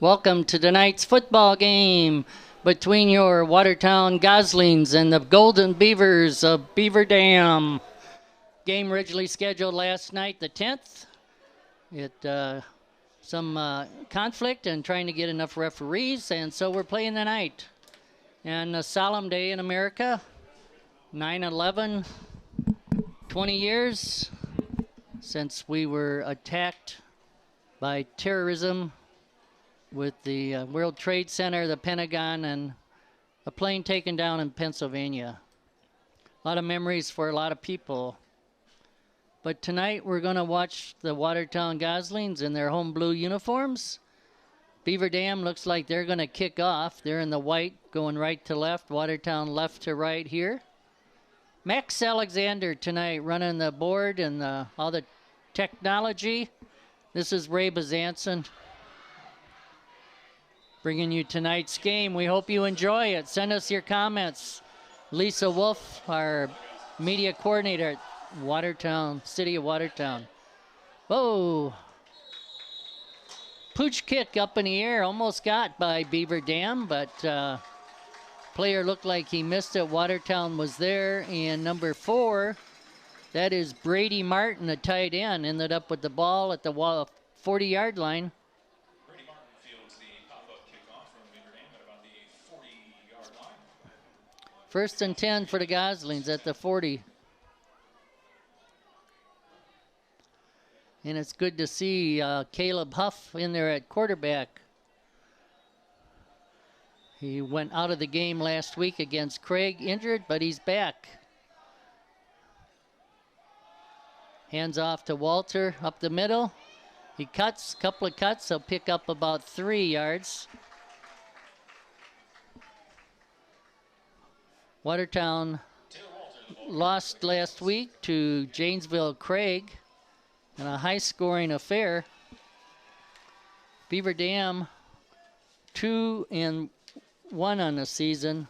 Welcome to tonight's football game between your Watertown Goslings and the Golden Beavers of Beaver Dam. Game originally scheduled last night, the 10th. Some conflict and trying to get enough referees, and so we're playing tonight. And a solemn day in America, 9/11, 20 years since we were attacked by terrorism with the World Trade Center, the Pentagon, and a plane taken down in Pennsylvania. A lot of memories for a lot of people. But tonight we're going to watch the Watertown Goslings in their home blue uniforms. Beaver Dam looks like they're going to kick off. They're in the white, going right to left. Watertown left to right here. Max Alexander tonight running the board and all the technology. This is Ray Bazanson bringing you tonight's game. We hope you enjoy it. Send us your comments. Lisa Wolf, our media coordinator at Watertown, City of Watertown. Whoa. Pooch kick up in the air, almost got by Beaver Dam, but player looked like he missed it. Watertown was there, and number 4, that is Brady Martin, a tight end, ended up with the ball at the 40-yard line. Brady Martin fields the pop-up kickoff from Beaver Dam at about the 40-yard line. First and 10 for the Goslings at the 40. And it's good to see Caleb Huff in there at quarterback. He went out of the game last week against Craig, injured, but he's back. Hands off to Walter up the middle. He cuts, couple of cuts. He'll pick up about 3 yards. Watertown lost last week to Janesville Craig in a high-scoring affair. Beaver Dam 2-1 on the season.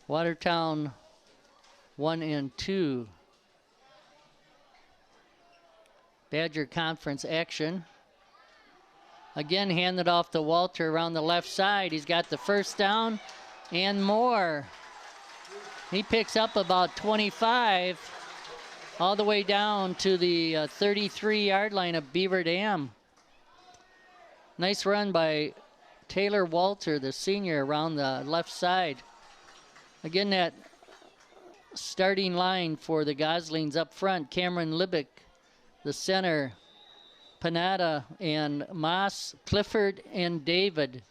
Watertown 1-2. Badger Conference action. Again, handed off to Walter around the left side. He's got the first down and more. He picks up about 25. All the way down to the 33-yard line of Beaver Dam. Nice run by Taylor Walter, the senior, around the left side. Again, that starting line for the Goslings up front, Cameron Libick, the center, Panetta and Moss, Clifford and David.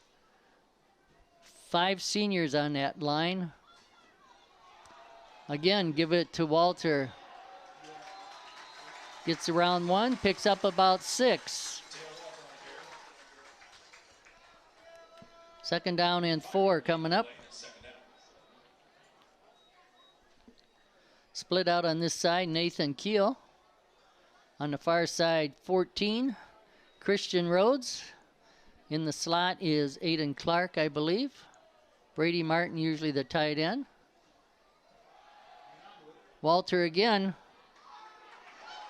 5 seniors on that line. Again, give it to Walter. Gets around 1, picks up about 6. Second down and 4 coming up. Split out on this side, Nathan Keel. On the far side, 14, Christian Rhodes. In the slot is Aiden Clark, I believe. Brady Martin, usually the tight end. Walter again.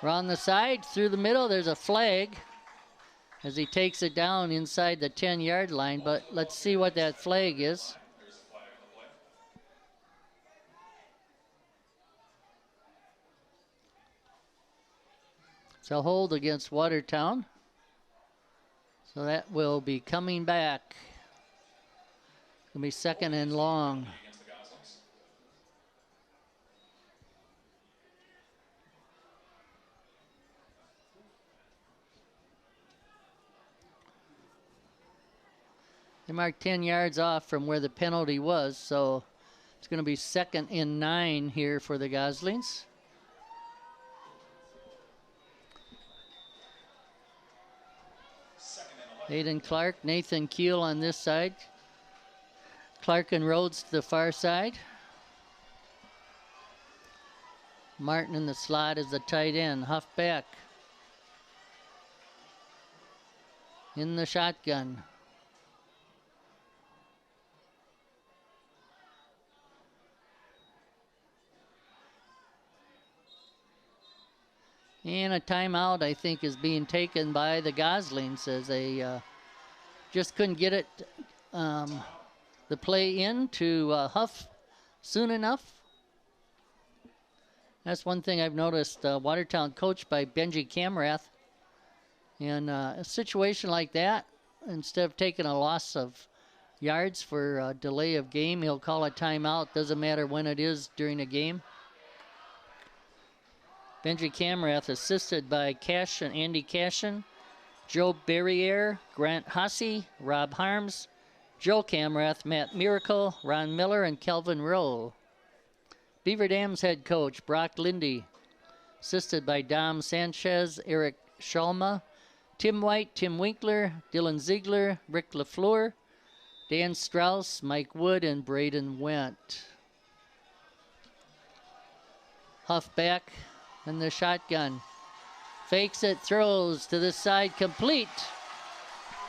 Around the side, through the middle, there's a flag as he takes it down inside the 10-yard line, but let's see what that flag is. It's a hold against Watertown. So that will be coming back. It'll be second and long. They marked 10 yards off from where the penalty was, so it's going to be second and 9 here for the Goslings. Aiden Clark, Nathan Keel on this side. Clark and Rhodes to the far side. Martin in the slot is the tight end. Huff back. In the shotgun. And a timeout, I think, is being taken by the Goslings as they just couldn't get it, the play in to Huff soon enough. That's one thing I've noticed. Watertown coached by Benji Camrath. In a situation like that, instead of taking a loss of yards for a delay of game, he'll call a timeout. Doesn't matter when it is during a game. Benji Camrath, assisted by Andy Cashin, Joe Barriere, Grant Hussey, Rob Harms, Joe Camrath, Matt Miracle, Ron Miller, and Kelvin Rowe. Beaver Dam's head coach, Brock Lindy, assisted by Dom Sanchez, Eric Schalma, Tim White, Tim Winkler, Dylan Ziegler, Rick LaFleur, Dan Strauss, Mike Wood, and Braden Wendt. Huff back in the shotgun. Fakes it, throws to the side, complete.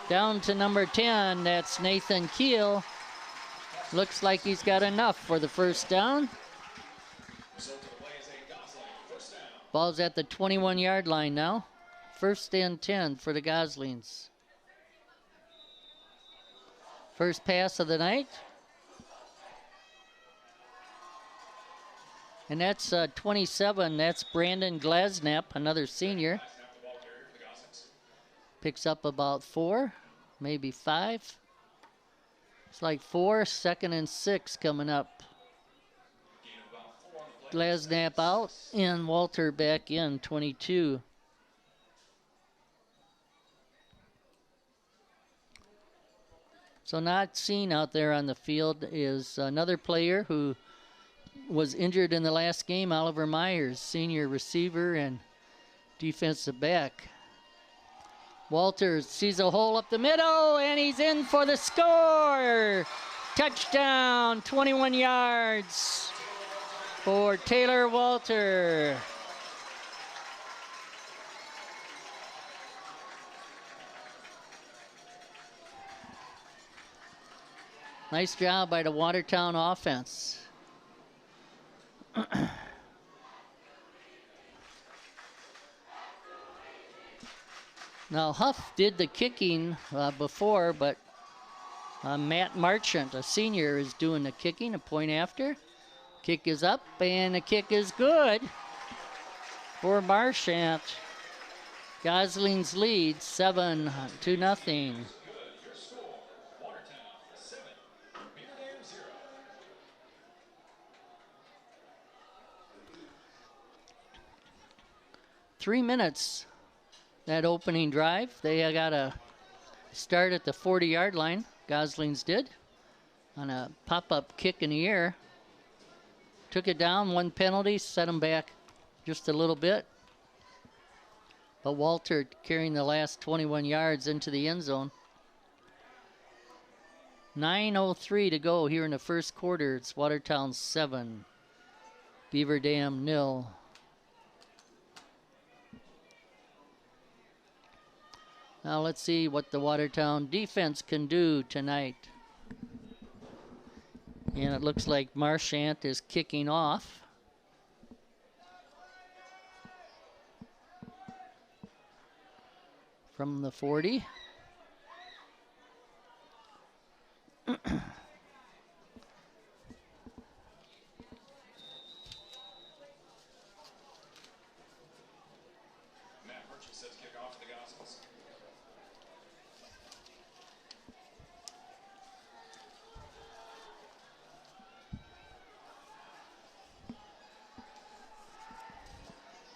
Down to number 10, that's Nathan Keel. Looks like he's got enough for the first down. Ball's at the 21-yard line now. First and 10 for the Goslings. First pass of the night. And that's 27. That's Brandon Glasnap, another senior. Picks up about 4, maybe 5. It's like 4, 2nd and 6 coming up. Glasnap out and Walter back in, 22. So not seen out there on the field is another player who was injured in the last game, Oliver Myers, senior receiver and defensive back. Walter sees a hole up the middle, and he's in for the score. Touchdown, 21 yards for Taylor Walter. Nice job by the Watertown offense. Now, Huff did the kicking before, but Matt Marchant, a senior, is doing the kicking, a point after. Kick is up, and the kick is good for Marchant. Gosling's lead, 7-0. 3 minutes, that opening drive. They got a start at the 40-yard line. Goslings did on a pop-up kick in the air. Took it down, 1 penalty, set them back just a little bit. But Walter carrying the last 21 yards into the end zone. 9:03 to go here in the first quarter. It's Watertown 7, Beaver Dam 0. Now let's see what the Watertown defense can do tonight. And it looks like Marchant is kicking off. From the 40.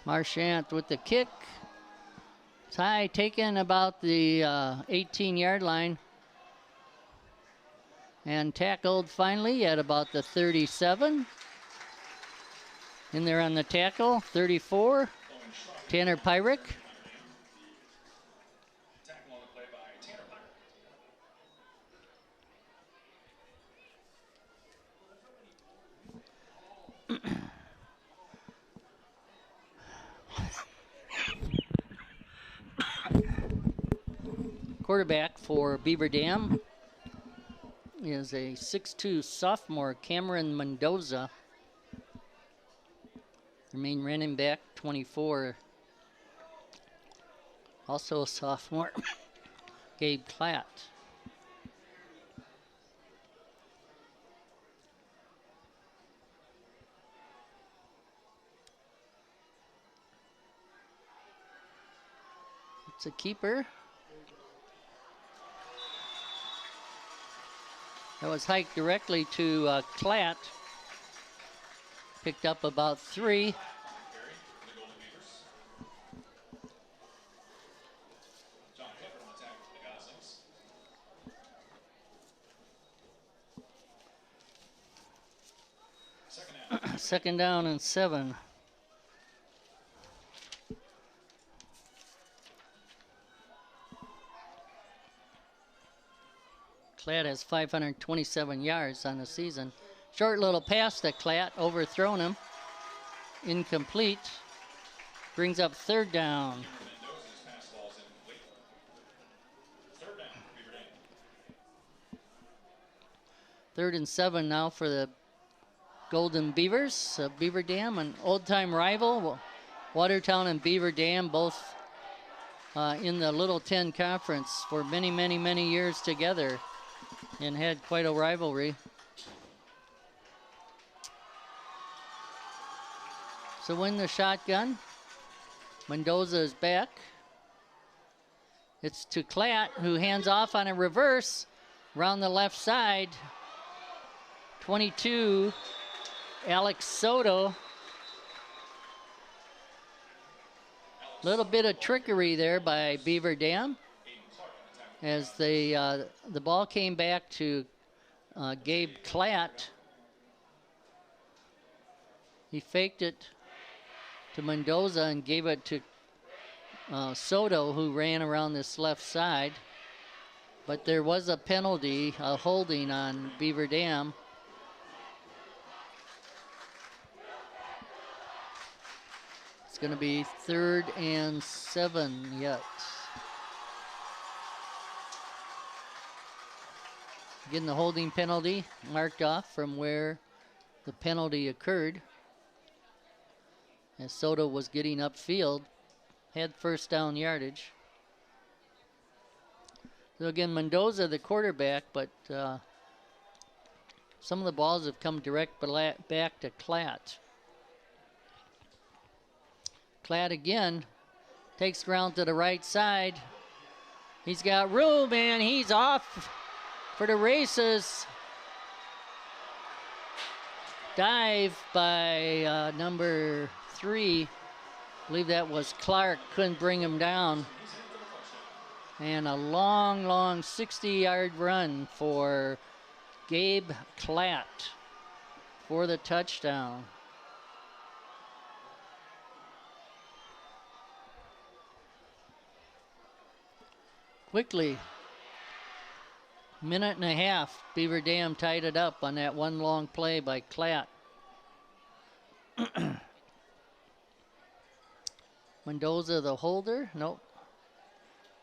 Marchant with the kick. It's high, taken about the 18-yard line. And tackled finally at about the 37. In there on the tackle, 34, Tanner Pyrick. Tackle on the play by Tanner Pyrick. Quarterback for Beaver Dam is a 6'2" sophomore, Cameron Mendoza. The main running back, 24. Also a sophomore, Gabe Klatt. It's a keeper. That was hiked directly to Klatt. Picked up about 3. Second down and 7. Klatt has 527 yards on the season. Short little pass to Klatt, overthrown him. Incomplete. Brings up third down. Third and 7 now for the Golden Beavers. Beaver Dam, an old-time rival. Watertown and Beaver Dam both in the Little 10 Conference for many, many, many years together and had quite a rivalry. So win the shotgun. Mendoza is back. It's to Klatt, who hands off on a reverse around the left side. 22, Alex Soto. Little bit of trickery there by Beaver Dam as the ball came back to Gabe Klatt. He faked it to Mendoza and gave it to Soto, who ran around this left side. But there was a penalty, a holding on Beaver Dam. It's going to be 3rd and 7 yet. Getting the holding penalty marked off from where the penalty occurred. As Soto was getting upfield, had first down yardage. So again, Mendoza the quarterback, but some of the balls have come direct back to Klatt. Klatt again takes ground to the right side. He's got room and he's off for the races. Dive by number 3. I believe that was Clark. Couldn't bring him down. And a long, long 60-yard run for Gabe Klatt for the touchdown. Quickly, minute and a half, Beaver Dam tied it up on that one long play by Klatt. Mendoza the holder? Nope.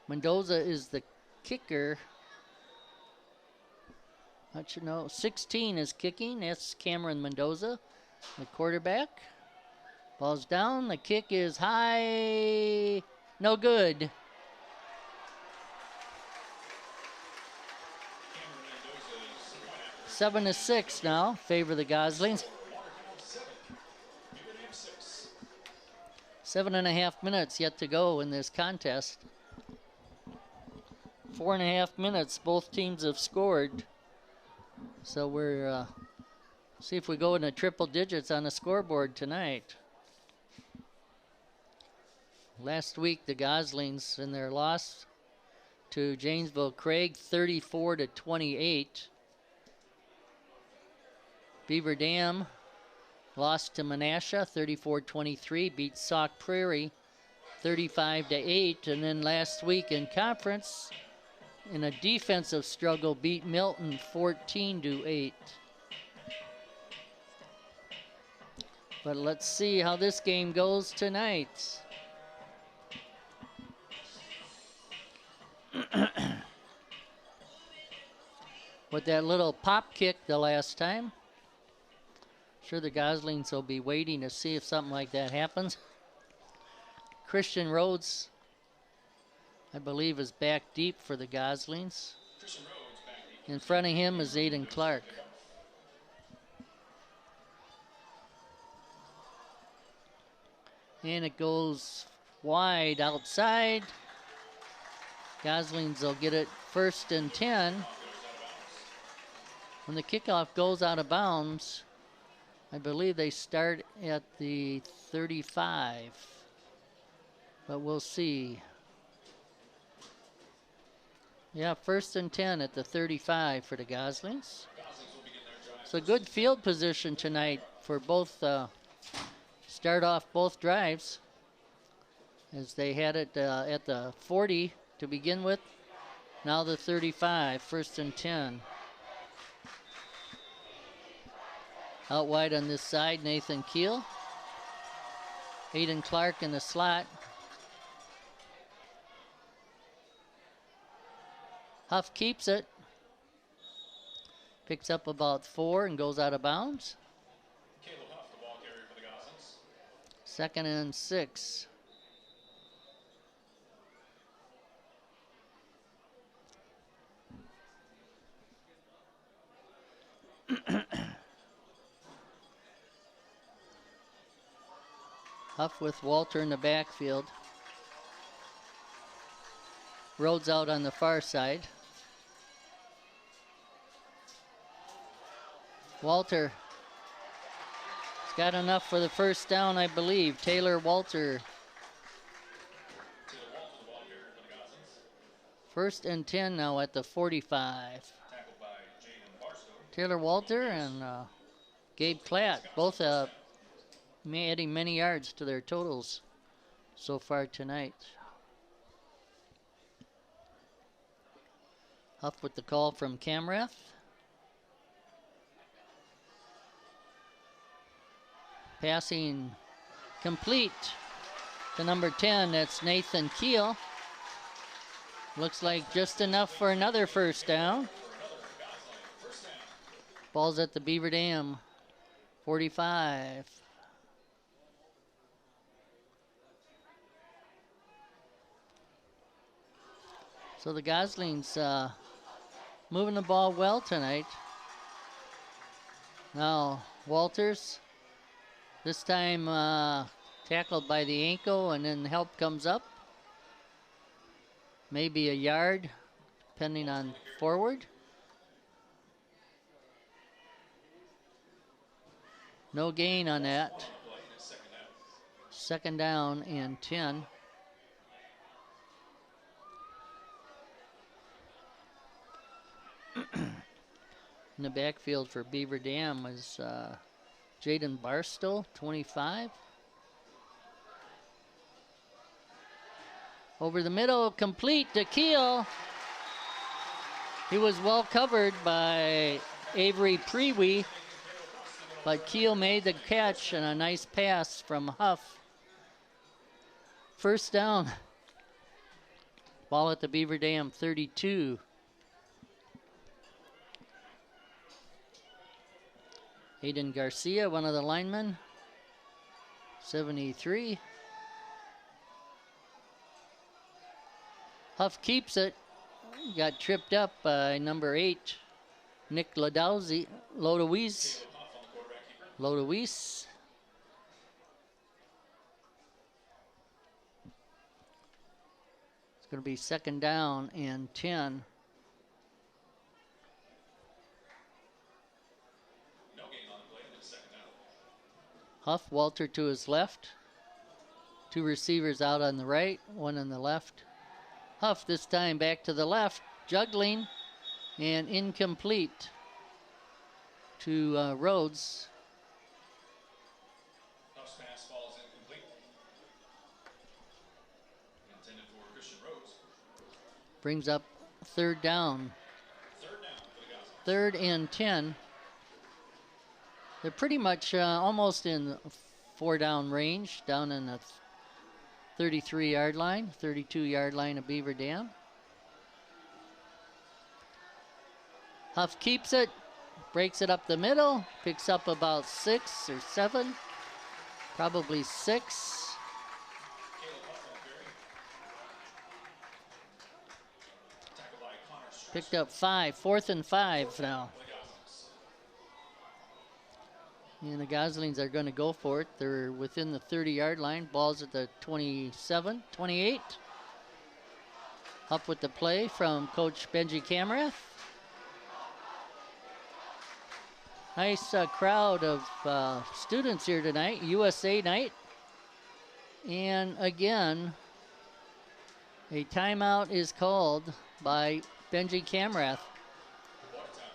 Mendoza is the kicker. Not you know. 16 is kicking. That's Cameron Mendoza, the quarterback. Ball's down. The kick is high. No good. Seven to 6 now. Favor the Goslings. 7.5 minutes yet to go in this contest. 4.5 minutes, both teams have scored. So we're see if we go into triple digits on the scoreboard tonight. Last week, the Goslings in their loss to Janesville Craig, 34-28. Beaver Dam lost to Menasha, 34-23. Beat Sauk Prairie, 35-8. And then last week in conference, in a defensive struggle, beat Milton 14-8. But let's see how this game goes tonight. With that little pop kick the last time. Sure the Goslings will be waiting to see if something like that happens. Christian Rhodes, I believe, is back deep for the Goslings. In front of him is Aiden Clark. And it goes wide outside. Goslings will get it 1st and 10. When the kickoff goes out of bounds, I believe they start at the 35. But we'll see. Yeah, 1st and 10 at the 35 for the Goslings. It's a good field position tonight for both, start off both drives, as they had it at the 40 to begin with. Now the 35, 1st and 10. Out wide on this side, Nathan Keel. Aiden Clark in the slot. Huff keeps it. Picks up about 4 and goes out of bounds. Caleb Huff, the ball carrier for the Goslings. 2nd and 6. Huff with Walter in the backfield. Rhodes out on the far side. Walter has got enough for the 1st down, I believe. Taylor Walter. Taylor Walter, the ball carrier for the Goslings. 1st and 10 now at the 45. Tackled by Jaden Barstow. Taylor Walter and Gabe Klatt, both adding many yards to their totals so far tonight. Huff with the call from Camrath. Passing complete to number 10, that's Nathan Keel. Looks like just enough for another 1st down. Ball's at the Beaver Dam, 45. So the Goslings moving the ball well tonight. Now Walters, this time tackled by the ankle, and then help comes up. Maybe a yard, depending on forward. No gain on that. 2nd down and 10. In the backfield for Beaver Dam was Jaden Barstow, 25. Over the middle, complete to Keel. He was well covered by Avery Prewey, but Keel made the catch and a nice pass from Huff. 1st down. Ball at the Beaver Dam, 32. Aiden Garcia, one of the linemen, 73. Huff keeps it. Got tripped up by number 8, Nick Lodowski. Lodowis. It's going to be 2nd down and 10. Huff, Walter to his left. 2 receivers out on the right, 1 on the left. Huff this time back to the left, juggling, and incomplete to Rhodes. Huff's pass falls incomplete. Intended for Christian Rhodes. Brings up 3rd down. 3rd down for the Goslings. 3rd and 10. They're pretty much almost in 4-down range, down in the 33-yard line, 32-yard line of Beaver Dam. Huff keeps it, breaks it up the middle, picks up about 6 or 7, probably 6. Picked up 5, 4th and 5 now. And the Goslings are going to go for it. They're within the 30-yard line. Ball's at the 27, 28. Up with the play from Coach Benji Camerath. Nice crowd of students here tonight, USA night. And again, a timeout is called by Benji Camerath.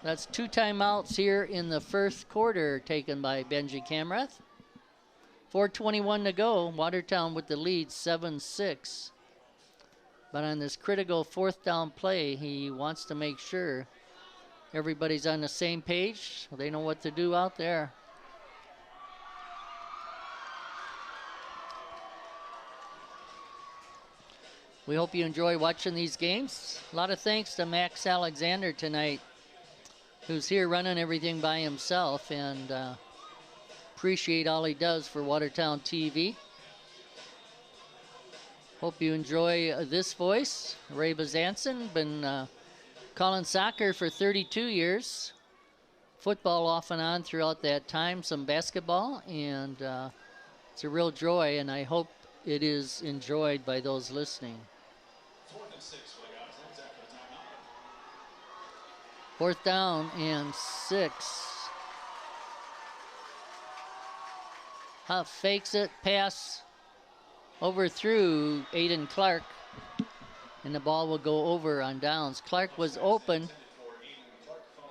That's 2 timeouts here in the first quarter taken by Benji Camerath. 4:21 to go. Watertown with the lead, 7-6. But on this critical 4th down play, he wants to make sure everybody's on the same page. They know what to do out there. We hope you enjoy watching these games. A lot of thanks to Max Alexander tonight, who's here running everything by himself, and appreciate all he does for Watertown TV. Hope you enjoy this voice. Ray Bazanson, been calling soccer for 32 years. Football off and on throughout that time, some basketball, and it's a real joy, and I hope it is enjoyed by those listening. 4th and 6 for the Goslings after the timeout. 4th down and 6. Huff fakes it, pass over through Aiden Clark, and the ball will go over on downs. Clark was open,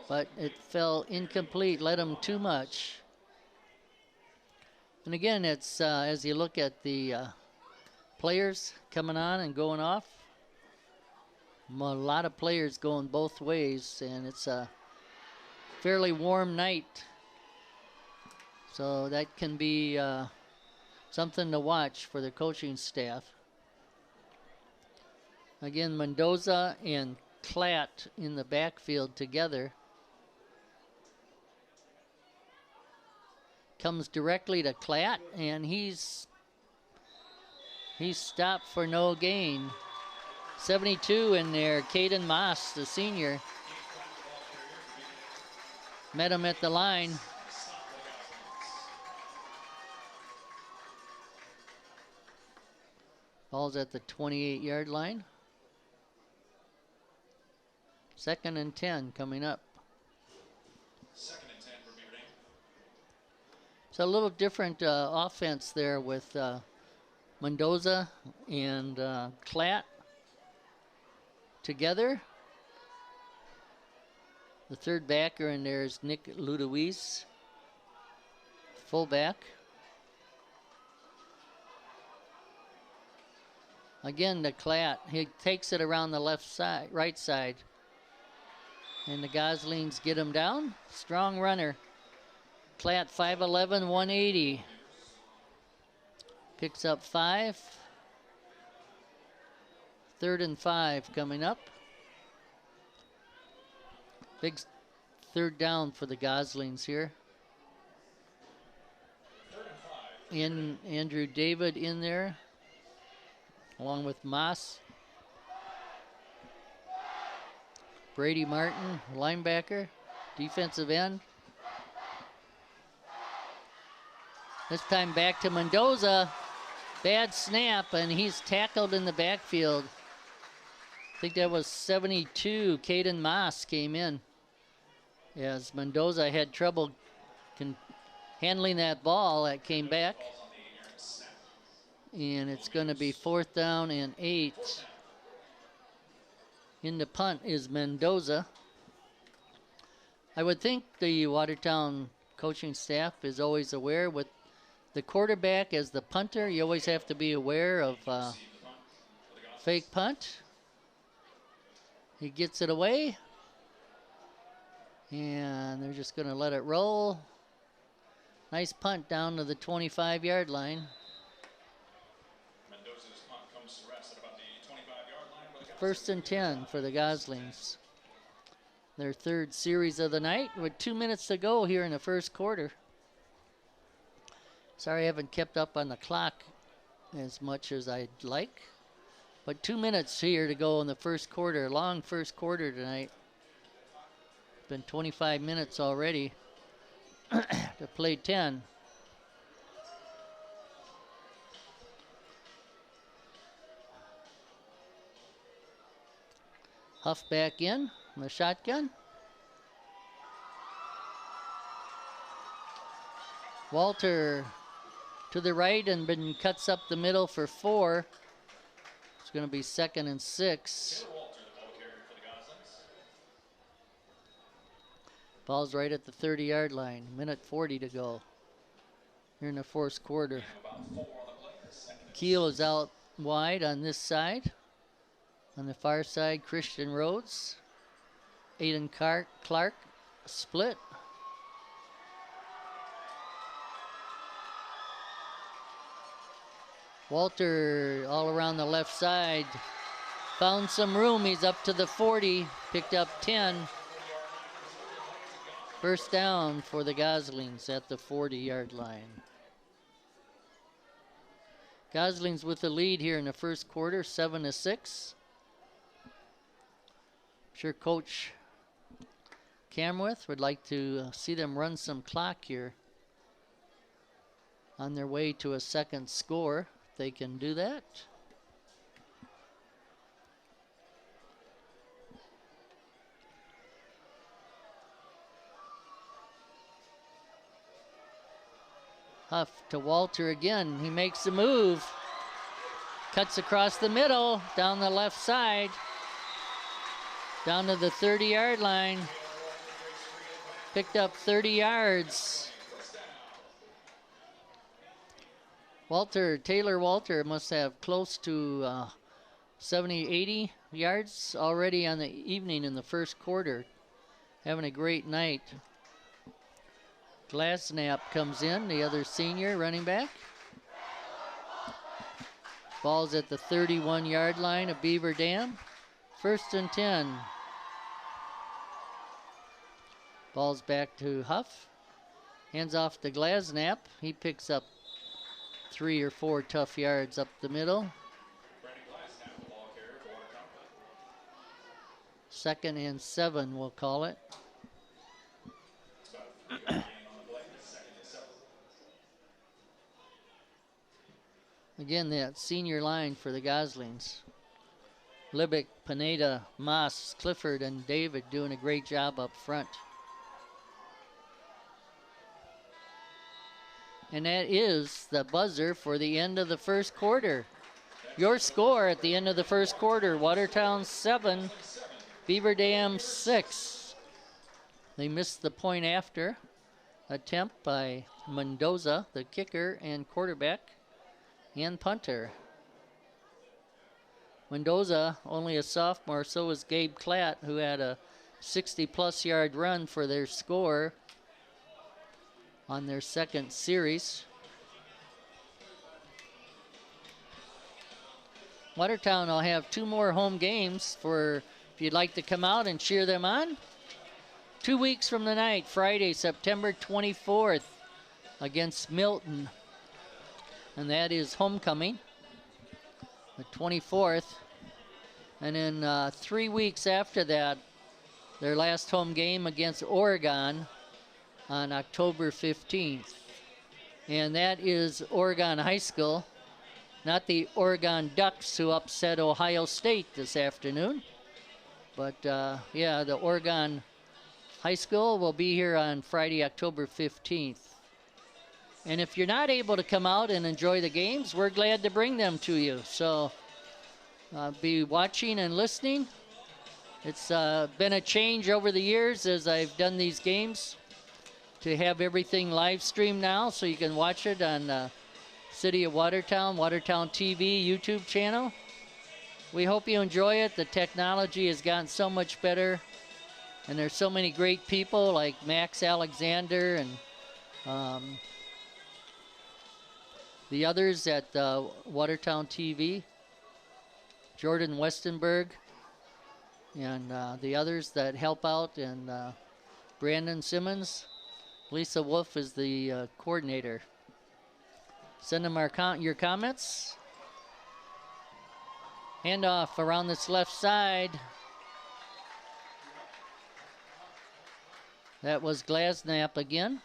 but it fell incomplete, led him too much. And again, it's as you look at the players coming on and going off, a lot of players going both ways, and it's a fairly warm night. So that can be something to watch for the coaching staff. Again, Mendoza and Klatt in the backfield together. Comes directly to Klatt, and he's stopped for no gain. 72 in there. Caden Moss, the senior, met him at the line. Ball's at the 28-yard line. 2nd and 10 coming up. 2nd and 10 for Beaver. It's a little different offense there with Mendoza and Klatt together. The third backer in there is Nick Ludowies, fullback. Again to Klatt. He takes it around the left side, right side. And the Goslings get him down. Strong runner. Klatt 5'11", 180. Picks up 5. 3rd and 5 coming up. Big 3rd down for the Goslings here. 3rd and 5. Andrew David in there, along with Moss. Brady Martin, linebacker, defensive end. This time back to Mendoza. Bad snap, and he's tackled in the backfield. I think that was 72. Caden Moss came in, as Mendoza had trouble handling that ball that came back. And it's going to be 4th down and 8. In the punt is Mendoza. I would think the Watertown coaching staff is always aware with the quarterback as the punter. You always have to be aware of fake punt. He gets it away, and they're just going to let it roll. Nice punt down to the 25-yard line. Mendoza's punt comes to rest at about the 25-yard line. 1st and 10 for the Goslings. Their 3rd series of the night with 2 minutes to go here in the first quarter. Sorry I haven't kept up on the clock as much as I'd like. But 2 minutes here to go in the first quarter. Long first quarter tonight. Been 25 minutes already to play 10. Huff back in the shotgun. Walter to the right and then cuts up the middle for 4. It's going to be 2nd and 6. Ball's right at the 30-yard line. Minute 40 to go here in the 4th quarter. Keel is out wide on this side. On the far side, Christian Rhodes. Aiden Clark split. Walter all around the left side. Found some room. He's up to the 40. Picked up 10. First down for the Goslings at the 40-yard line. Goslings with the lead here in the 1st quarter, 7-6. I'm sure Coach Camworth would like to see them run some clock here on their way to a 2nd score. If they can do that. Huff to Walter again. He makes the move. Cuts across the middle, down the left side. Down to the 30-yard line. Picked up 30 yards. Taylor Walter must have close to 70, 80 yards already on the evening in the 1st quarter. Having a great night. Glasnap comes in, the other senior running back. Ball's at the 31-yard line of Beaver Dam. 1st and 10. Ball's back to Huff. Hands off to Glasnap. He picks up 3 or 4 tough yards up the middle. 2nd and 7, we'll call it. Again, that senior line for the Goslings. Libick, Pineda, Moss, Clifford, and David doing a great job up front. And that is the buzzer for the end of the 1st quarter. Your score at the end of the 1st quarter, Watertown 7, Beaver Dam 6. They missed the point after attempt by Mendoza, the kicker and quarterback, and punter. Mendoza, only a sophomore, so was Gabe Klatt, who had a 60-plus yard run for their score on their 2nd series. Watertown will have 2 more home games for if you'd like to come out and cheer them on. 2 weeks from tonight, Friday, September 24th, against Milton. And that is homecoming, the 24th. And then 3 weeks after that, their last home game against Oregon on October 15th. And that is Oregon High School, not the Oregon Ducks who upset Ohio State this afternoon. But yeah, the Oregon High School will be here on Friday, October 15th. And if you're not able to come out and enjoy the games, we're glad to bring them to you. So be watching and listening. It's been a change over the years as I've done these games to have everything live streamed now, so you can watch it on City of Watertown, Watertown TV YouTube channel. We hope you enjoy it. The technology has gotten so much better, and there's so many great people like Max Alexander and the others at Watertown TV, Jordan Westenberg, and the others that help out, and Brandon Simmons. Lisa Wolf is the coordinator. Send them your comments. Handoff around this left side. That was Glasnap again.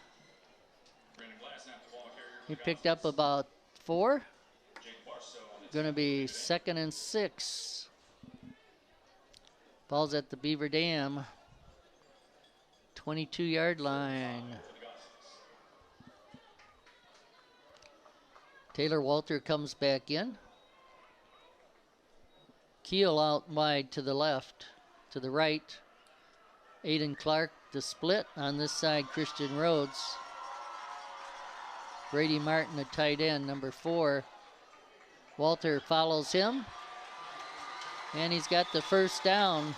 He picked up about 4. Going to be 2nd and 6. Ball's at the Beaver Dam. 22-yard line. Taylor Walter comes back in. Keel out wide to the left, to the right. Aiden Clark the split. On this side, Christian Rhodes. Brady Martin, the tight end, number 4. Walter follows him. And he's got the first down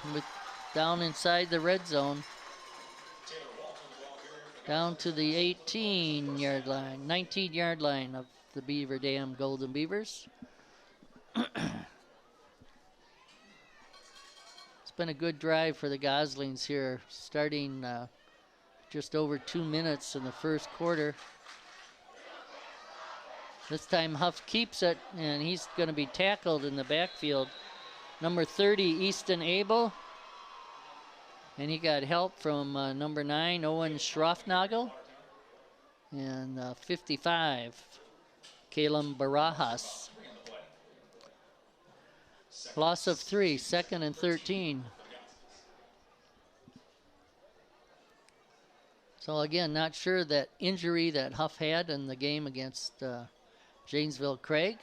down inside the red zone. Down to the 18-yard line, 19-yard line of the Beaver Dam Golden Beavers. It's been a good drive for the Goslings here, starting just over 2 minutes in the first quarter. This time Huff keeps it, and he's going to be tackled in the backfield. Number 30, Easton Abel. And he got help from number 9, Owen Schroffnagel. And 55, Caleb Barajas. Loss of 3, 2nd and 13. So again, not sure that injury that Huff had in the game against Janesville Craig.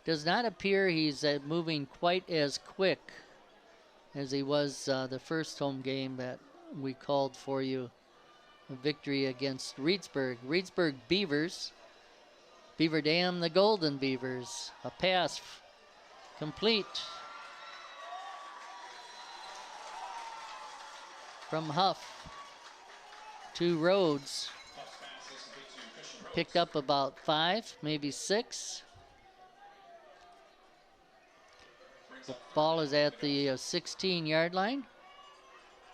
Does not appear he's moving quite as quick as he was the first home game that we called for you. A victory against Reedsburg. Reedsburg Beavers. Beaver Dam, the Golden Beavers. A pass complete from Huff to Rhodes. Picked up about 5, maybe 6. The ball is at the 16-yard line.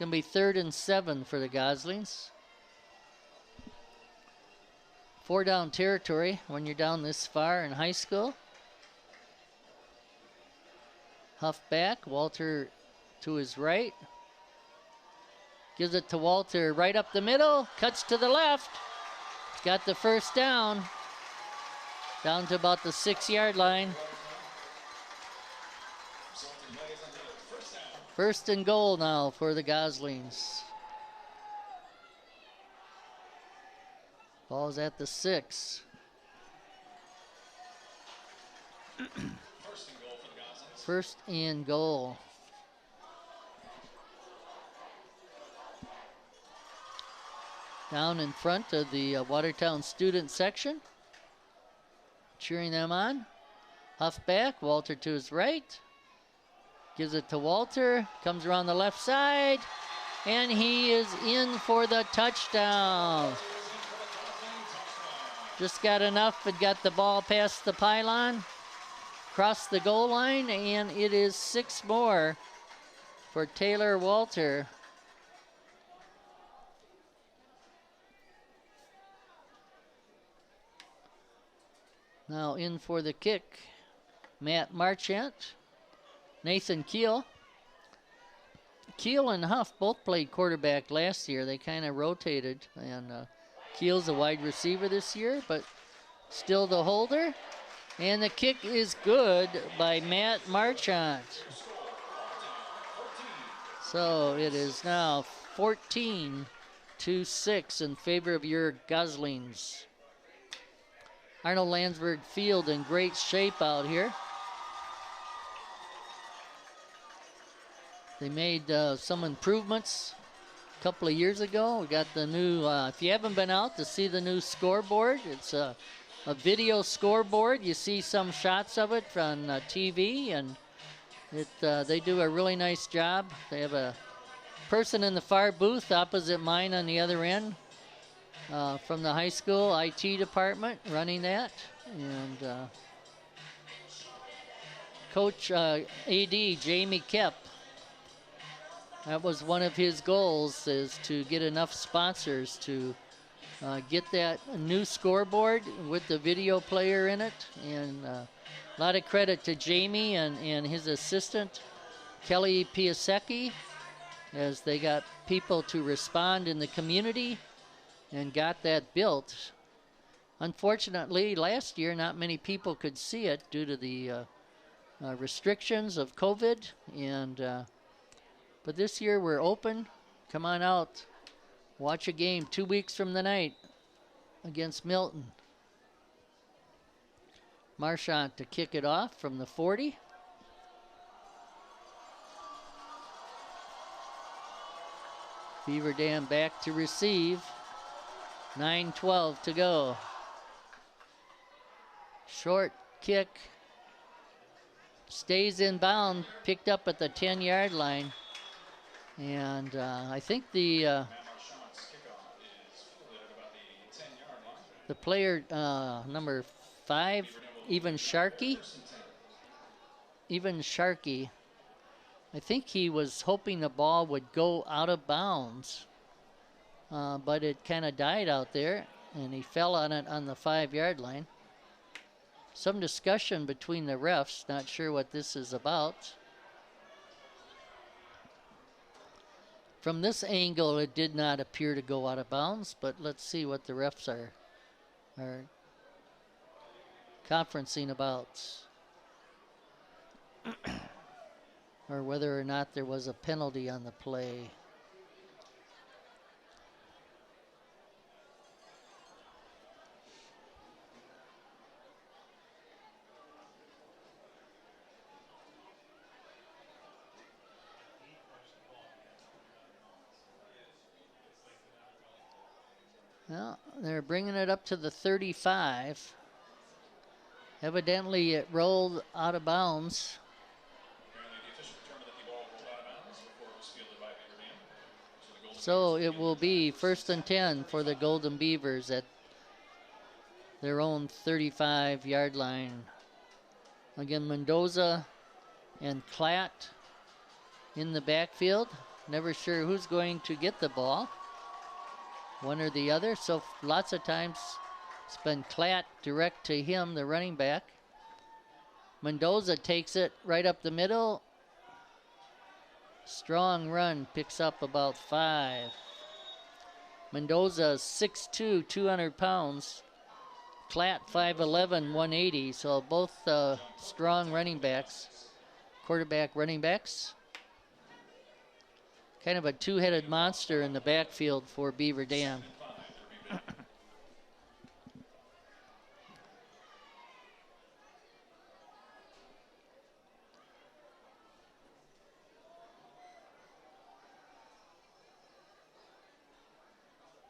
Going to be 3rd and 7 for the Goslings. 4 down territory when you're down this far in high school. Huff back, Walter to his right. Gives it to Walter right up the middle, cuts to the left. Got the first down. Down to about the 6-yard line. 1st and goal now for the Goslings. Ball's at the 6. First and goal. Down in front of the Watertown student section. Cheering them on. Huff back, Walter to his right. Gives it to Walter, comes around the left side, and he is in for the touchdown. Just got enough and got the ball past the pylon, crossed the goal line, and it is 6 more for Taylor Walter. Now in for the kick, Matt Marchant. Nathan Keel. Keel and Huff both played quarterback last year. They kind of rotated, and Keel's a wide receiver this year, but still the holder. And the kick is good by Matt Marchant. So it is now 14-6 in favor of your Goslings. Arnold Landsberg Field in great shape out here. They made some improvements a couple of years ago. We got the new, if you haven't been out to see the new scoreboard, it's a video scoreboard. You see some shots of it on TV, and they do a really nice job. They have a person in the far booth opposite mine on the other end from the high school IT department running that. And Coach AD Jamie Kep, that was one of his goals, is to get enough sponsors to get that new scoreboard with the video player in it. And a lot of credit to Jamie and his assistant, Kelly Piasecki, as they got people to respond in the community and got that built. Unfortunately, last year, not many people could see it due to the restrictions of COVID, and But this year we're open. Come on out. Watch a game 2 weeks from the night against Milton. Marchant to kick it off from the 40. Beaver Dam back to receive. 9:12 to go. Short kick. Stays in bound. Picked up at the 10-yard line. And I think the player number 5, Even Sharkey. I think he was hoping the ball would go out of bounds, but it kind of died out there, and he fell on it on the 5-yard line. Some discussion between the refs, not sure what this is about. From this angle, it did not appear to go out of bounds, but let's see what the refs are conferencing about. Or whether or not there was a penalty on the play. Well, they're bringing it up to the 35. Evidently, it rolled out of bounds. So it will be 1st and 10 for the Golden Beavers at their own 35-yard line. Again, Mendoza and Klatt in the backfield. Never sure who's going to get the ball, one or the other. So lots of times it's been Klatt direct to him, the running back. Mendoza takes it right up the middle. Strong run, picks up about 5. Mendoza 6'2", 200 pounds. Klatt 5'11", 180. So both strong running backs, quarterback running backs. Kind of a two-headed monster in the backfield for Beaver Dam.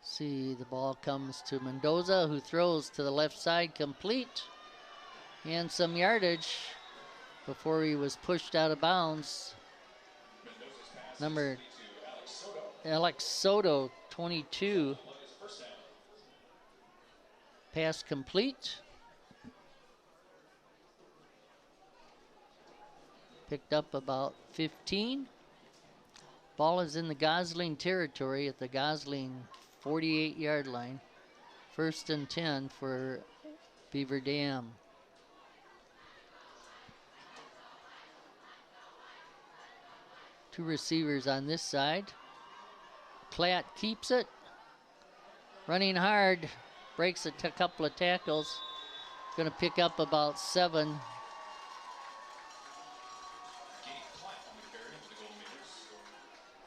See, the ball comes to Mendoza, who throws to the left side complete. And some yardage before he was pushed out of bounds. Number Alex Soto, 22. Pass complete. Picked up about 15. Ball is in the Gosling territory at the Gosling 48-yard line. 1st and 10 for Beaver Dam. Two receivers on this side. Klatt keeps it. Running hard. Breaks a couple of tackles. Going to pick up about 7.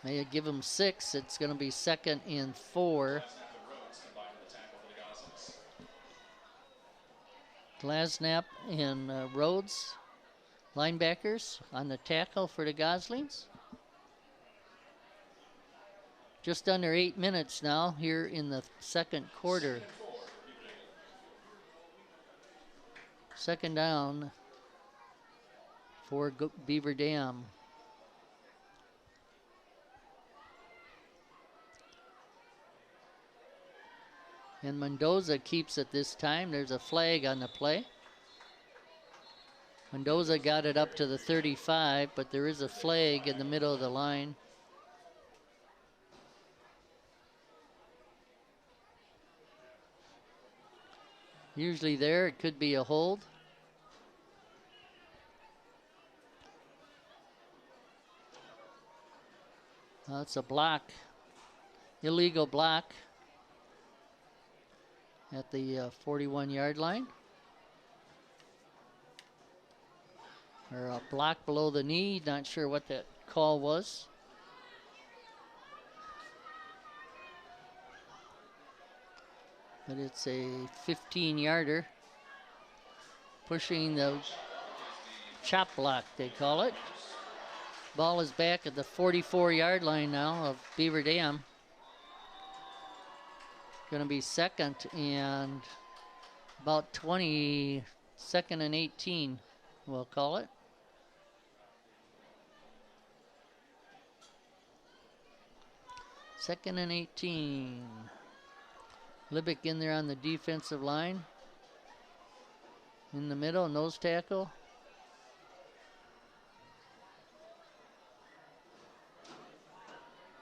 May give him 6. It's going to be 2nd and 4. Glasnap and Rhodes, linebackers, on the tackle for the Goslings. Just under 8 minutes now here in the second quarter. 2nd down for Beaver Dam. And Mendoza keeps it this time. There's a flag on the play. Mendoza got it up to the 35, but there is a flag in the middle of the line. Usually there, it could be a hold. That's a block, illegal block at the 41-yard line. Or a block below the knee, not sure what that call was. but it's a 15-yarder. Pushing the chop block, they call it. Ball is back at the 44-yard line now of Beaver Dam. Going to be second and about 20, second and 18, we'll call it. Second and 18. Libick in there on the defensive line. In the middle, nose tackle.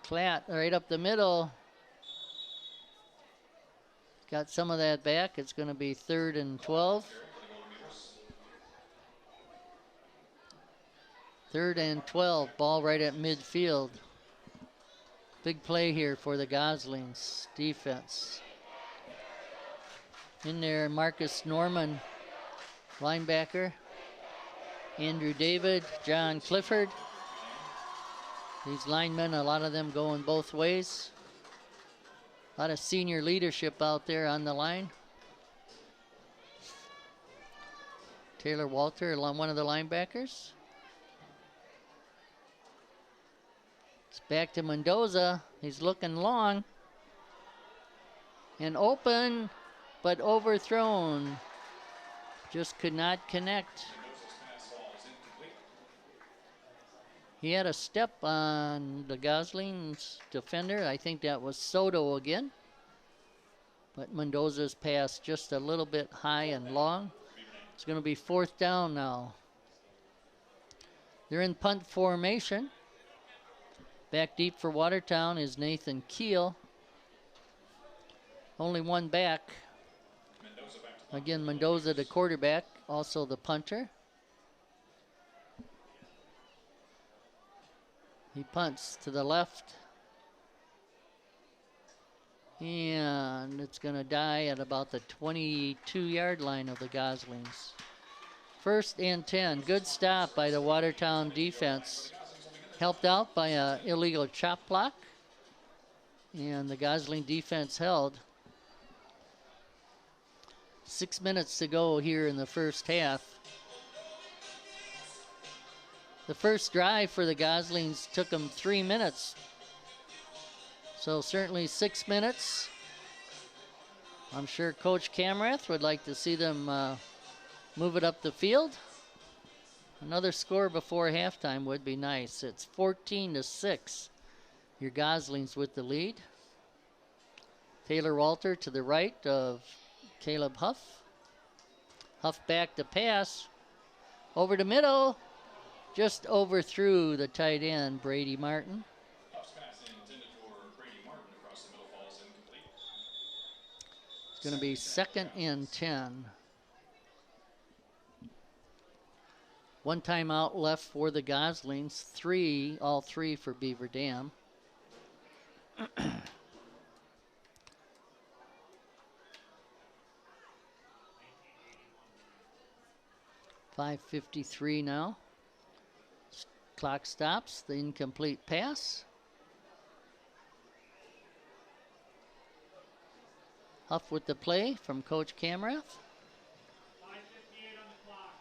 Klatt right up the middle. Got some of that back. It's going to be 3rd and 12. 3rd and 12. Ball right at midfield. Big play here for the Goslings defense. In there, Marcus Norman, linebacker. Andrew David, John Clifford. These linemen, a lot of them going both ways. A lot of senior leadership out there on the line. Taylor Walter, one of the linebackers. It's back to Mendoza. He's looking long. And open, but overthrown. Just could not connect. He had a step on the Goslings defender. I think that was Soto again. But Mendoza's pass just a little bit high and long. It's going to be 4th down now. They're in punt formation. Back deep for Watertown is Nathan Keel. Only one back. Again, Mendoza the quarterback, also the punter. He punts to the left. And it's going to die at about the 22-yard line of the Goslings. 1st and 10. Good stop by the Watertown defense. Helped out by an illegal chop block. And the Gosling defense held. 6 minutes to go here in the first half. The first drive for the Goslings took them 3 minutes. So certainly 6 minutes. I'm sure Coach Camrath would like to see them move it up the field. Another score before halftime would be nice. It's 14-6. Your Goslings with the lead. Taylor Walter to the right of Caleb Huff. Huff back to pass. Over the middle. Just overthrew the tight end, Brady Martin. It's going to be 2nd and 10. One timeout left for the Goslings. All three for Beaver Dam. 5:53 now. Clock stops. The incomplete pass. Huff with the play from Coach Camrath. 5:58 on the clock.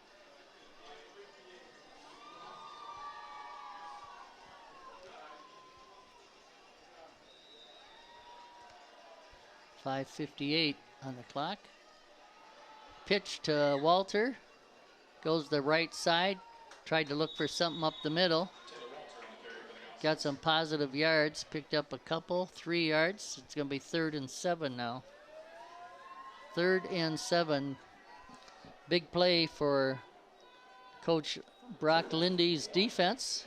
5:58 on the clock. Pitch to Walter. Goes the right side. Tried to look for something up the middle. Got some positive yards. Picked up a couple. 3 yards. It's going to be 3rd and 7 now. 3rd and 7. Big play for Coach Brock Lindy's defense.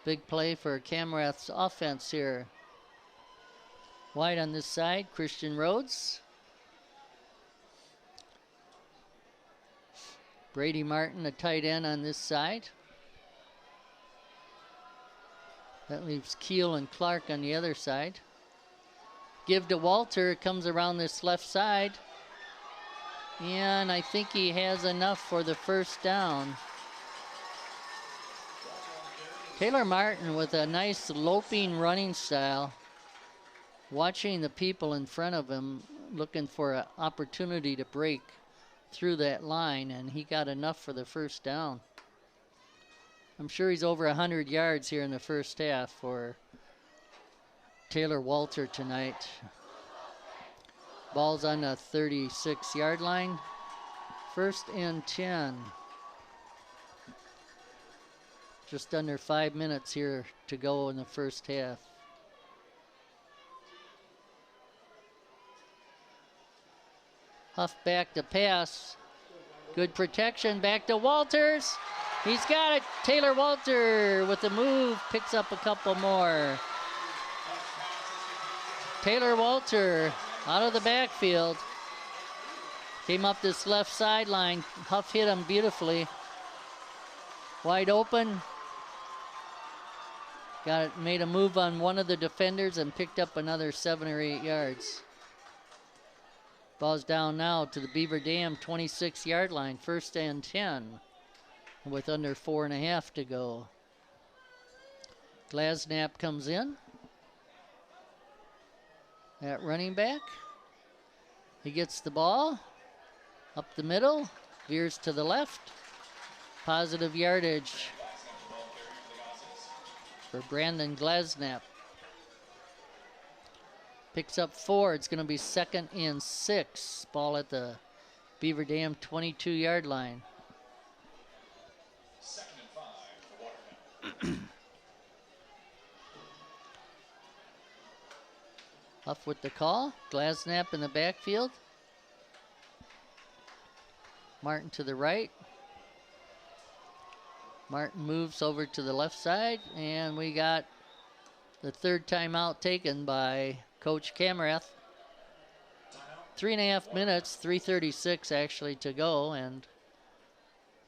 Big play for Camrath's offense here. Wide on this side, Christian Rhodes. Brady Martin, a tight end on this side. That leaves Keel and Clark on the other side. Give to Walter, comes around this left side. And I think he has enough for the first down. Taylor Martin with a nice loping running style. watching the people in front of him, looking for an opportunity to break through that line, and he got enough for the first down. I'm sure he's over 100 yards here in the first half for Taylor Walter tonight. Ball's on the 36-yard line. 1st and 10. Just under 5 minutes here to go in the first half. Huff back to pass. Good protection. Back to Walters. He's got it. Taylor Walter with the move picks up a couple more. Taylor Walter out of the backfield. Came up this left sideline. Huff hit him beautifully. Wide open. Made a move on one of the defenders and picked up another 7 or 8 yards. Ball's down now to the Beaver Dam 26-yard line. 1st and 10 with under 4.5 to go. Glasnap comes in at running back. He gets the ball up the middle, veers to the left. Positive yardage for Brandon Glasnap. Picks up 4. It's going to be 2nd and 6. Ball at the Beaver Dam 22-yard line. 2nd and 5 for Watertown. Huff with the call. Glasnap in the backfield. Martin to the right. Martin moves over to the left side, and we got the 3rd timeout taken by Coach Camerath. 3.5 minutes, 3:36 actually to go, and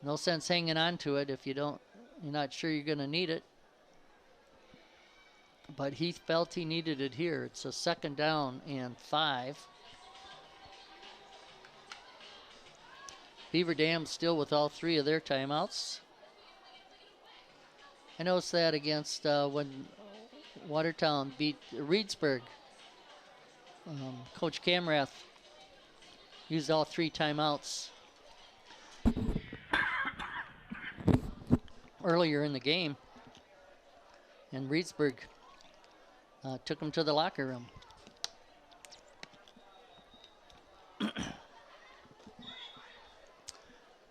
no sense hanging on to it if you're not sure you're going to need it. But he felt he needed it here. It's a 2nd down and 5. Beaver Dam still with all 3 of their timeouts. I noticed that against when Watertown beat Reedsburg. Coach Camerath used all 3 timeouts earlier in the game, and Reedsburg took him to the locker room.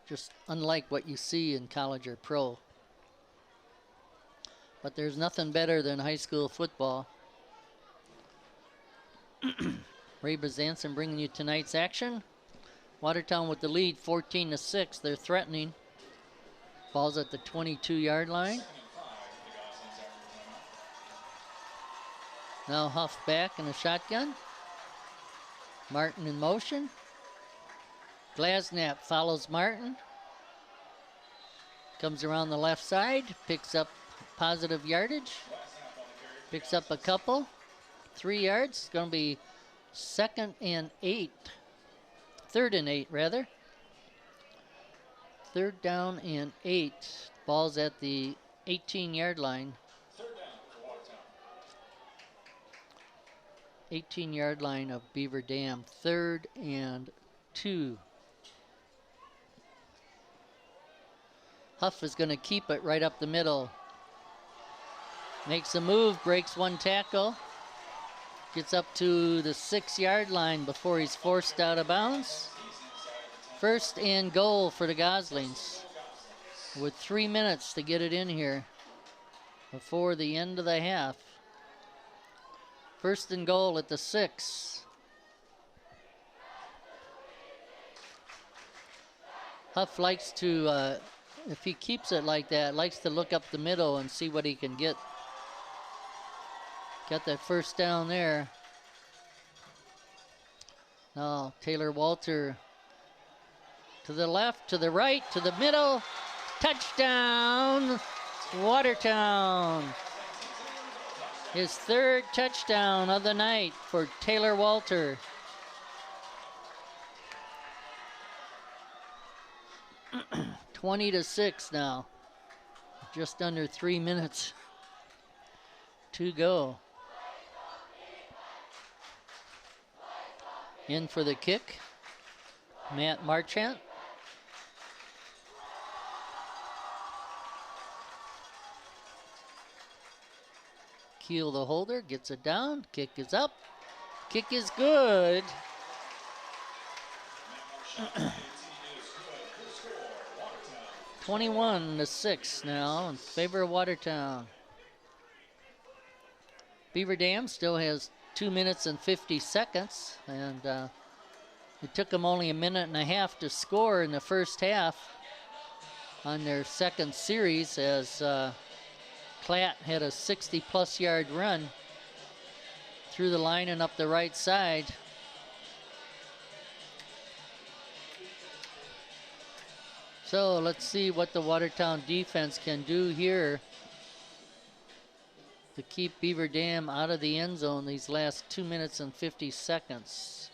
Just unlike what you see in college or pro. But there's nothing better than high school football. Ray Bazanson bringing you tonight's action. Watertown with the lead, 14-6. They're threatening. Ball's at the 22-yard line. 2nd and 5 for the Goslings after timeout. Now Huff back in a shotgun. Martin in motion. Glasnap follows Martin. Comes around the left side, picks up positive yardage. Picks up a couple. 3 yards. It's going to be 2nd and 8. 3rd and 8, rather. 3rd down and 8. Ball's at the 18-yard line. 3rd down for Watertown. 18-yard line of Beaver Dam. 3rd and 2. Huff is going to keep it right up the middle. Makes a move, breaks 1 tackle. Gets up to the 6-yard line before he's forced out of bounds. 1st and goal for the Goslings, with 3 minutes to get it in here before the end of the half. 1st and goal at the 6. Huff likes to, if he keeps it like that, likes to look up the middle and see what he can get. Got that 1st down there. Now Taylor Walter to the left, to the right, to the middle. Touchdown, Watertown. His 3rd touchdown of the night for Taylor Walter. 20-6 now. Just under 3 minutes to go. In for the kick, Matt Marchant. Keel the holder, gets it down, kick is up, kick is good. 21-6 now in favor of Watertown. Beaver Dam still has 2 minutes and 50 seconds, and it took them only a minute and a half to score in the first half on their second series, as Klatt had a 60-plus yard run through the line and up the right side. So let's see what the Watertown defense can do here to keep Beaver Dam out of the end zone these last 2 minutes and 50 seconds.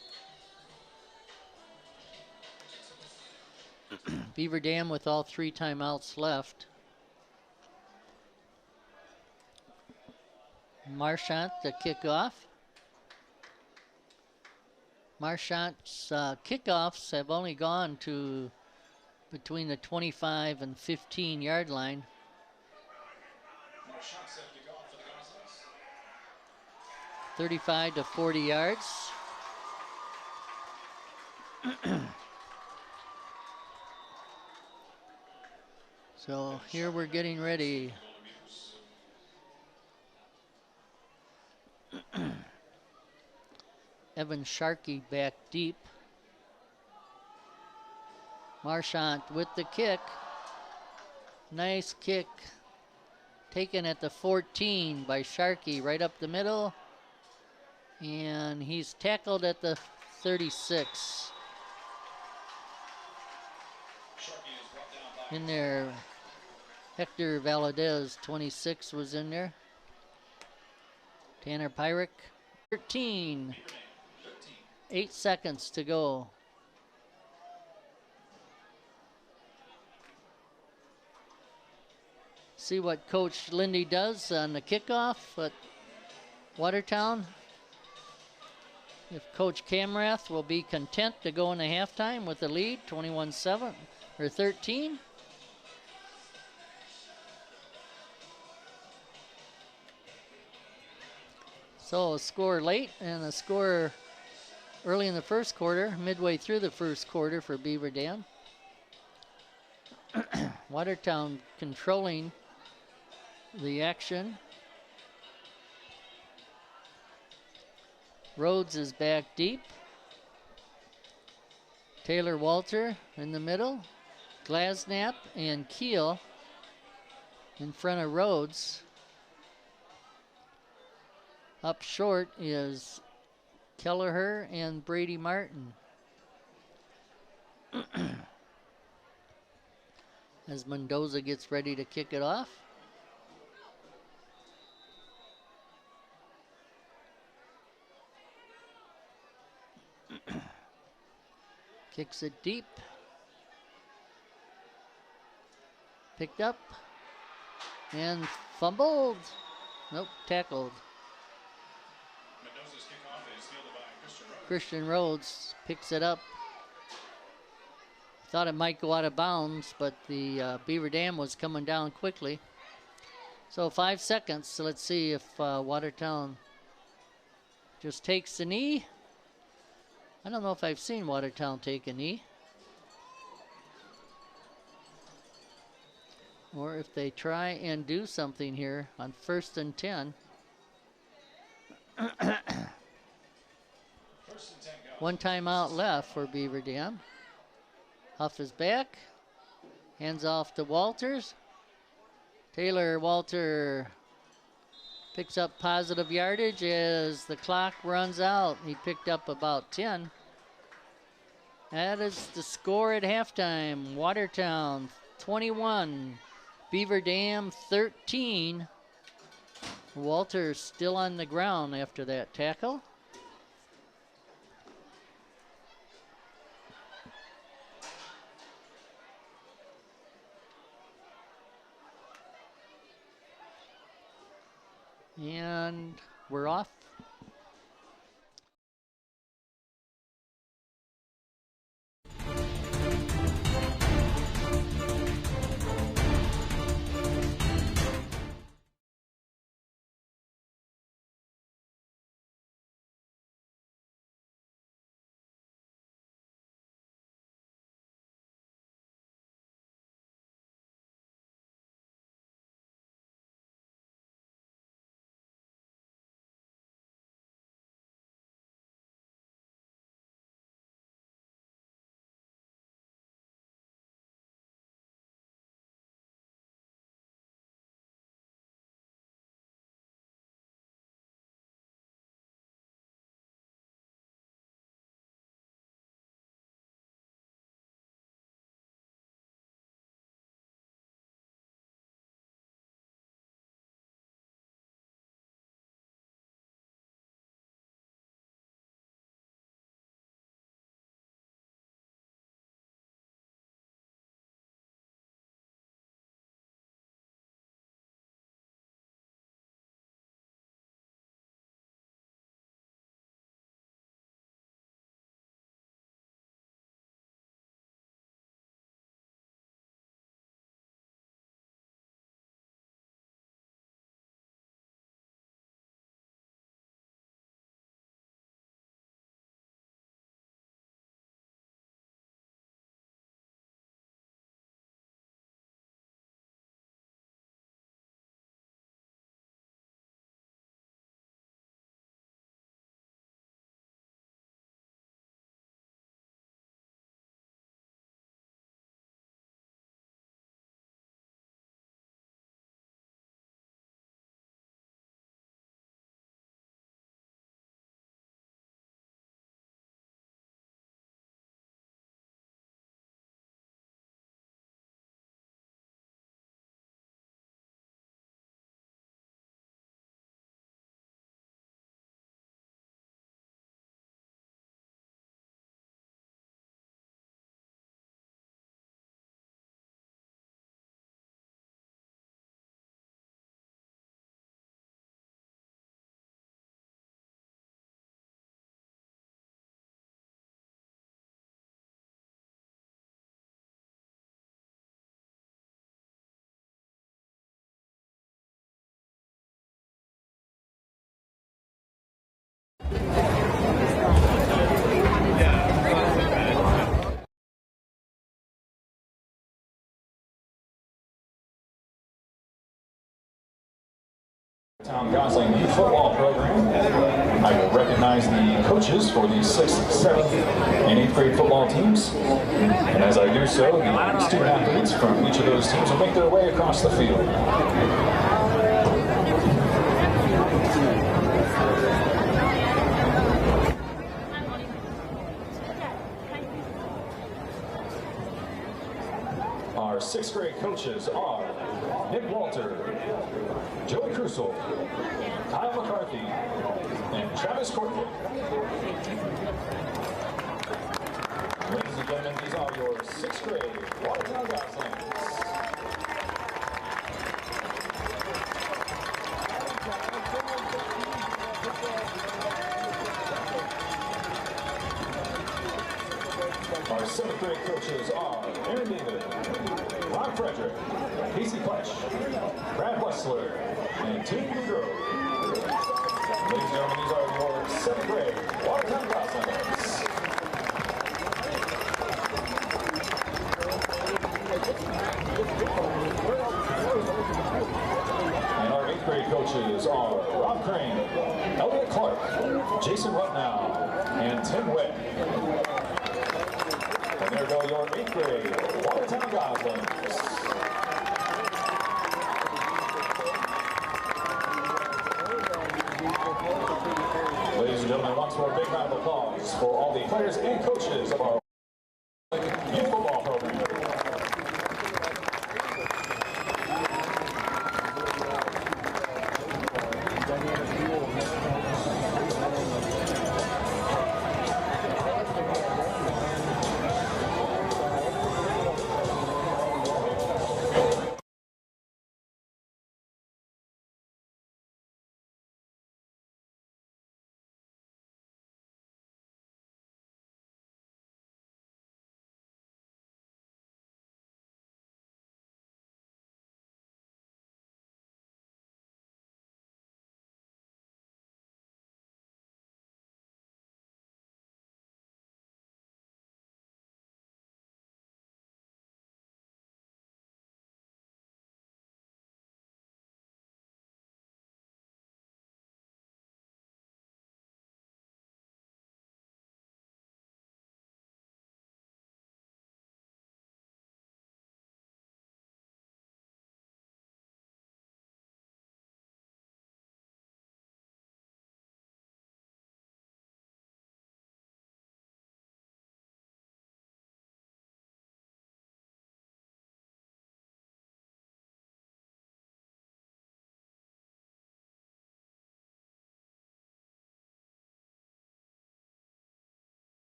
Beaver Dam with all 3 timeouts left. Marchant to kick off. Marchant's kickoffs have only gone to between the 25 and 15 yard line. 35 to 40 yards. So here we're getting ready. Evan Sharkey back deep. Marchant with the kick. Nice kick. Taken at the 14 by Sharkey, right up the middle. And he's tackled at the 36. In there, Hector Valadez, 26, was in there. Tanner Pyrick, 13. 8 seconds to go. See what Coach Lindy does on the kickoff at Watertown. If Coach Camrath will be content to go into halftime with the lead, 21-7 or 13. So a score late and a score early in the first quarter, midway through the first quarter for Beaver Dam. Watertown controlling the action. Rhodes is back deep. Taylor Walter in the middle. Glasnap and Keel in front of Rhodes. Up short is Kelleher and Brady Martin. As Mendoza gets ready to kick it off. Kicks it deep. Picked up. And fumbled. Nope, tackled. Mendoza's kickoff is fielded by Christian Rhodes picks it up. Thought it might go out of bounds, but the Beaver Dam was coming down quickly. So 5 seconds. So let's see if Watertown just takes the knee. I don't know if I've seen Watertown take a knee. Or if they try and do something here on 1st and 10. 1st and 10 go. 1 timeout left for Beaver Dam. Huff is back. Hands off to Walters. Taylor Walter picks up positive yardage as the clock runs out. He picked up about 10. That is the score at halftime. Watertown 21, Beaver Dam 13. Walter still on the ground after that tackle. And we're off Watertown Gosling Youth Football Program. I will recognize the coaches for the 6th, 7th, and 8th grade football teams. And as I do so, the student athletes from each of those teams will make their way across the field. Our 6th grade coaches are Nick Walter, Joey Crusoe, Kyle McCarthy, and Travis Courtney. Ladies and gentlemen, these are your 6th grade Watertown Goslings. Our 7th grade coaches are Aaron Beaver, Ron Frederick, Casey Fletch, Brad Wessler, and Tim Beaver. Ladies and gentlemen, these are your 7th grade Watertown Goslings. And our 8th grade coaches are Rob Crane, Elliot Clark, Jason Rutnow, and Tim Witt. And there go your 8th grade Watertown Goslings. Ladies and gentlemen, once more, big round of applause for all the players and coaches of our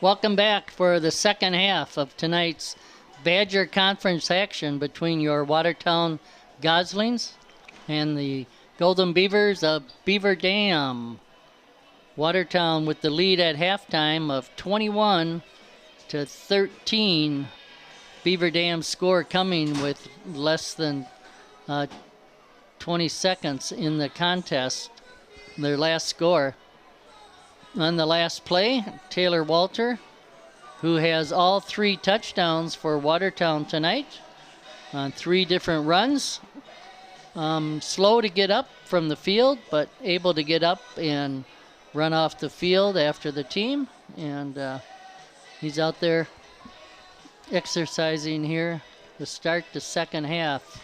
Welcome back for the second half of tonight's Badger Conference action between your Watertown Goslings and the Golden Beavers of Beaver Dam. Watertown with the lead at halftime of 21-13. Beaver Dam score coming with less than 20 seconds in the contest, their last score. On the last play, Taylor Walter, who has all 3 touchdowns for Watertown tonight on 3 different runs. Slow to get up from the field, but able to get up and run off the field after the team. And he's out there exercising here to start the second half.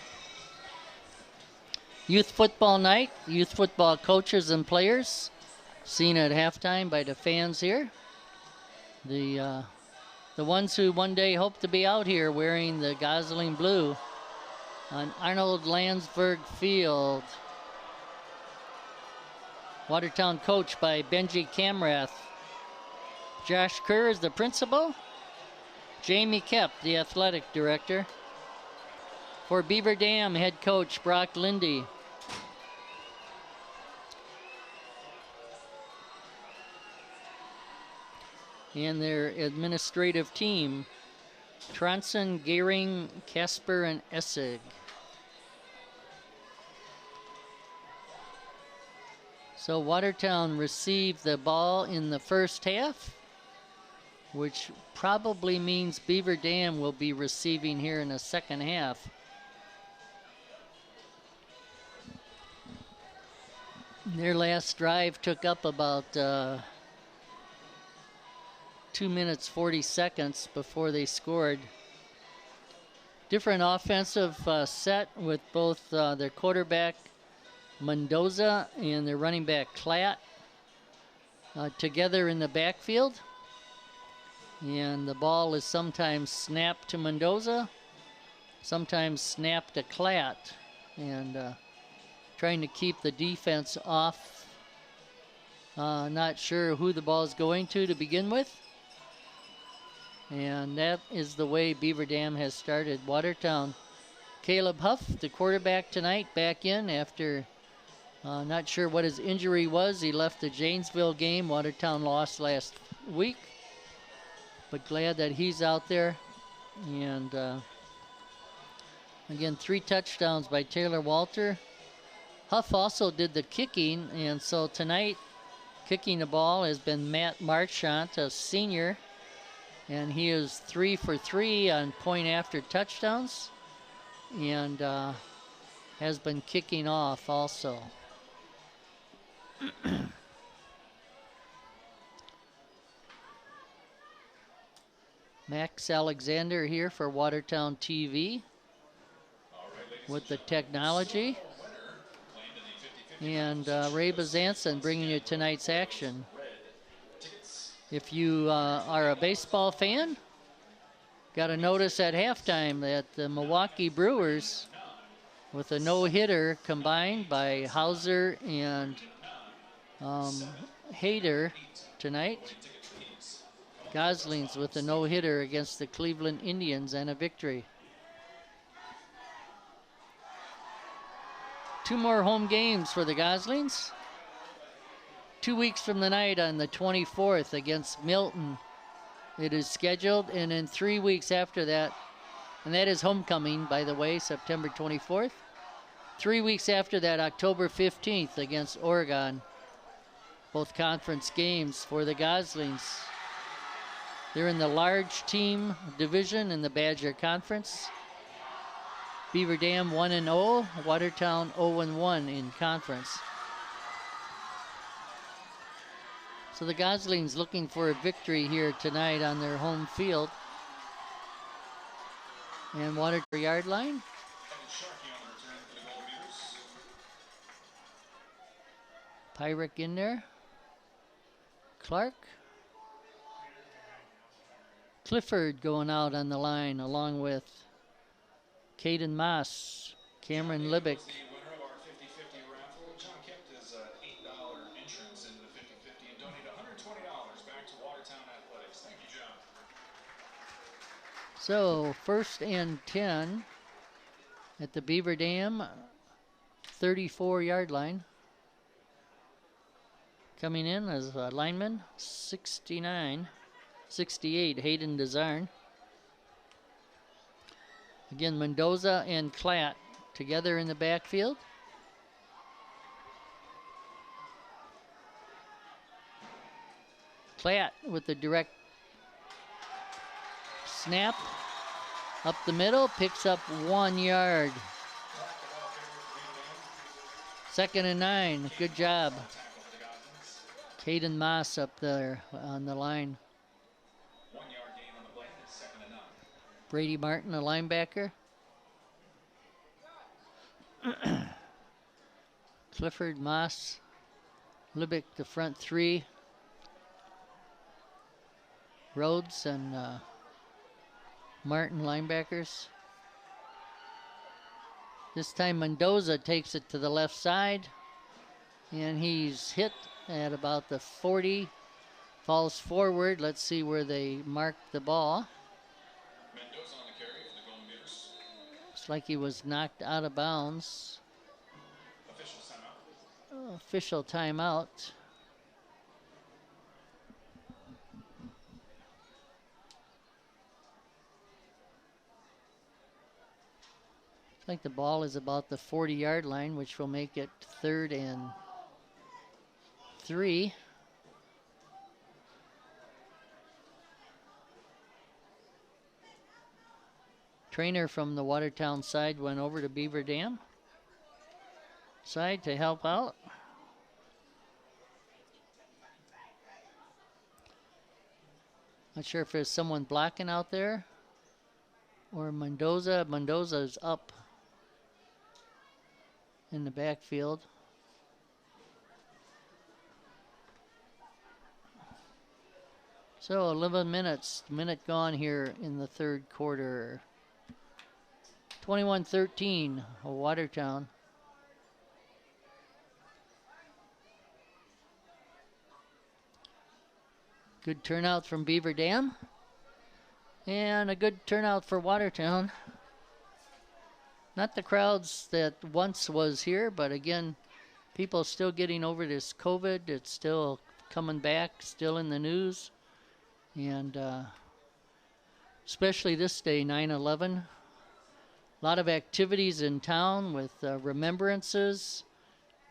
Youth football night, youth football coaches and players seen at halftime by the fans here. The ones who one day hope to be out here wearing the Gosling blue on Arnold Landsberg Field. Watertown coached by Benji Camrath. Josh Kerr is the principal. Jamie Kep, the athletic director. For Beaver Dam, head coach Brock Lindy. And their administrative team, Tronson, Gehring, Casper, and Essig. So Watertown received the ball in the first half, which probably means Beaver Dam will be receiving here in the second half. Their last drive took up about 2 minutes 40 seconds before they scored. Different offensive set with both their quarterback Mendoza and their running back Klatt together in the backfield. And the ball is sometimes snapped to Mendoza, sometimes snapped to Klatt, and trying to keep the defense off. Not sure who the ball is going to begin with. And that is the way Beaver Dam has started. Watertown, Caleb Huff, the quarterback tonight, back in after not sure what his injury was. He left the Janesville game. Watertown lost last week. But glad that he's out there. And again, 3 touchdowns by Taylor Walter. Huff also did the kicking. And so tonight, kicking the ball has been Matt Marchant, a senior. And he is 3 for 3 on point after touchdowns. And has been kicking off also. Max Alexander here for Watertown TV with the technology. And Ray Bazanson bringing you tonight's action. If you are a baseball fan, got a notice at halftime that the Milwaukee Brewers, with a no-hitter combined by Hauser and Hayter tonight. Goslings with a no-hitter against the Cleveland Indians and a victory. 2 more home games for the Goslings. 2 weeks from the night on the 24th against Milton. It is scheduled, and then 3 weeks after that, and that is homecoming, by the way, September 24th. 3 weeks after that, October 15th against Oregon. Both conference games for the Goslings. They're in the large team division in the Badger Conference. Beaver Dam 1-0, Watertown 0-1 in conference. So the Goslings looking for a victory here tonight on their home field. And Watertown yard line. Pyrick in there. Clark. Clifford going out on the line along with Caden Moss, Cameron Libick. So 1st and 10 at the Beaver Dam 34-yard line. Coming in as a lineman, 68, Hayden Desarn. Again, Mendoza and Klatt together in the backfield. Klatt with the direct snap up the middle, picks up 1 yard. 2nd and 9, good job. Caden Moss up there on the line. 1 yard gain on the play. It's 2nd and 9. Brady Martin, a linebacker. Clifford, Moss, Libick, the front three. Rhodes and Martin, linebackers. This time Mendoza takes it to the left side, and he's hit at about the 40, falls forward. Let's see where they mark the ball. Mendoza on the carry for the Golden Beavers. Looks like he was knocked out of bounds. Official timeout. Looks like the ball is about the 40-yard line, which will make it 3rd and 3. Trainer from the Watertown side went over to Beaver Dam side to help out. Not sure if there's someone blocking out there or Mendoza. Mendoza's up in the backfield. So 11 minutes, minute gone here in the 3rd quarter. 21-13, Watertown. Good turnout from Beaver Dam. And a good turnout for Watertown. Not the crowds that once was here, but again, people still getting over this COVID. It's still coming back, still in the news. And especially this day, 9/11. A lot of activities in town with remembrances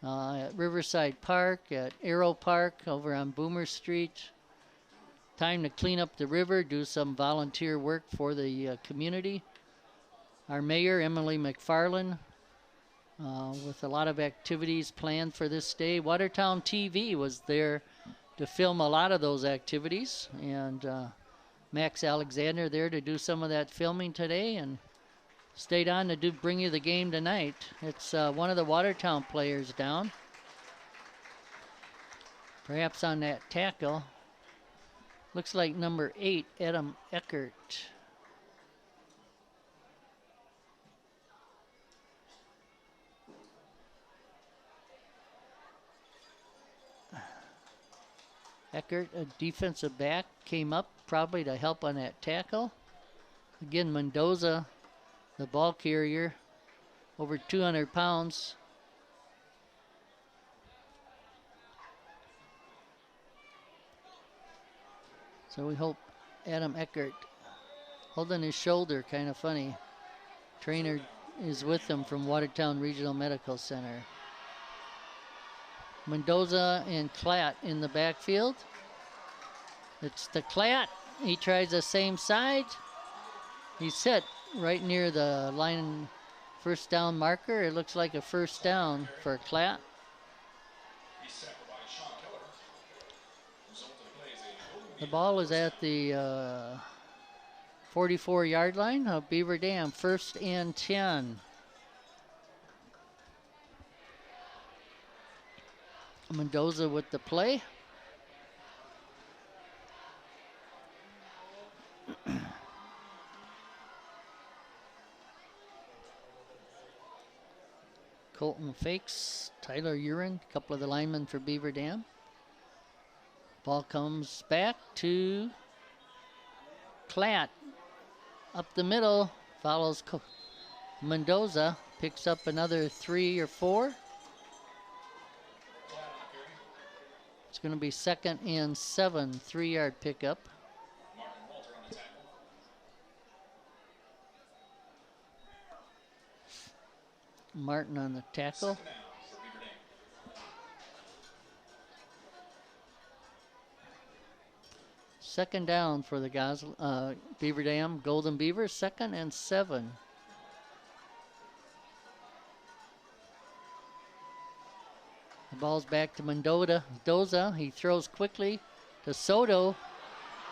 at Riverside Park, at Arrow Park, over on Boomer Street. Time to clean up the river, do some volunteer work for the community. Our mayor, Emily McFarland, with a lot of activities planned for this day. Watertown TV was there to film a lot of those activities, and Max Alexander there to do some of that filming today, and stayed on to bring you the game tonight. It's one of the Watertown players down, perhaps on that tackle. Looks like number 8, Adam Eckert. Eckert, a defensive back, came up probably to help on that tackle. Again, Mendoza, the ball carrier, over 200 pounds. So we hope Adam Eckert, holding his shoulder, kind of funny. Trainer is with him from Watertown Regional Medical Center. Mendoza and Klatt in the backfield. It's the Klatt. He tries the same side. He's hit right near the line first down marker. It looks like a first down for Klatt. The ball is at the 44-yard line of Beaver Dam, 1st and 10. Mendoza with the play. Colton fakes, Tyler Urin, a couple of the linemen for Beaver Dam. Ball comes back to Klatt. Up the middle, follows Mendoza, picks up another 3 or 4. It's going to be 2nd and 7, 3-yard pickup. Martin on the tackle. Second down for the Beaver Dam Golden Beaver, 2nd and 7. The ball's back to Mendoza. He throws quickly to Soto,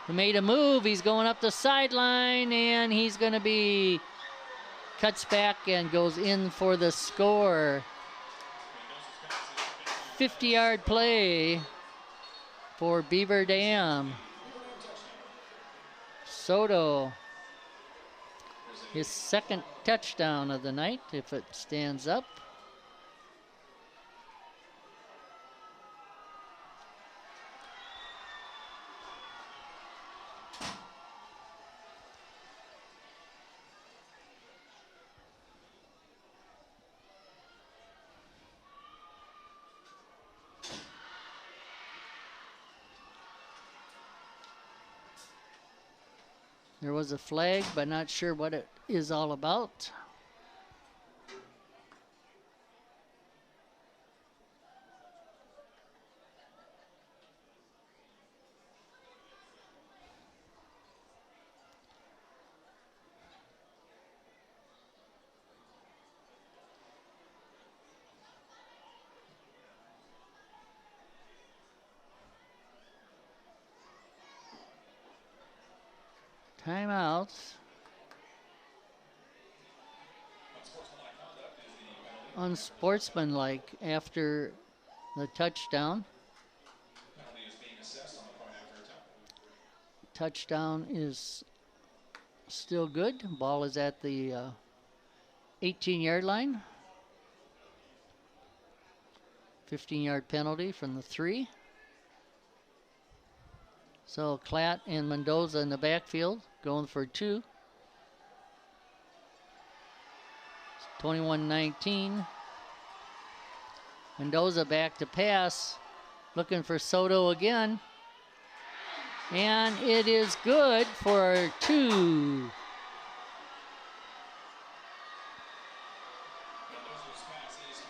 who made a move. He's going up the sideline, and he's going to be cuts back and goes in for the score. 50-yard play for Beaver Dam. Soto, his 2nd touchdown of the night, if it stands up. There was a flag, but not sure what it is all about. Timeouts. Unsportsmanlike after the touchdown. Touchdown is still good. Ball is at the 18-yard line. 15-yard penalty from the 3. So Klatt and Mendoza in the backfield going for 2. 21-19. Mendoza back to pass, looking for Soto again. And it is good for 2.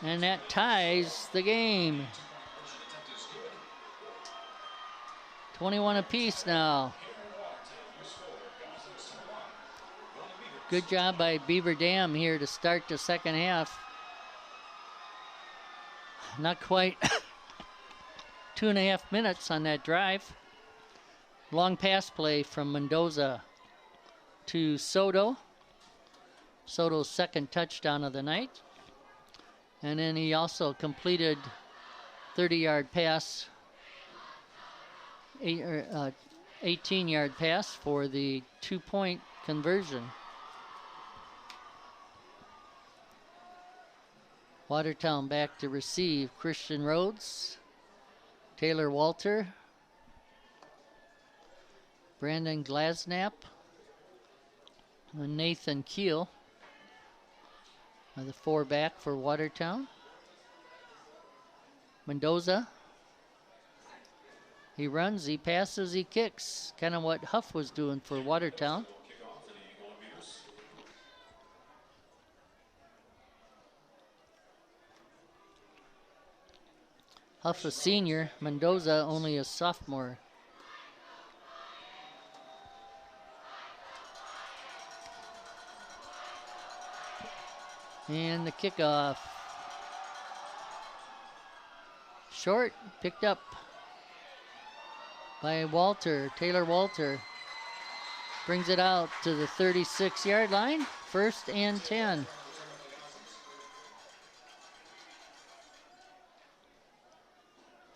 And that ties the game. 21 apiece now. Good job by Beaver Dam here to start the second half. Not quite 2.5 minutes on that drive. Long pass play from Mendoza to Soto. Soto's 2nd touchdown of the night. And then he also completed 30-yard pass, 18-yard pass for the 2-point conversion. Watertown back to receive. Christian Rhodes, Taylor Walter, Brandon Glasnap, and Nathan Keel are the 4 back for Watertown. Mendoza, he runs, he passes, he kicks. Kind of what Huff was doing for Watertown. Huff a senior, Mendoza only a sophomore. And the kickoff. Short, picked up by Walter, Taylor Walter. Brings it out to the 36-yard line, 1st and 10.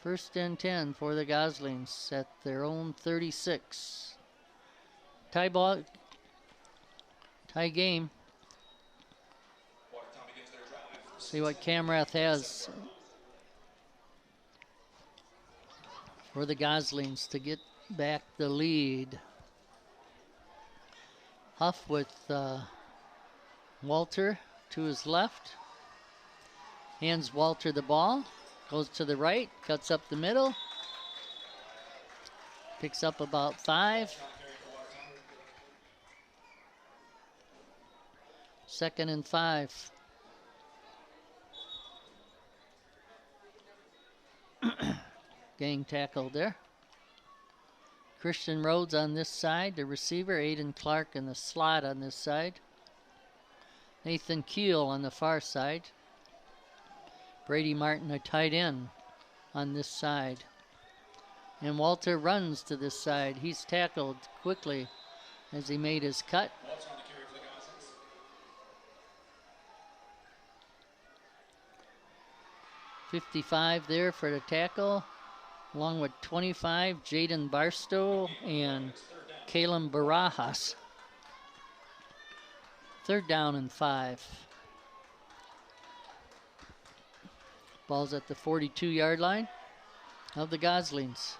First and 10 for the Goslings at their own 36. Tie game. See what Camrath has for the Goslings to get back the lead. Huff with Walter to his left. Hands Walter the ball. Goes to the right. Cuts up the middle. Picks up about 5. 2nd and 5. Gang tackle there. Christian Rhodes on this side, the receiver. Aiden Clark in the slot on this side. Nathan Keel on the far side. Brady Martin, a tight end, on this side. And Walter runs to this side. He's tackled quickly as he made his cut. 55 there for the tackle, along with 25, Jaden Barstow and Kalen Barajas. 3rd down and 5. Ball's at the 42-yard line of the Goslings.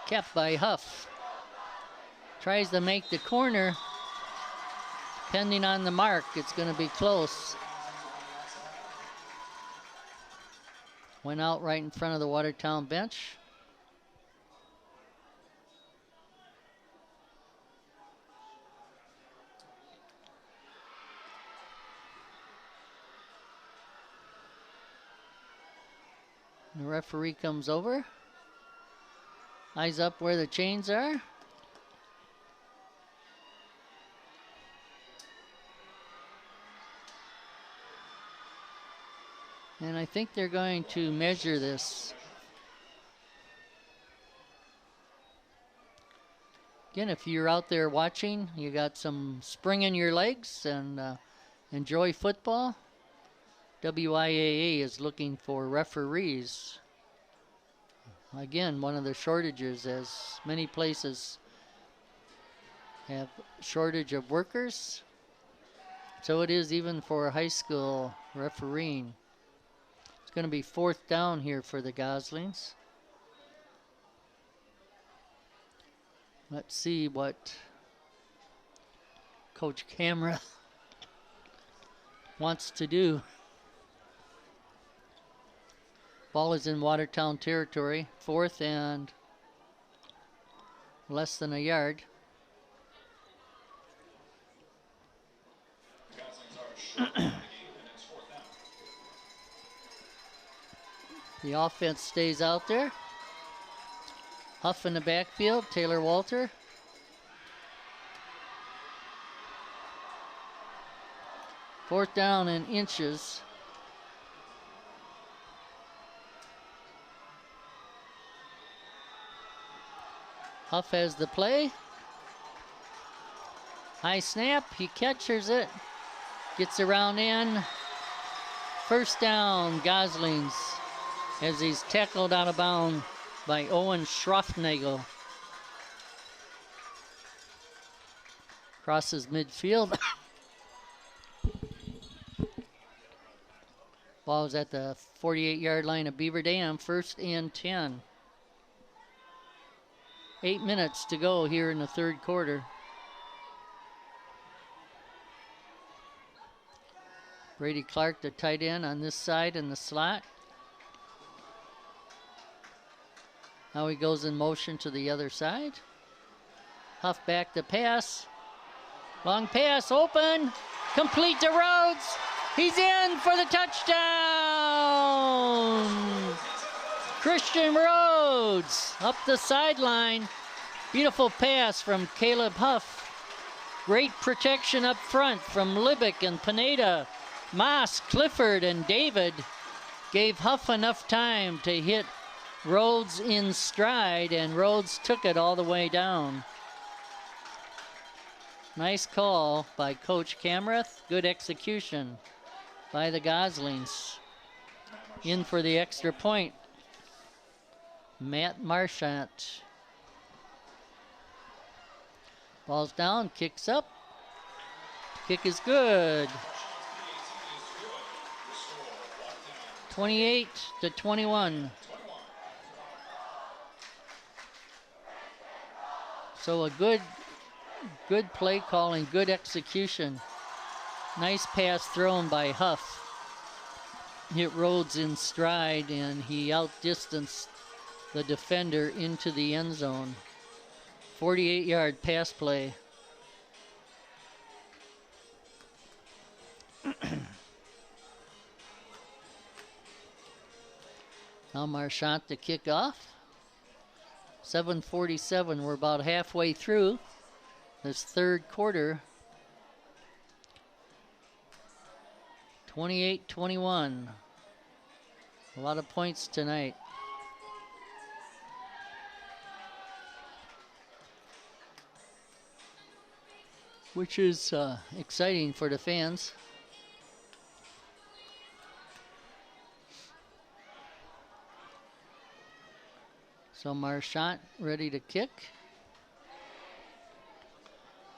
Kept by Huff. Tries to make the corner. Depending on the mark, it's going to be close. Went out right in front of the Watertown bench. The referee comes over. Eyes up where the chains are. And I think they're going to measure this. Again, if you're out there watching, you got some spring in your legs and enjoy football, WIAA is looking for referees. Again, one of the shortages, as many places have shortage of workers. So it is even for high school refereeing. Going to be 4th down here for the Goslings. Let's see what Coach Camera wants to do. Ball is in Watertown territory. 4th and less than a yard. The offense stays out there. Huff in the backfield, Taylor Walter. Fourth down and inches. Huff has the play. High snap, he catches it. Gets around in. First down, Goslings, as he's tackled out of bounds by Owen Schroffnagel. Crosses midfield. Ball's at the 48-yard line of Beaver Dam, 1st and 10. 8 minutes to go here in the 3rd quarter. Brady Clark, the tight end, on this side in the slot. Now he goes in motion to the other side. Huff back to pass. Long pass, open. Complete to Rhodes. He's in for the touchdown. Christian Rhodes up the sideline. Beautiful pass from Caleb Huff. Great protection up front from Libick and Pineda. Moss, Clifford, and David gave Huff enough time to hit Rhodes in stride, and Rhodes took it all the way down. Nice call by Coach Camrath. Good execution by the Goslings. In for the extra point, Matt Marchant. Ball's down, kicks up. Kick is good. 28-21. So a good play calling, good execution. Nice pass thrown by Huff. Hit Rhodes in stride, and he outdistanced the defender into the end zone. 48-yard pass play. Now Marchant to kick off. 7:47, we're about halfway through this third quarter. 28-21. A lot of points tonight. Which is exciting for the fans. So Marchant ready to kick.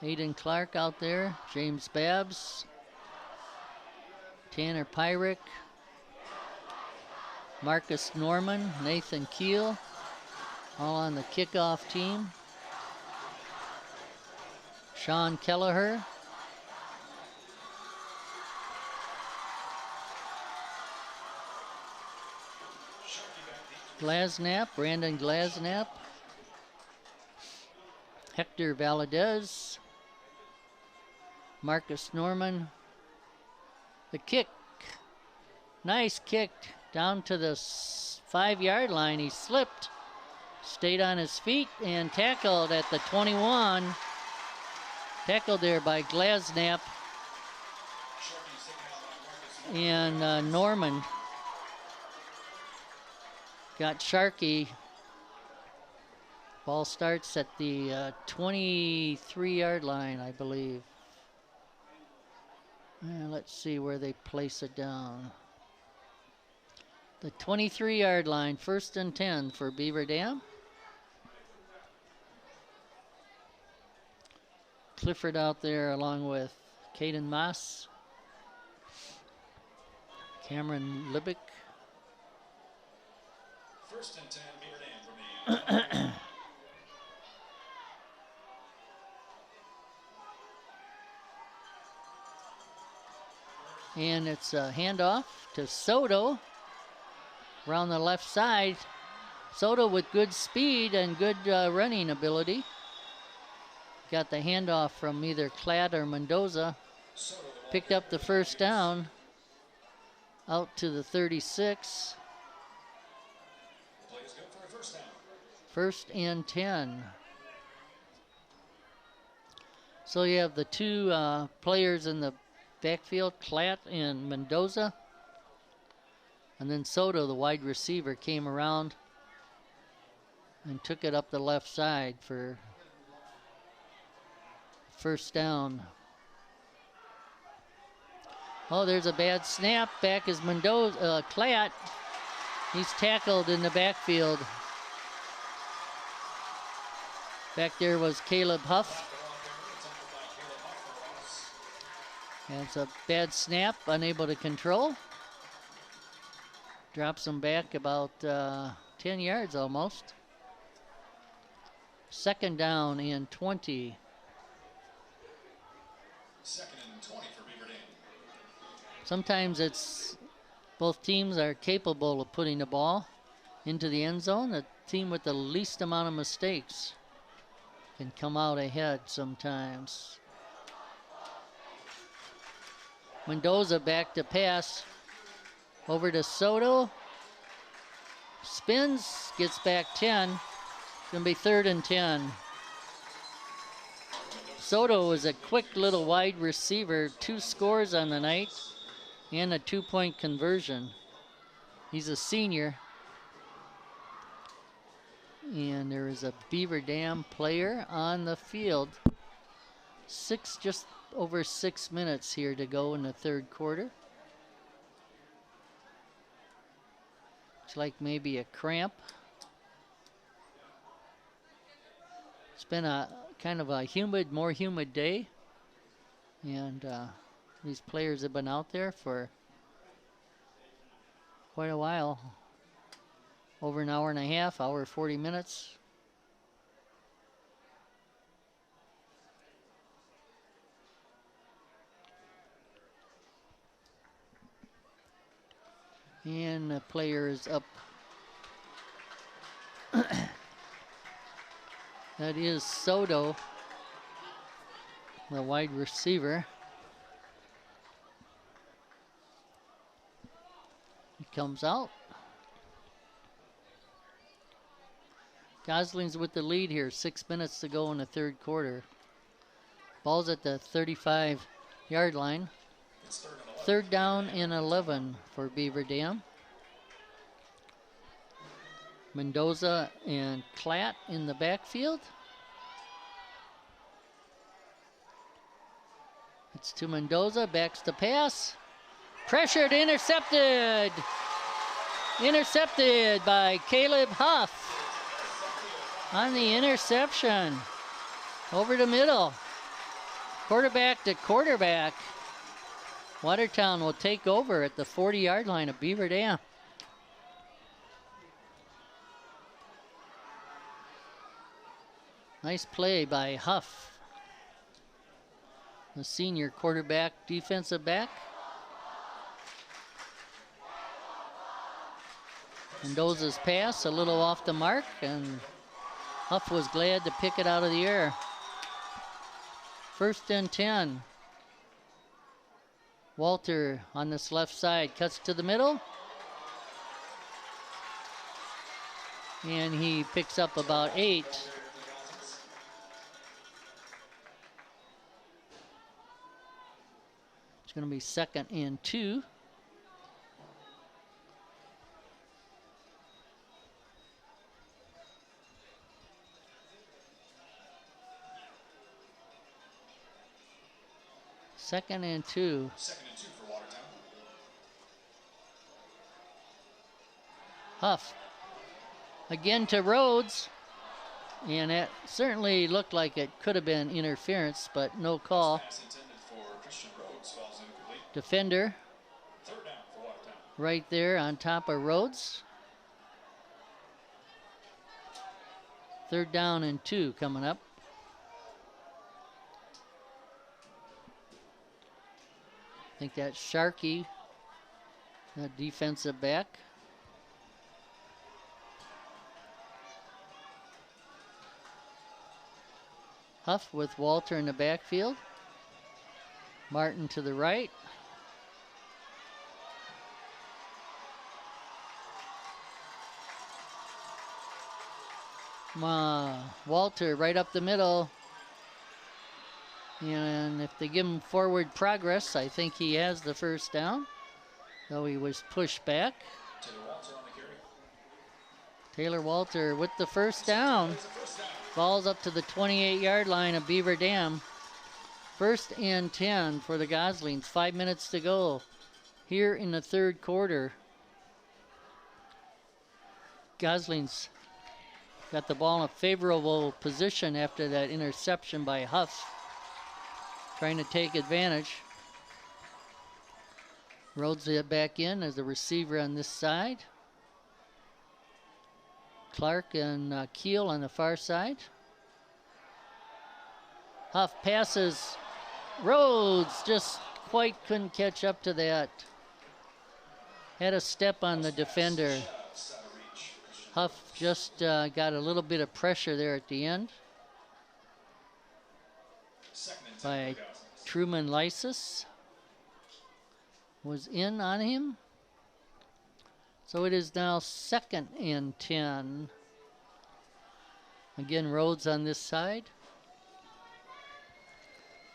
Aiden Clark out there. James Babbs. Tanner Pyrick. Marcus Norman. Nathan Keel. All on the kickoff team. Sean Kelleher. Glasnap, Brandon Glasnap. Hector Valadez. Marcus Norman. The kick. Nice kick down to the 5-yard line. He slipped, stayed on his feet, and tackled at the 21. Tackled there by Glasnap and Norman. Got Sharkey. Ball starts at the 23-yard line, I believe. And let's see where they place it down. The 23-yard line, 1st and 10 for Beaver Dam. Clifford out there along with Caden Moss. Cameron Libick. 1st and 10, Beaver Dam for me. And it's a handoff to Soto around the left side. Soto with good speed and good running ability. Got the handoff from either Cladd or Mendoza. Picked up the first down out to the 36. Play is good for a first down. 1st and 10. So you have the two players in the backfield, Clatt and Mendoza. And then Soto, the wide receiver, came around and took it up the left side for first down. Oh, there's a bad snap. Back is Mendoza, Clatt. He's tackled in the backfield. Back there was Caleb Huff. And it's a bad snap, unable to control. Drops him back about 10 yards almost. 2nd down and 20. 2nd and 20 for Beaver Dam. Sometimes it's both teams are capable of putting the ball into the end zone. The team with the least amount of mistakes can come out ahead sometimes. Mendoza back to pass. Over to Soto. Spins, gets back 10. It's going to be 3rd and 10. Soto is a quick little wide receiver. 2 scores on the night and a 2-point conversion. He's a senior. And there is a Beaver Dam player on the field. Just over 6 minutes here to go in the third quarter. Looks like maybe a cramp. It's been a kind of a humid, more humid day. And these players have been out there for quite a while. Over an hour and a half, hour 40 minutes. And the player is up. That is Soto, the wide receiver. He comes out. Gosling's with the lead here. 6 minutes to go in the third quarter. Ball's at the 35-yard line. Third down and 11 for Beaver Dam. Mendoza and Klatt in the backfield. It's to Mendoza, backs the pass. Pressured, intercepted. Intercepted by Caleb Huff on the interception. Over the middle. Quarterback to quarterback. Watertown will take over at the 40-yard line of Beaver Dam. Nice play by Huff, the senior quarterback, defensive back. Mendoza's pass a little off the mark, and Huff was glad to pick it out of the air. 1st and 10. Walter on this left side cuts to the middle. And he picks up about 8. It's going to be 2nd and 2. Second and 2. 2nd and 2 for Watertown. Huff. Again to Rhodes. And it certainly looked like it could have been interference, but no call. Pass intended for Christian Rhodes falls incomplete. Defender 3rd down for Watertown. right there on top of Rhodes. 3rd down and 2 coming up. I think that's Sharkey, the defensive back. Huff with Walter in the backfield. Martin to the right. Walter right up the middle. And if they give him forward progress, I think he has the 1st down, though he was pushed back. Taylor Walter on the carry. Taylor Walter with the 1st down. Ball's up to the 28-yard line of Beaver Dam. 1st and 10 for the Goslings. 5 minutes to go here in the third quarter. Goslings got the ball in a favorable position after that interception by Huff, trying to take advantage. Rhodes it back in as the receiver on this side. Clark and Keel on the far side. Huff passes. Rhodes just quite couldn't catch up to that. Had a step on the defender. Huff just got a little bit of pressure there at the end by Truman Lysis. Was in on him. So it is now 2nd and 10. Again, Rhodes on this side.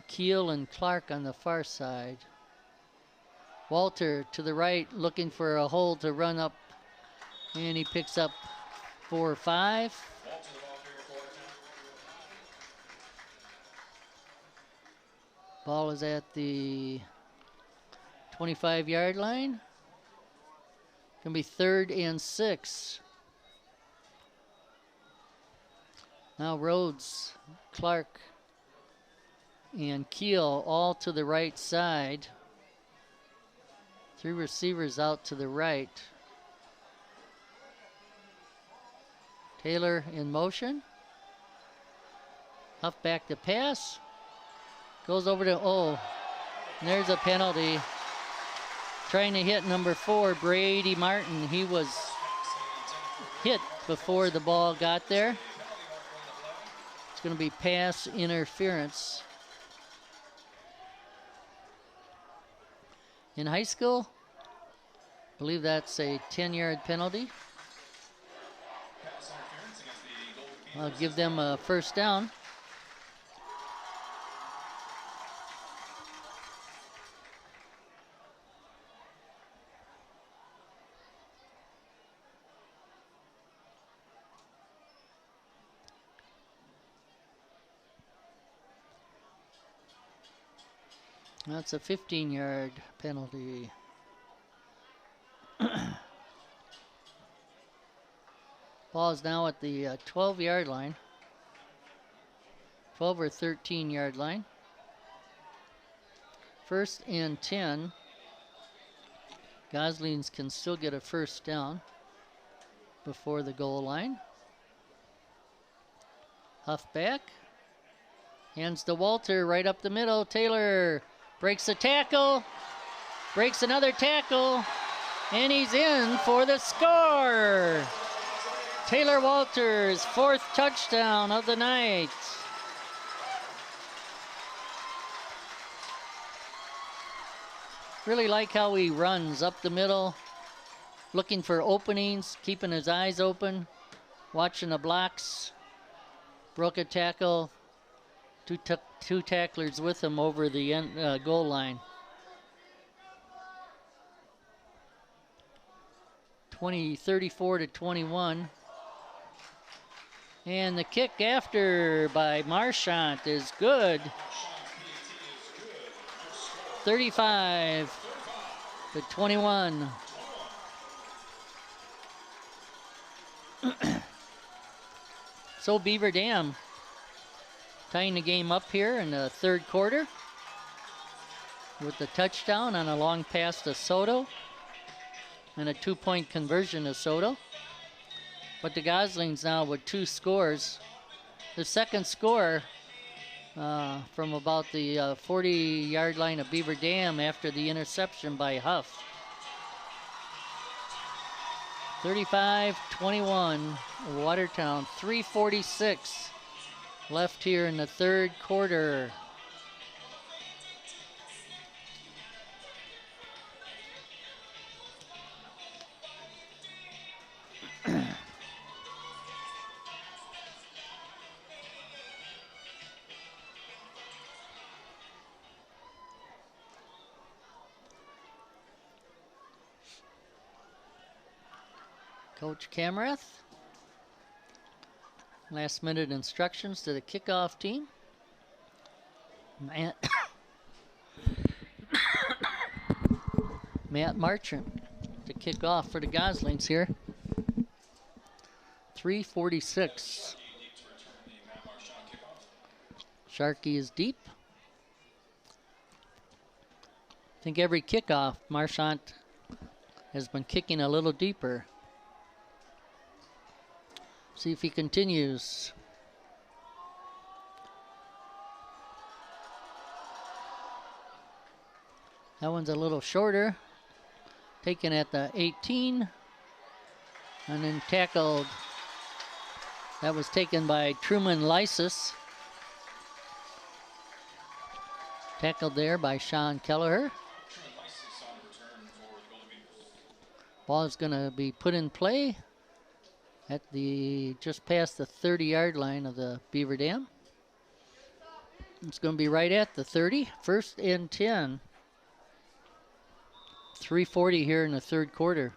Keel and Clark on the far side. Walter to the right, looking for a hole to run up, and he picks up 4 or 5. Ball is at the 25-yard line. Gonna be 3rd and 6. Now Rhodes, Clark, and Keel all to the right side. 3 receivers out to the right. Taylor in motion. Huff back to pass. Goes over to, and there's a penalty. trying to hit number 4, Brady Martin. He was hit before the ball got there. It's going to be pass interference. In high school, I believe that's a 10-yard penalty. I'll give them a first down. That's a 15-yard penalty. Ball is now at the 12-yard line. 12 or 13-yard line. First and 10. Goslings can still get a first down before the goal line. Huff back. Hands to Walter right up the middle. Taylor breaks a tackle. Breaks another tackle. And he's in for the score. Taylor Walters, 4th touchdown of the night. Really like how he runs up the middle, looking for openings, keeping his eyes open, watching the blocks. Broke a tackle, two tacklers with him over the goal line. 34-21. And the kick after by Marchant is good. 35-21. So Beaver Dam tying the game up here in the 3rd quarter with the touchdown on a long pass to Soto and a 2-point conversion to Soto. But the Goslings now with 2 scores. The second score from about the 40-yard line of Beaver Dam after the interception by Huff. 35-21, Watertown. 3:46 left here in the 3rd quarter. Coach Camerath. Last minute instructions to the kickoff team. Matt Marchant to kick off for the Goslings here. 3:46. Sharkey is deep. I think every kickoff, Marchant has been kicking a little deeper. See if he continues. That one's a little shorter. Taken at the 18. And then tackled. That was taken by Truman Lysis. Tackled there by Sean Kelleher. Ball is going to be put in play at the just past the 30-yard line of the Beaver Dam. It's going to be right at the 30. 1st and 10. 3:40 here in the 3rd quarter.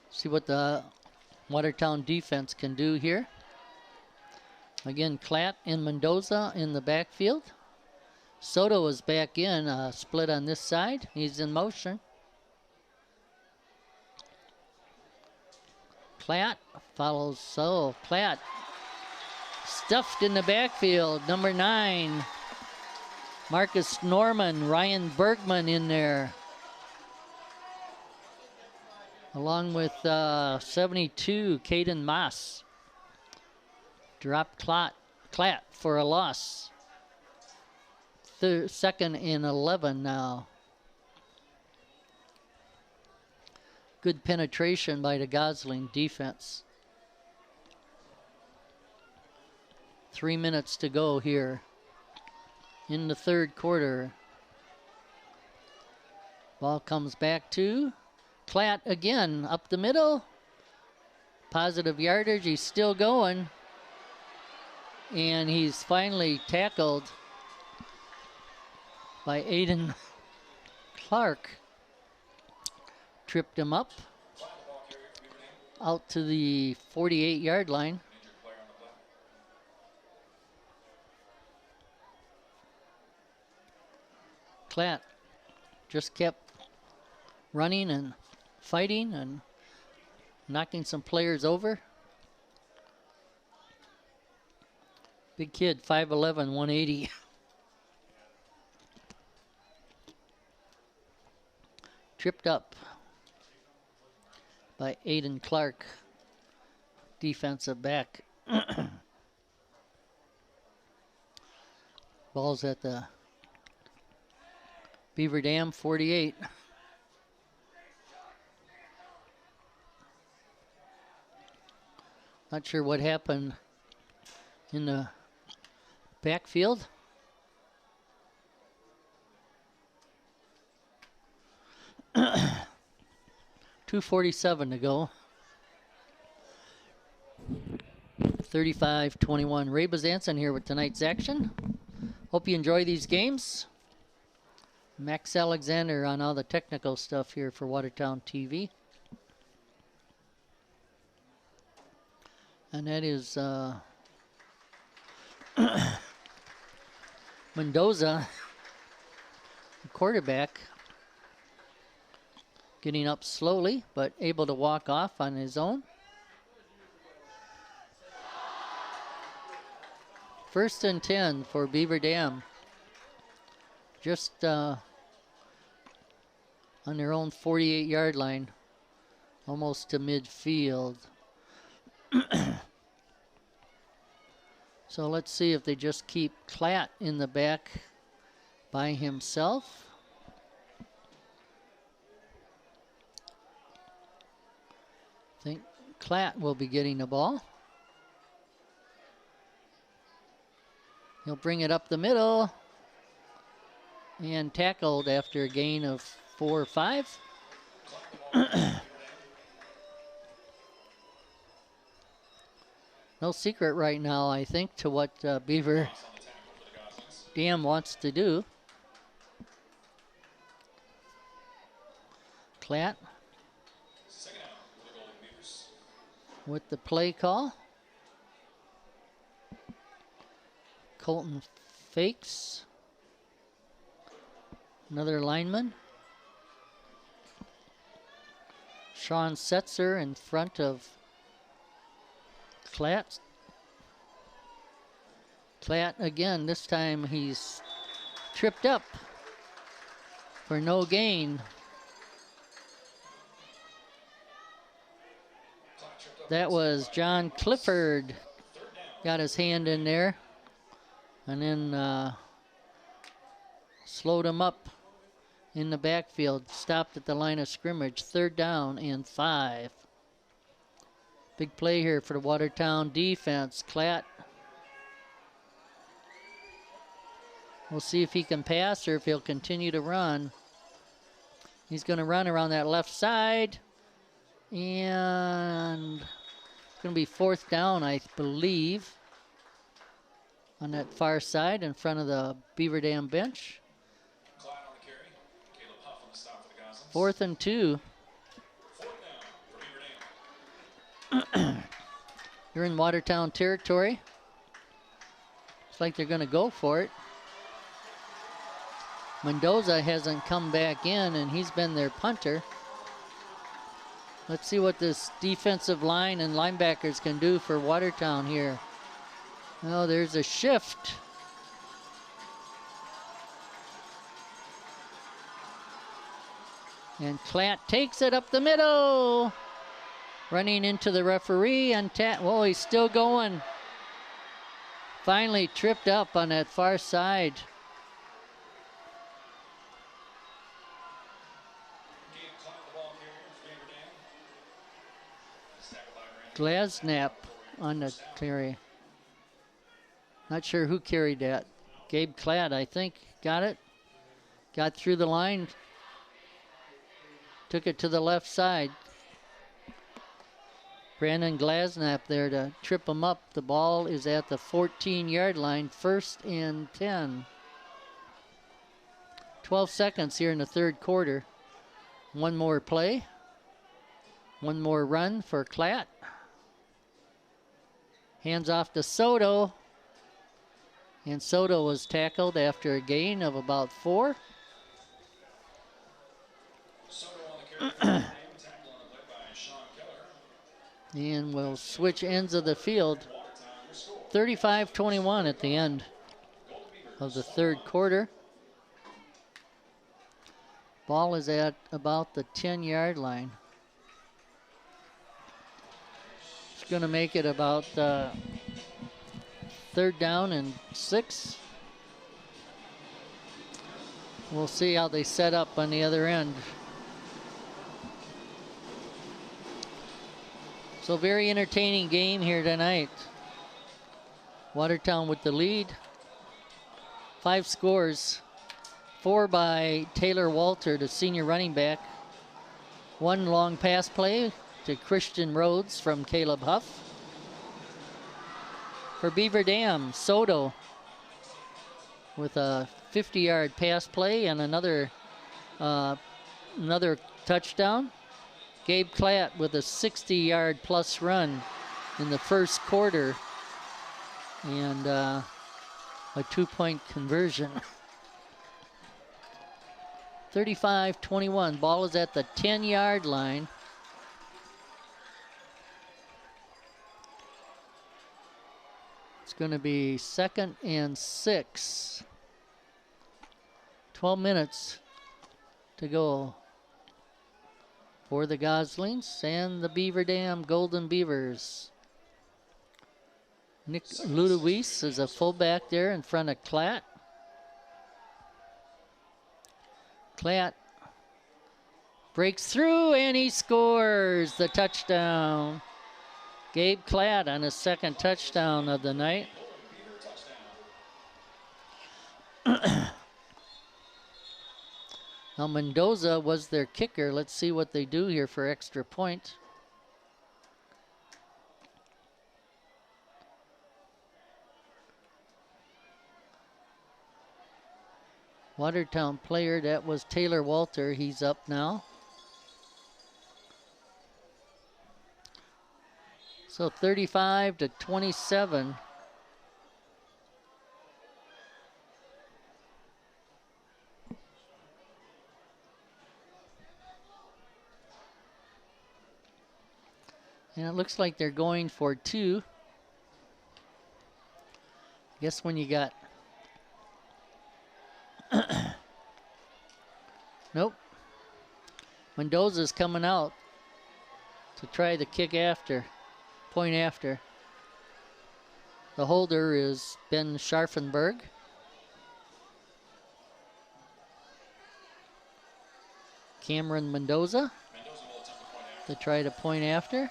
See what the Watertown defense can do here. Again, Klatt and Mendoza in the backfield. Soto is back in, split on this side. He's in motion. Klatt follows, so Klatt stuffed in the backfield. Number 9, Marcus Norman, Ryan Bergman in there. Along with 72, Caden Moss. Dropped Klatt for a loss. second and 11 now. Good penetration by the Gosling defense. 3 minutes to go here in the third quarter. Ball comes back to Klatt again, up the middle. Positive yardage, he's still going. And he's finally tackled by Aiden Clark. Tripped him up out to the 48-yard line. Klatt just kept running and fighting and knocking some players over. Big kid, 5'11", 180. Tripped up by Aiden Clark, defensive back. Ball's at the Beaver Dam 48. Not sure what happened in the backfield. .247 to go. 35-21. Ray Bazanson here with tonight's action. Hope you enjoy these games. Max Alexander on all the technical stuff here for Watertown TV. And that is Mendoza, the quarterback, getting up slowly, but able to walk off on his own. First and 10 for Beaver Dam. Just on their own 48-yard line, almost to midfield. So let's see if they just keep Klatt in the back by himself. I think Klatt will be getting the ball. He'll bring it up the middle and tackled after a gain of 4 or 5. No secret right now, I think, to what Beaver Dam wants to do. Klatt with the play call. Colton fakes. Another lineman. Sean Setzer in front of Klatt. Klatt again, this time he's tripped up for no gain. That was John Clifford. Got his hand in there and then slowed him up in the backfield. Stopped at the line of scrimmage. 3rd down and 5. Big play here for the Watertown defense. Klatt. We'll see if he can pass or if he'll continue to run. He's going to run around that left side. And it's going to be 4th down, I believe, on that far side in front of the Beaver Dam bench. 4th and 2. You're in Watertown territory. Looks like they're going to go for it. Mendoza hasn't come back in, and he's been their punter. Let's see what this defensive line and linebackers can do for Watertown here. Oh, there's a shift. And Klatt takes it up the middle. Running into the referee and whoa, he's still going. Finally tripped up on that far side. Glasnap on the carry. Not sure who carried that. Gabe Cladd, I think, got it. Got through the line. Took it to the left side. Brandon Glasnap there to trip him up. The ball is at the 14-yard line, 1st and 10. 12 seconds here in the third quarter. One more play. One more run for Klatt. Hands off to Soto. And Soto was tackled after a gain of about 4. And we'll switch ends of the field. 35-21 at the end of the third quarter. Ball is at about the 10-yard line. It's going to make it about 3rd down and 6. We'll see how they set up on the other end. So very entertaining game here tonight. Watertown with the lead. 5 scores. 4 by Taylor Walter, the senior running back. 1 long pass play to Christian Rhodes from Caleb Huff. For Beaver Dam, Soto with a 50-yard pass play and another touchdown. Gabe Klatt with a 60-yard plus run in the first quarter and a 2-point conversion. 35-21. Ball is at the 10-yard line. It's going to be 2nd and 6. 12 minutes to go for the Goslings and the Beaver Dam Golden Beavers. Nick Ludowies is a fullback there in front of Klatt. Klatt breaks through and he scores the touchdown. Gabe Klatt on his 2nd touchdown of the night. Now Mendoza was their kicker. Let's see what they do here for extra point. Watertown player, that was Taylor Walter. He's up now. So 35-27. And it looks like they're going for 2. I guess when you got... Nope. Mendoza's coming out to try the kick after. Point after. The holder is Ben Scharfenberg. Cameron Mendoza to try to point after.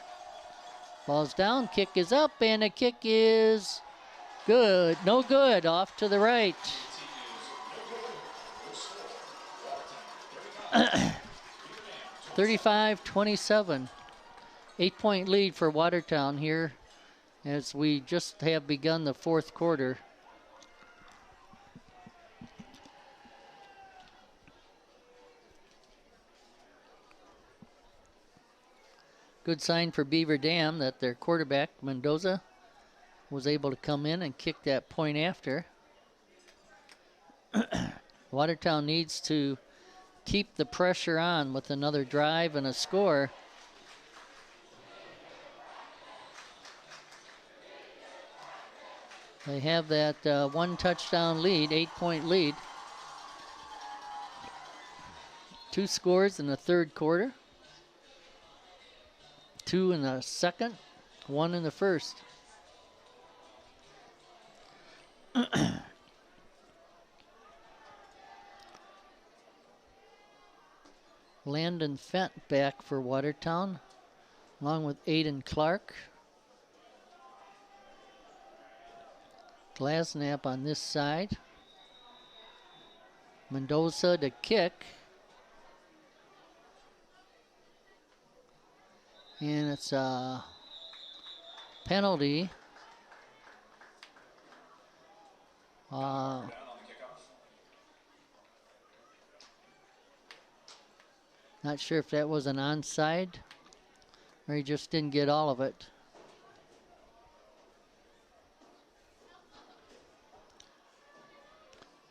Ball's down, kick is up, and the kick is good. No good, off to the right. 35-27. 8-point lead for Watertown here as we just have begun the fourth quarter. Good sign for Beaver Dam that their quarterback, Mendoza, was able to come in and kick that point after. Watertown needs to keep the pressure on with another drive and a score. They have that 1 touchdown lead, 8-point lead. 2 scores in the third quarter. 2 in the second, 1 in the first. Landon Fent back for Watertown, along with Aiden Clark. Glasnap on this side. Mendoza to kick. And it's a penalty. Not sure if that was an onside or he just didn't get all of it.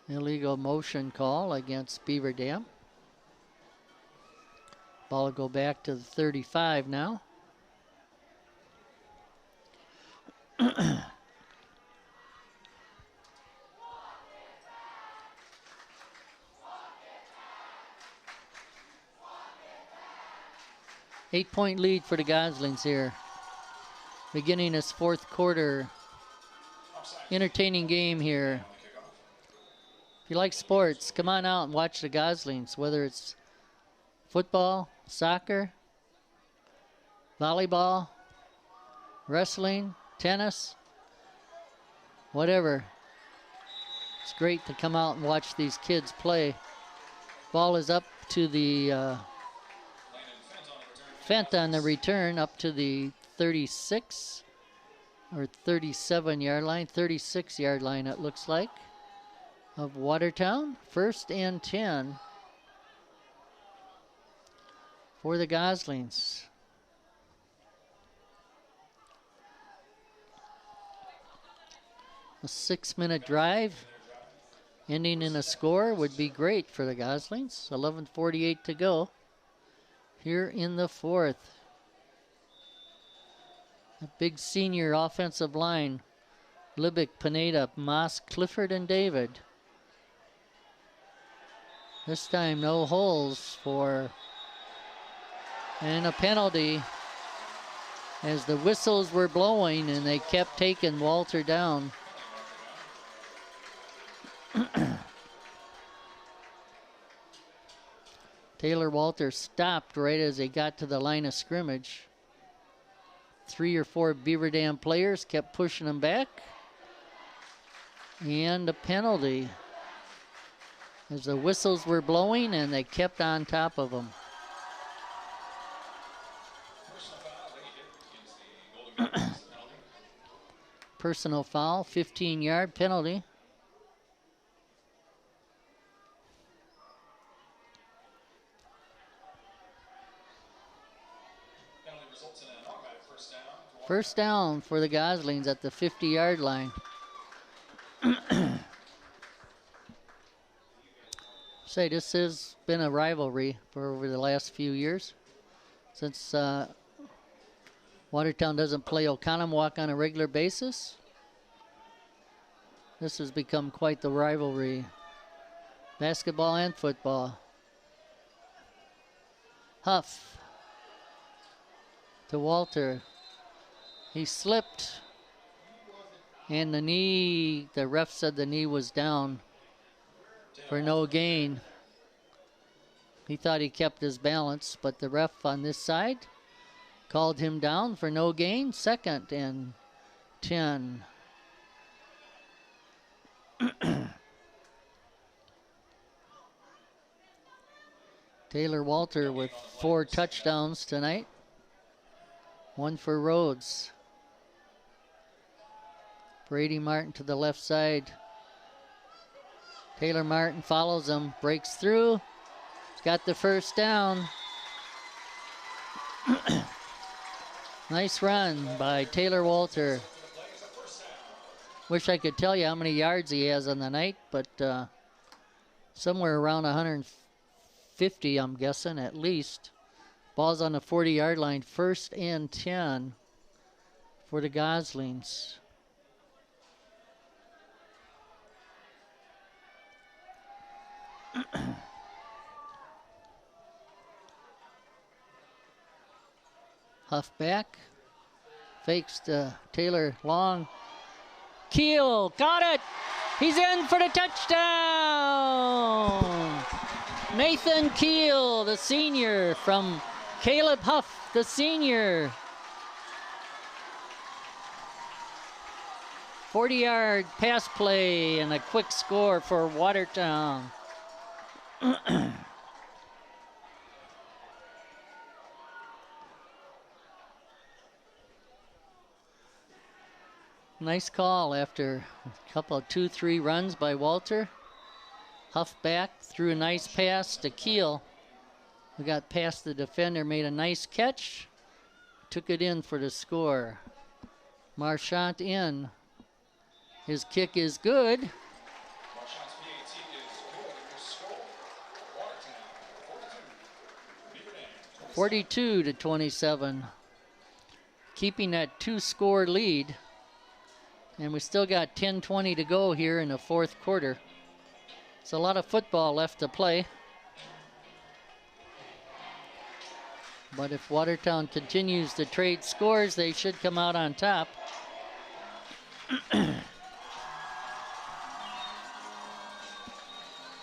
Illegal motion call against Beaver Dam. Ball will go back to the 35 now. Eight-point lead for the Goslings here. Beginning this fourth quarter. Entertaining game here. If you like sports, come on out and watch the Goslings, whether it's football, soccer, volleyball, wrestling, tennis, whatever. It's great to come out and watch these kids play. Ball is up to the Fent on the return, up to the 36 or 37 yard line, 36 yard line it looks like, of Watertown. 1st and 10 for the Goslings. A 6-minute drive ending in a score would be great for the Goslings. 11:48 to go here in the fourth. A big senior offensive line. Libick, Pineda, Moss, Clifford, and David. This time no holes for, and a penalty as the whistles were blowing and they kept taking Walter down. Taylor Walter stopped right as they got to the line of scrimmage. 3 or 4 Beaver Dam players kept pushing him back. And a penalty as the whistles were blowing and they kept on top of him. Personal foul, 15-yard penalty. First down for the Goslings at the 50-yard line. Say, this has been a rivalry for over the last few years. Since Watertown doesn't play Oconomowoc on a regular basis, this has become quite the rivalry. Basketball and football. Huff to Walter. He slipped, and the ref said the knee was down for no gain. He thought he kept his balance, but the ref on this side called him down for no gain. 2nd and 10. Taylor Walter with 4 touchdowns tonight. 1 for Rhodes. Brady Martin to the left side. Taylor Martin follows him, breaks through. He's got the first down. Nice run by Taylor Walter. Wish I could tell you how many yards he has on the night, but somewhere around 150, I'm guessing, at least. Ball's on the 40-yard line, 1st and 10 for the Goslings. Huff back, fakes to Taylor long. Keel, got it! He's in for the touchdown! Nathan Keel, the senior, from Caleb Huff, the senior. 40-yard pass play and a quick score for Watertown. Nice call after a couple of 2-3 runs by Walter. Huff back, threw a nice pass to Keel, who got past the defender, made a nice catch, took it in for the score. Marchant in. His kick is good. Marchand's PAT is good. Your score, Watertown 42, Beaver Dam 42 to 27. Keeping that 2-score lead. And we still got 10:20 to go here in the fourth quarter. It's a lot of football left to play. But if Watertown continues to trade scores, they should come out on top.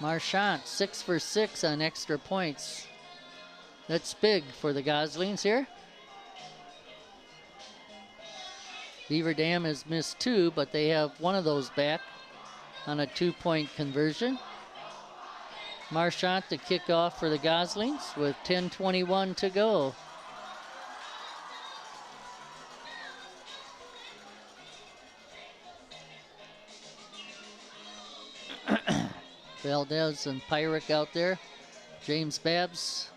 Marchant, 6 for 6 on extra points. That's big for the Goslings here. Beaver Dam has missed 2, but they have one of those back on a 2-point conversion. Marchant to kick off for the Goslings with 10:21 to go. Valdez and Pyrick out there. James Babs.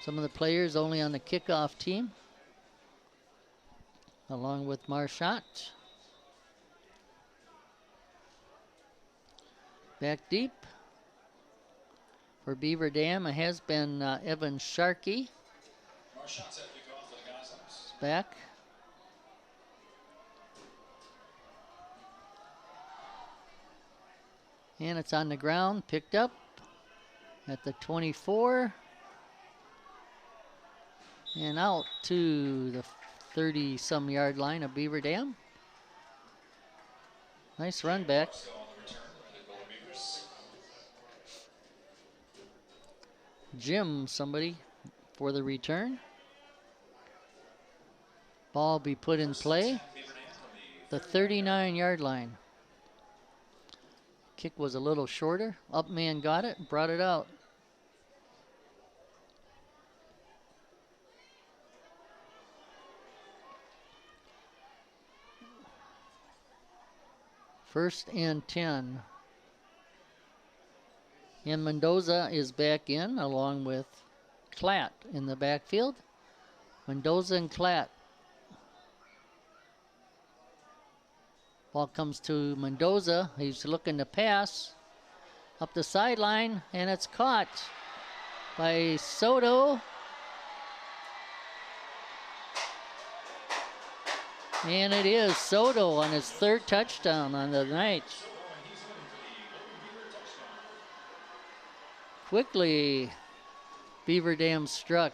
Some of the players only on the kickoff team, along with Marchant. Back deep for Beaver Dam. It has been Evan Sharkey. Marchand set kick off for the Goslings. Back. And it's on the ground, picked up at the 24. And out to the 30-some yard line of Beaver Dam. Nice run back. Jim, somebody for the return. Ball be put in play. The 39-yard line. Kick was a little shorter. Up man got it, brought it out. First and 10. And Mendoza is back in along with Klatt in the backfield. Mendoza and Klatt. Ball comes to Mendoza. He's looking to pass up the sideline, and it's caught by Soto. And it is Soto on his 3rd touchdown on the night. Quickly, Beaver Dam struck.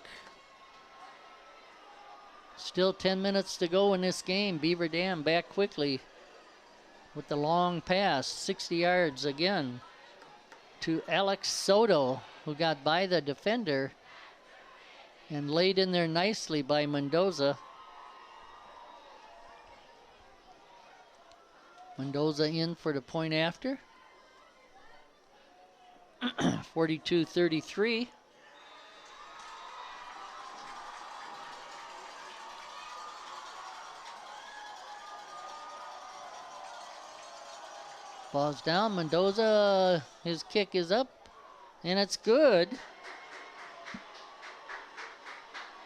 Still 10 minutes to go in this game. Beaver Dam back quickly with the long pass, 60 yards again to Alex Soto, who got by the defender and laid in there nicely by Mendoza. Mendoza in for the point after. 42-33. Ball's down. Mendoza, his kick is up, and it's good.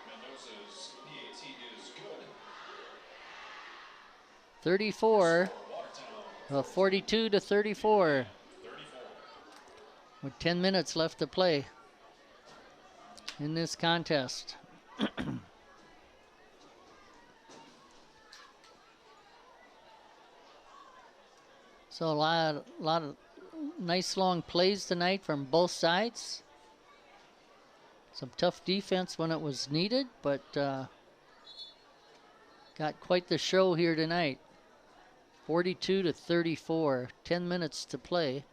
Mendoza's PAT is good. 34, 42 to 34. 34. With 10 minutes left to play in this contest. So a lot of nice long plays tonight from both sides. Some tough defense when it was needed, but got quite the show here tonight. 42 to 34, 10 minutes to play.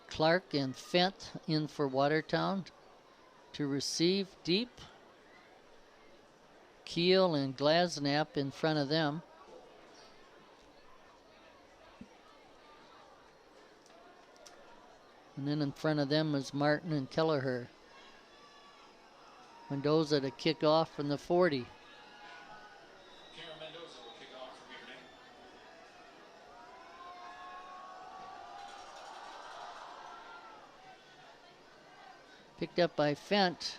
Clark and Fent in for Watertown to receive deep. Keel and Glasnap in front of them. And then in front of them is Martin and Kelleher. Mendoza to kick off from the 40. Picked up by Fent.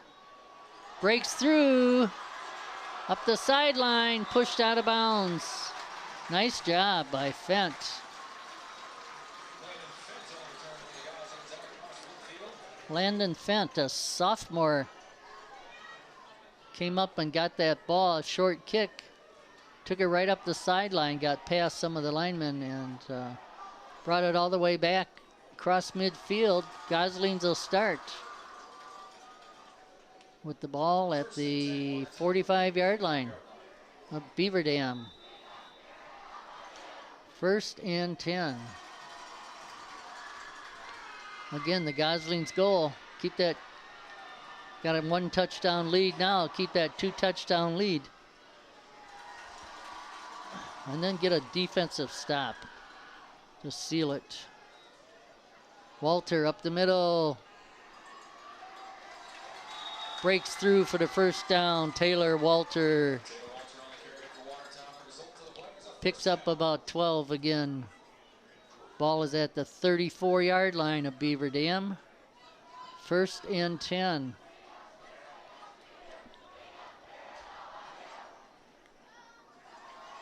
Breaks through. Up the sideline. Pushed out of bounds. Nice job by Fent. Landon Fent, a sophomore, came up and got that ball, a short kick. Took it right up the sideline, got past some of the linemen, and brought it all the way back across midfield. Goslings will start with the ball at the 45-yard line of Beaver Dam. 1st and 10. Again, the Goslings goal. Keep that, got a 1 touchdown lead now. Keep that 2 touchdown lead. And then get a defensive stop to seal it. Walter up the middle. Breaks through for the first down. Taylor Walter picks up about 12 again. Ball is at the 34-yard line of Beaver Dam. 1st and 10.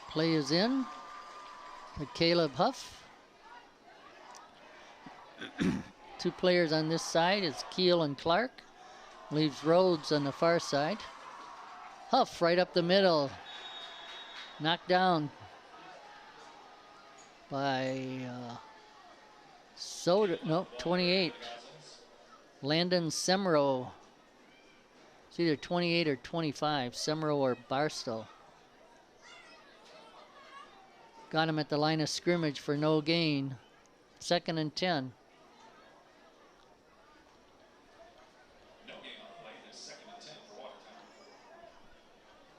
Play is in to Caleb Huff. 2 players on this side is Keel and Clark. Leaves Rhodes on the far side. Huff right up the middle. Knocked down by Soda, nope, 28. Landon Semro. It's either 28 or 25. Semro or Barstow. Got him at the line of scrimmage for no gain. 2nd and 10.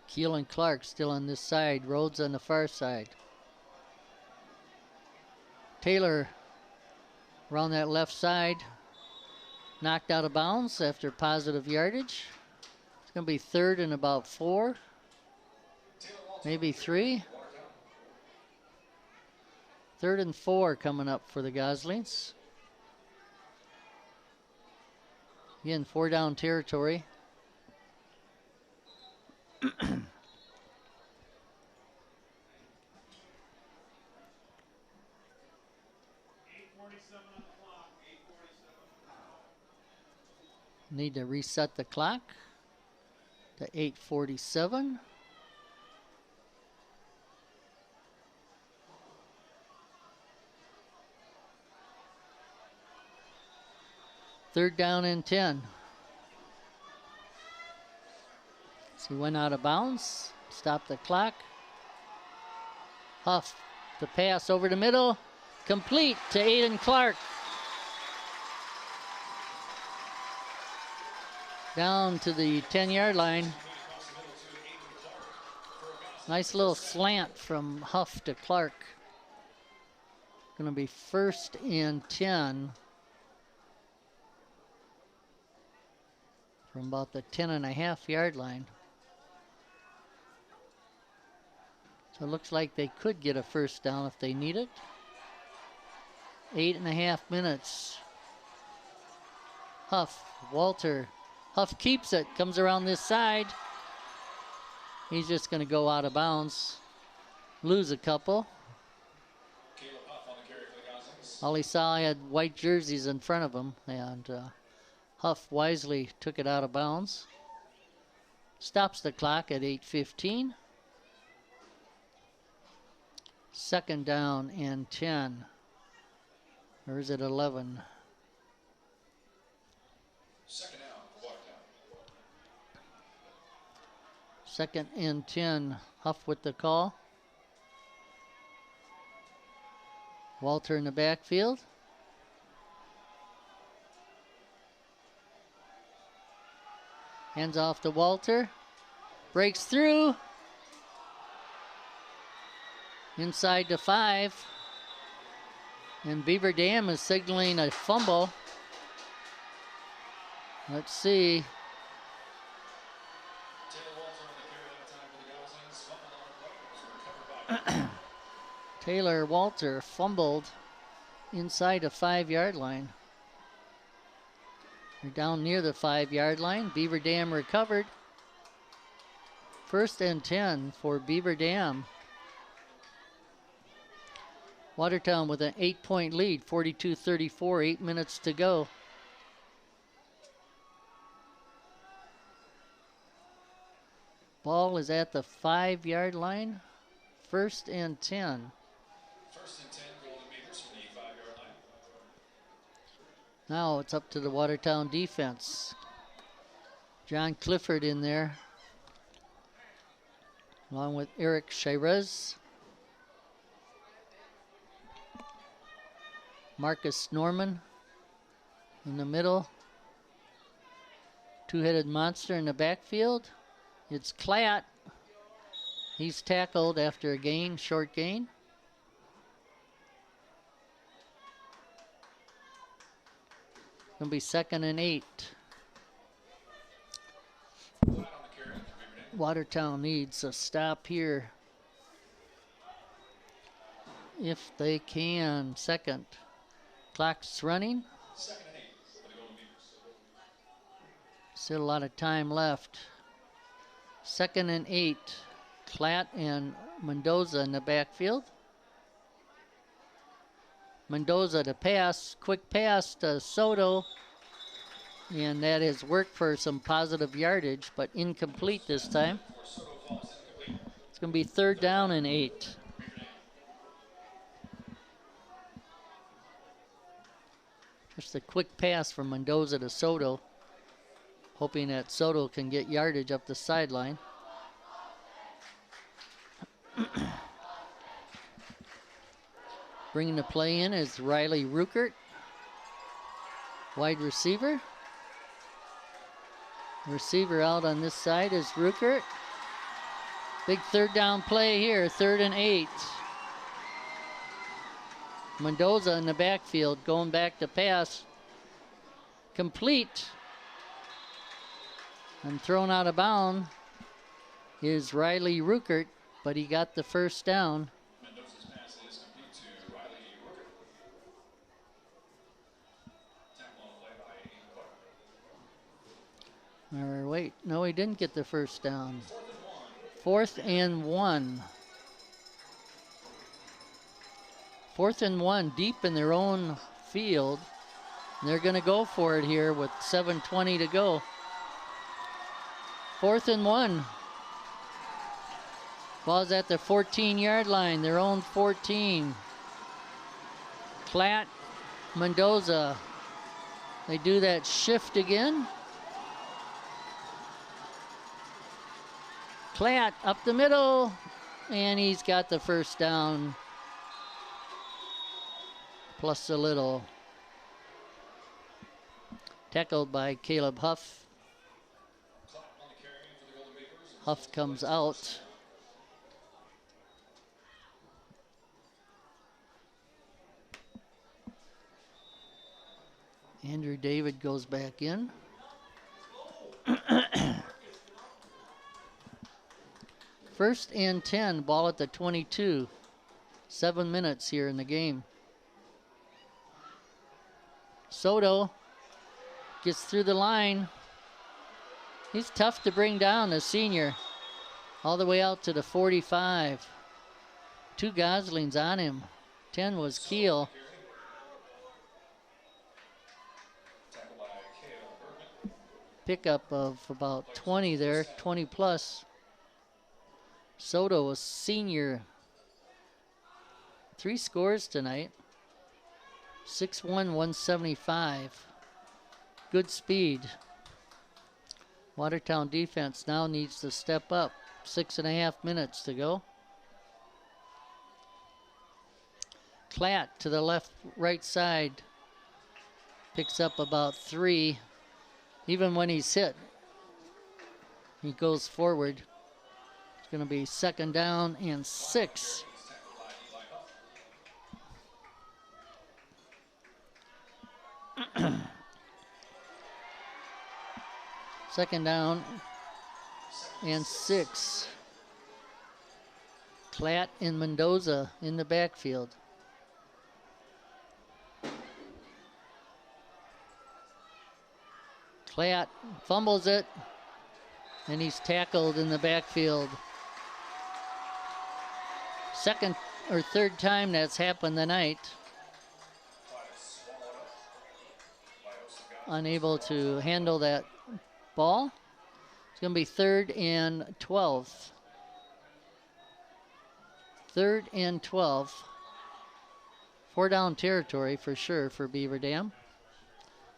Keel and Clark still on this side. Rhodes on the far side. Taylor around that left side. Knocked out of bounds after positive yardage. It's going to be 3rd and about 4. Maybe 3. 3rd and 4 coming up for the Goslings. Again, 4 down territory. Need to reset the clock to 8:47. Third down and 10. So he went out of bounds. Stop the clock. Huff, the pass over the middle. Complete to Aiden Clark. Down to the 10-yard line. Nice little slant from Huff to Clark. Going to be 1st and 10 from about the 10.5-yard line. So it looks like they could get a first down if they need it. 8.5 minutes. Huff, Walter. Huff keeps it, comes around this side. He's just going to go out of bounds. Lose a couple. All he saw, he had white jerseys in front of him, and Huff wisely took it out of bounds. Stops the clock at 8:15. 2nd down and 10. Or is it 11? 2nd down, Watertown. 2nd and 10. Huff with the call. Walter in the backfield. Hands off to Walter. Breaks through. Inside the 5. And Beaver Dam is signaling a fumble. Let's see. Taylor Walter fumbled inside the 5-yard line. They're down near the 5-yard line. Beaver Dam recovered. 1st and 10 for Beaver Dam. Watertown with an 8-point lead, 42-34, 8 minutes to go. Ball is at the 5-yard line. 1st and 10. 1st and 10, Golden Beavers from the 5-yard line. Now it's up to the Watertown defense. John Clifford in there, along with Eric Shirez. Marcus Norman in the middle. Two-headed monster in the backfield. It's Klatt. He's tackled after a gain, short gain. Gonna be 2nd and 8. Watertown needs a stop here if they can. 2nd. Clock's running. 2nd and 8 for the Golden Beavers. Still a lot of time left. 2nd and 8. Klatt and Mendoza in the backfield. Mendoza to pass, quick pass to Soto, and that has worked for some positive yardage, but incomplete this time. It's going to be 3rd down and 8. Just a quick pass from Mendoza to Soto, hoping that Soto can get yardage up the sideline. Bringing the play in is Riley Ruckert, wide receiver. Receiver out on this side is Ruckert. Big 3rd down play here, 3rd and 8. Mendoza in the backfield, going back to pass. Complete. And thrown out of bounds is Riley Ruckert, but he got the 1st down. Mendoza's pass is complete to Riley Ruckert. Tackle on the play by Aiden Clark. Or wait, no, he didn't get the 1st down. 4th and 1. 4th and 1, deep in their own field. They're going to go for it here with 7:20 to go. 4th and 1. Ball's at the 14-yard line, their own 14. Klatt, Mendoza. They do that shift again. Klatt up the middle, and he's got the 1st down. Plus a little. Tackled by Caleb Huff. Huff comes out. Andrew David goes back in. First and 10, ball at the 22. 7 minutes here in the game. Soto gets through the line. He's tough to bring down, the senior. All the way out to the 45. 2 Goslings on him. 10 was Keel. Pickup of about 20 there, 20 plus. Soto, a senior. 3 scores tonight. 6'1", 175. Good speed. Watertown defense now needs to step up. 6.5 minutes to go. Klatt to the right side. Picks up about 3. Even when he's hit, he goes forward. going to be 2nd down and 6. Second down and 6. Klatt and Mendoza in the backfield. Klatt fumbles it, and he's tackled in the backfield. Second or third time that's happened tonight. Unable to handle that ball. It's going to be 3rd and 12. 3rd and 12. 4-down territory for sure for Beaver Dam.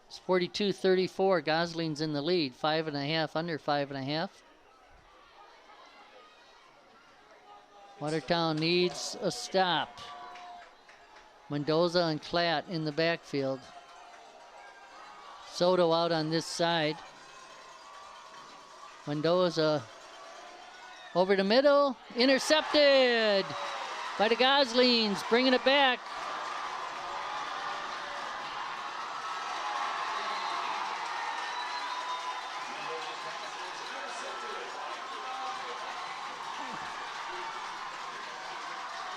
It's 42-34. Gosling's in the lead. 5.5, under 5.5. Watertown needs a stop. Mendoza and Klatt in the backfield. Soto out on this side. Mendoza over the middle. Intercepted by the Goslings. Bringing it back.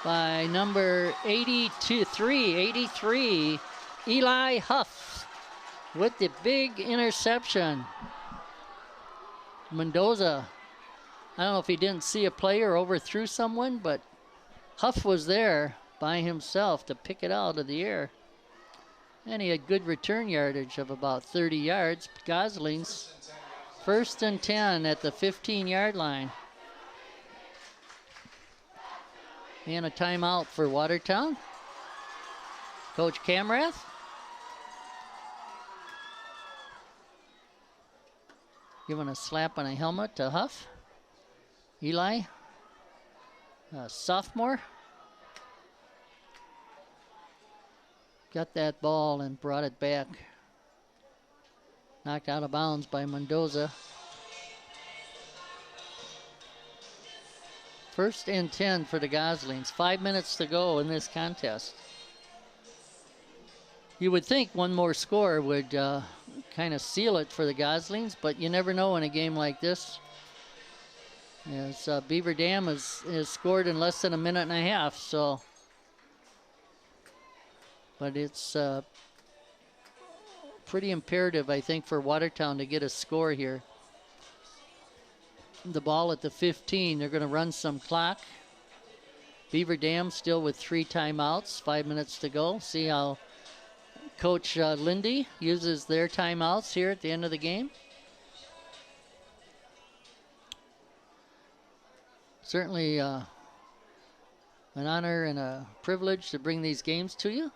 By number 83, Eli Huff with the big interception. Mendoza, I don't know if he didn't see a play or overthrew someone, but Huff was there by himself to pick it out of the air. And he had good return yardage of about 30 yards. Goslings, 1st and 10 at the 15-yard line. And a timeout for Watertown. Coach Camrath. Giving a slap on a helmet to Huff. Eli, sophomore. Got that ball and brought it back. Knocked out of bounds by Mendoza. 1st and 10 for the Goslings. 5 minutes to go in this contest. You would think one more score would kind of seal it for the Goslings, but you never know in a game like this. As Beaver Dam has scored in less than a minute and a half, so. But it's pretty imperative, I think, for Watertown to get a score here. The ball at the 15. They're going to run some clock. Beaver Dam still with 3 timeouts. 5 minutes to go. See how Coach Lindy uses their timeouts here at the end of the game. Certainly an honor and a privilege to bring these games to you.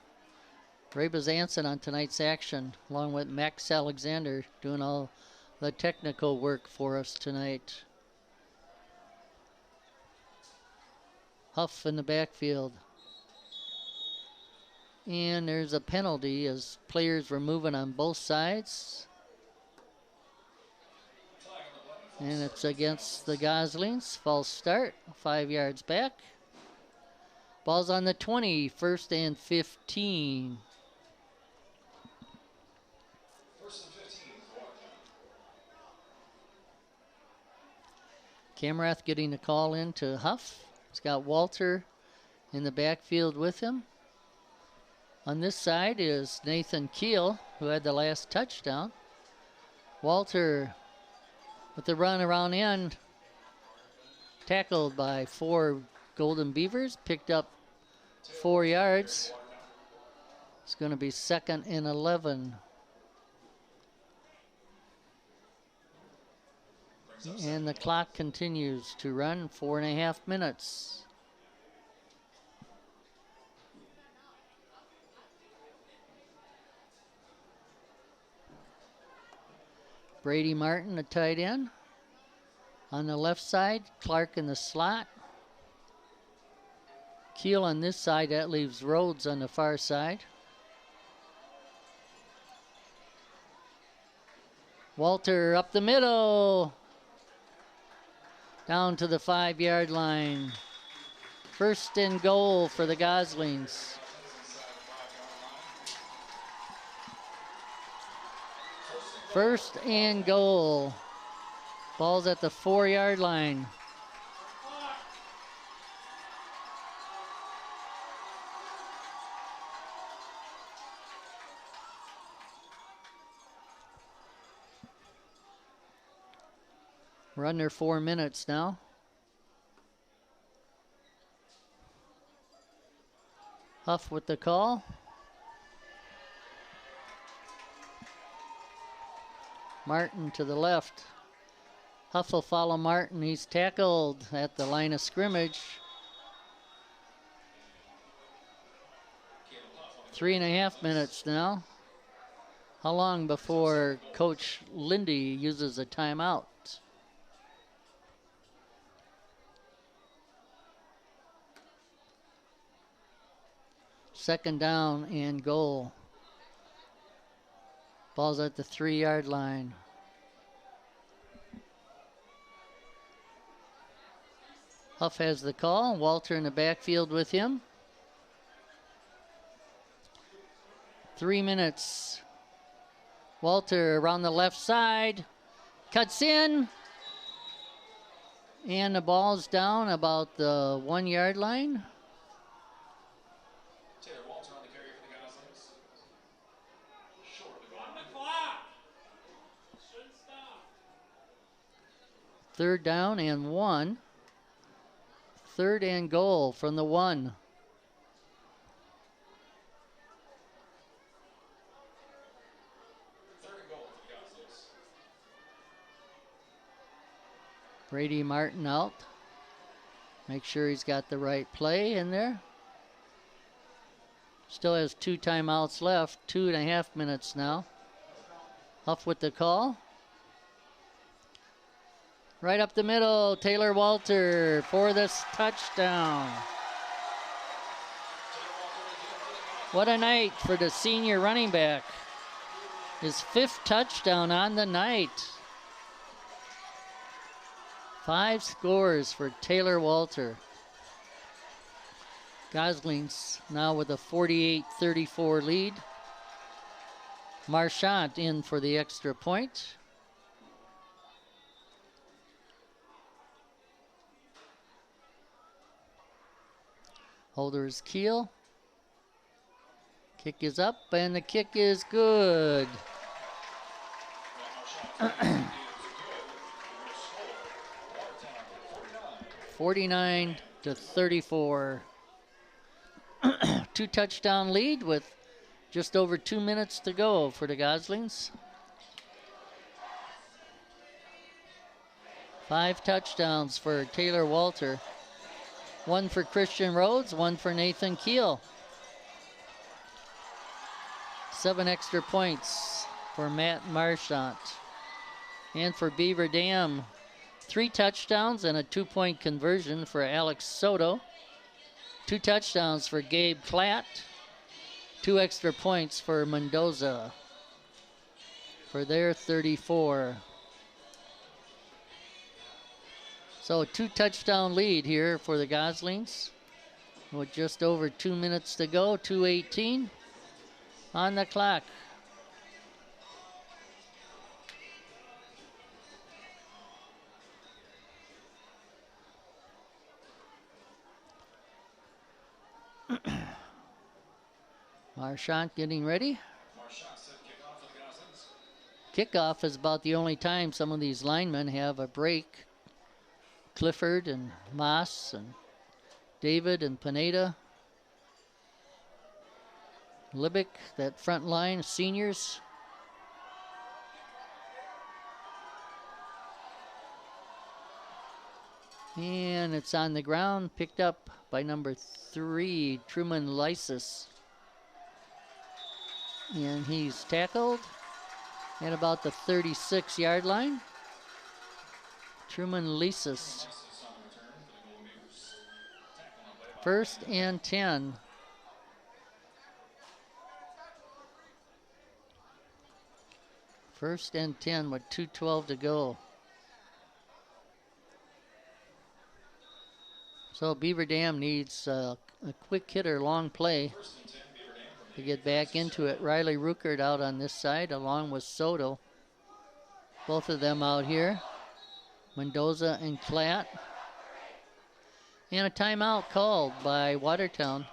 Ray Bazanson on tonight's action, along with Max Alexander doing all the technical work for us tonight. Huff in the backfield. And there's a penalty as players were moving on both sides. And it's against the Goslings. False start, 5 yards back. Ball's on the 20, 1st and 15. Camrath getting a call in to Huff. He's got Walter in the backfield with him. On this side is Nathan Keel, who had the last touchdown. Walter with the run around end, tackled by 4 Golden Beavers, picked up 4 yards. It's going to be 2nd and 11. And the clock continues to run, 4.5 minutes. Brady Martin, a tight end. On the left side, Clark in the slot. Keel on this side, that leaves Rhodes on the far side. Walter up the middle. down to the 5-yard line. First and goal for the Goslings. First and goal. Ball's at the 4-yard line. We're under 4 minutes now. Huff with the call. Martin to the left. Huff will follow Martin. He's tackled at the line of scrimmage. 3.5 minutes now. How long before Coach Lindy uses a timeout? Second down and goal. Ball's at the 3-yard line. Huff has the call. Walter in the backfield with him. 3 minutes. Walter around the left side. Cuts in. And the ball's down about the 1-yard line. Third down and 1. Third and goal from the 1. Brady Martin out. Make sure he's got the right play in there. Still has 2 timeouts left. 2.5 minutes now. Huff with the call. Right up the middle, Taylor Walter for this touchdown. What a night for the senior running back. His 5th touchdown on the night. 5 scores for Taylor Walter. Goslings now with a 48-34 lead. Marchant in for the extra point. Holder's keel. Kick is up, and the kick is good. 49-34. 2 touchdown lead with just over 2 minutes to go for the Goslings. 5 touchdowns for Taylor Walter. 1 for Christian Rhodes, 1 for Nathan Keel. 7 extra points for Matt Marchant. And for Beaver Dam, 3 touchdowns and a 2-point conversion for Alex Soto. 2 touchdowns for Gabe Klatt. 2 extra points for Mendoza for their 34. So 2 touchdown lead here for the Goslings with just over 2 minutes to go. 2:18 on the clock. Marchant getting ready. Kickoff is about the only time some of these linemen have a break. Clifford and Moss and David and Pineda. Libick, that front line, seniors. And it's on the ground, picked up by number 3, Truman Lysis. And he's tackled at about the 36-yard line. Truman Lysis. First and 10. First and 10 with 2:12 to go. So Beaver Dam needs a quick hitter, long play to get back into it. Riley Ruckert out on this side along with Soto. Both of them out here. Mendoza and Klatt. And a timeout called by Watertown.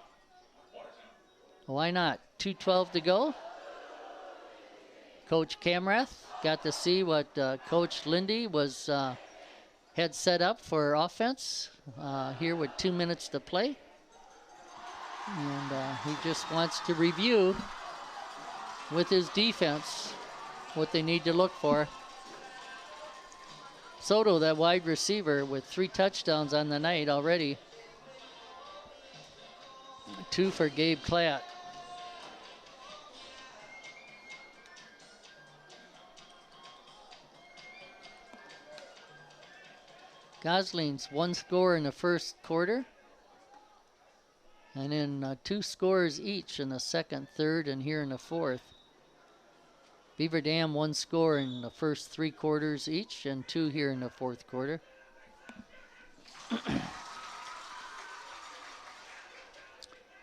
Why not? 2:12 to go. Coach Camrath got to see what Coach Lindy had set up for offense here with 2 minutes to play. And he just wants to review with his defense what they need to look for. Soto, that wide receiver, with 3 touchdowns on the night already. 2 for Gabe Klatt. Gosling's 1 score in the first quarter. And then 2 scores each in the second, third, and here in the fourth. Beaver Dam 1 score in the first 3 quarters each, and 2 here in the fourth quarter.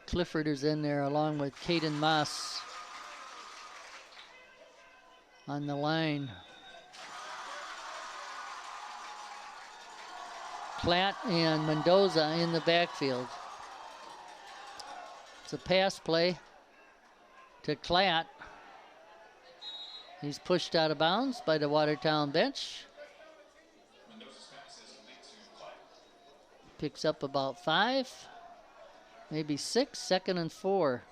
Clifford is in there along with Caden Moss on the line. Klatt and Mendoza in the backfield. It's a pass play to Klatt. He's pushed out of bounds by the Watertown bench. Picks up about 5, maybe 6, 2nd and 4.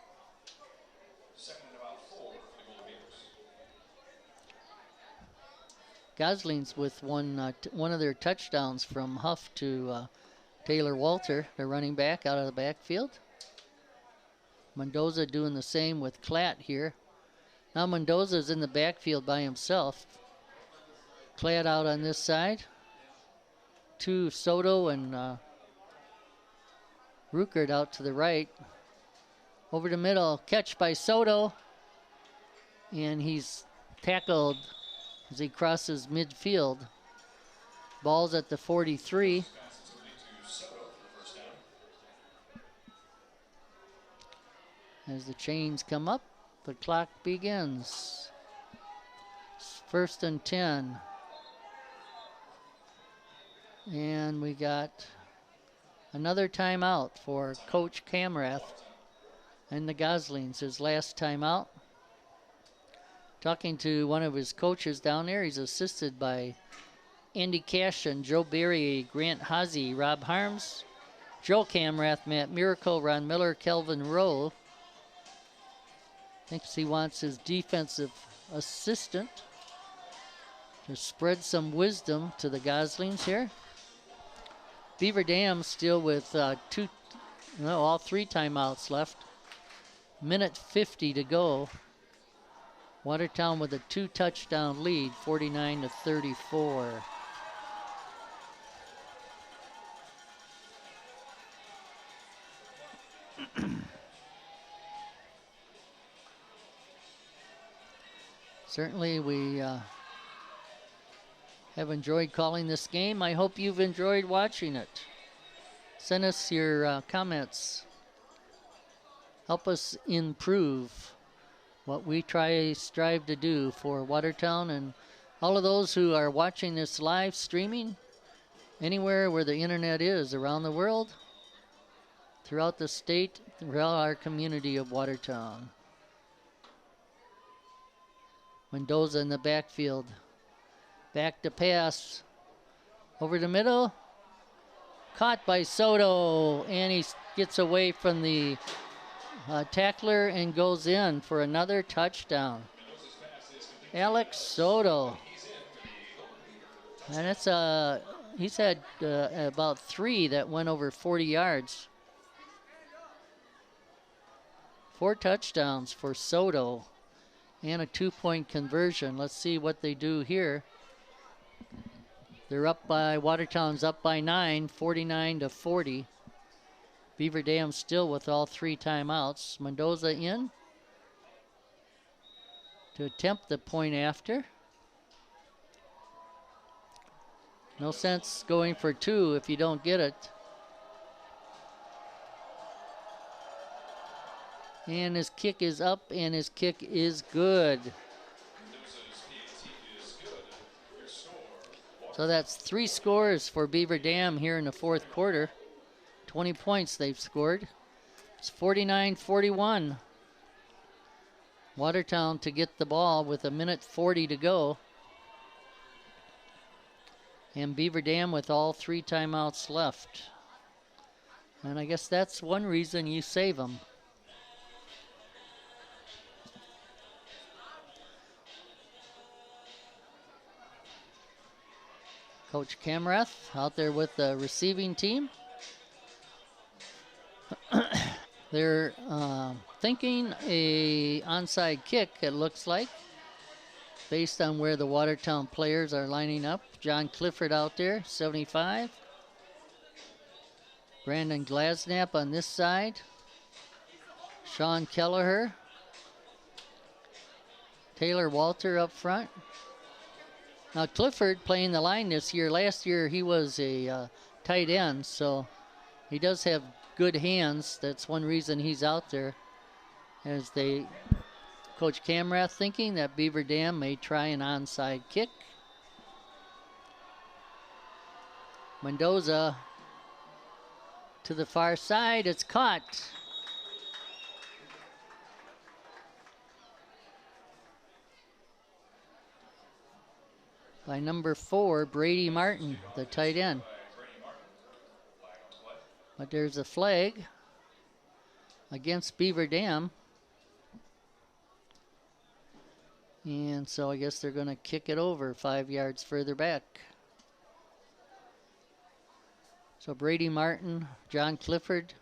Gosling's with one of their touchdowns from Huff to Taylor Walter, the running back out of the backfield. Mendoza doing the same with Klatt here. Now Mendoza's in the backfield by himself. Klatt out on this side. 2 Soto and Ruckert out to the right. Over the middle, catch by Soto. And he's tackled as he crosses midfield. Ball's at the 43. As the chains come up, the clock begins. 1st and 10. And we got another timeout for Coach Camrath and the Goslings, his last timeout. Talking to one of his coaches down there, he's assisted by Andy Cashin, Joe Berry, Grant Hazy, Rob Harms, Joe Camrath, Matt Miracle, Ron Miller, Kelvin Rowe. Thinks he wants his defensive assistant to spread some wisdom to the Goslings here. Beaver Dam still with all 3 timeouts left. Minute 50 to go. Watertown with a 2-touchdown lead, 49-34. Certainly we have enjoyed calling this game. I hope you've enjoyed watching it. Send us your comments. Help us improve what we strive to do for Watertown and all of those who are watching this live streaming anywhere where the internet is around the world, throughout the state, throughout our community of Watertown. Mendoza in the backfield. Back to pass. Over the middle. Caught by Soto. And he gets away from the tackler and goes in for another touchdown. Alex Soto. And it's he's had about 3 that went over 40 yards. 4 touchdowns for Soto. And a 2-point conversion. Let's see what they do here. They're up by, Watertown's up by 9, 49-40. Beaver Dam still with all 3 timeouts. Mendoza in to attempt the point after. No sense going for 2 if you don't get it. And his kick is up, and his kick is good. So that's 3 scores for Beaver Dam here in the fourth quarter. 20 points they've scored. It's 49-41. Watertown to get the ball with 1:40 to go. And Beaver Dam with all 3 timeouts left. And I guess that's one reason you save them. Coach Kamrath out there with the receiving team. They're thinking a onside kick, it looks like, based on where the Watertown players are lining up. John Clifford out there, 75. Brandon Glasnap on this side. Sean Kelleher. Taylor Walter up front. Now Clifford playing the line this year. Last year he was a tight end, so he does have good hands. That's one reason he's out there. As Coach Kamrath thinking that Beaver Dam may try an onside kick. Mendoza to the far side. It's caught. By number 4, Brady Martin, the tight end. But there's a flag against Beaver Dam. And so I guess they're going to kick it over 5 yards further back. So Brady Martin, John Clifford.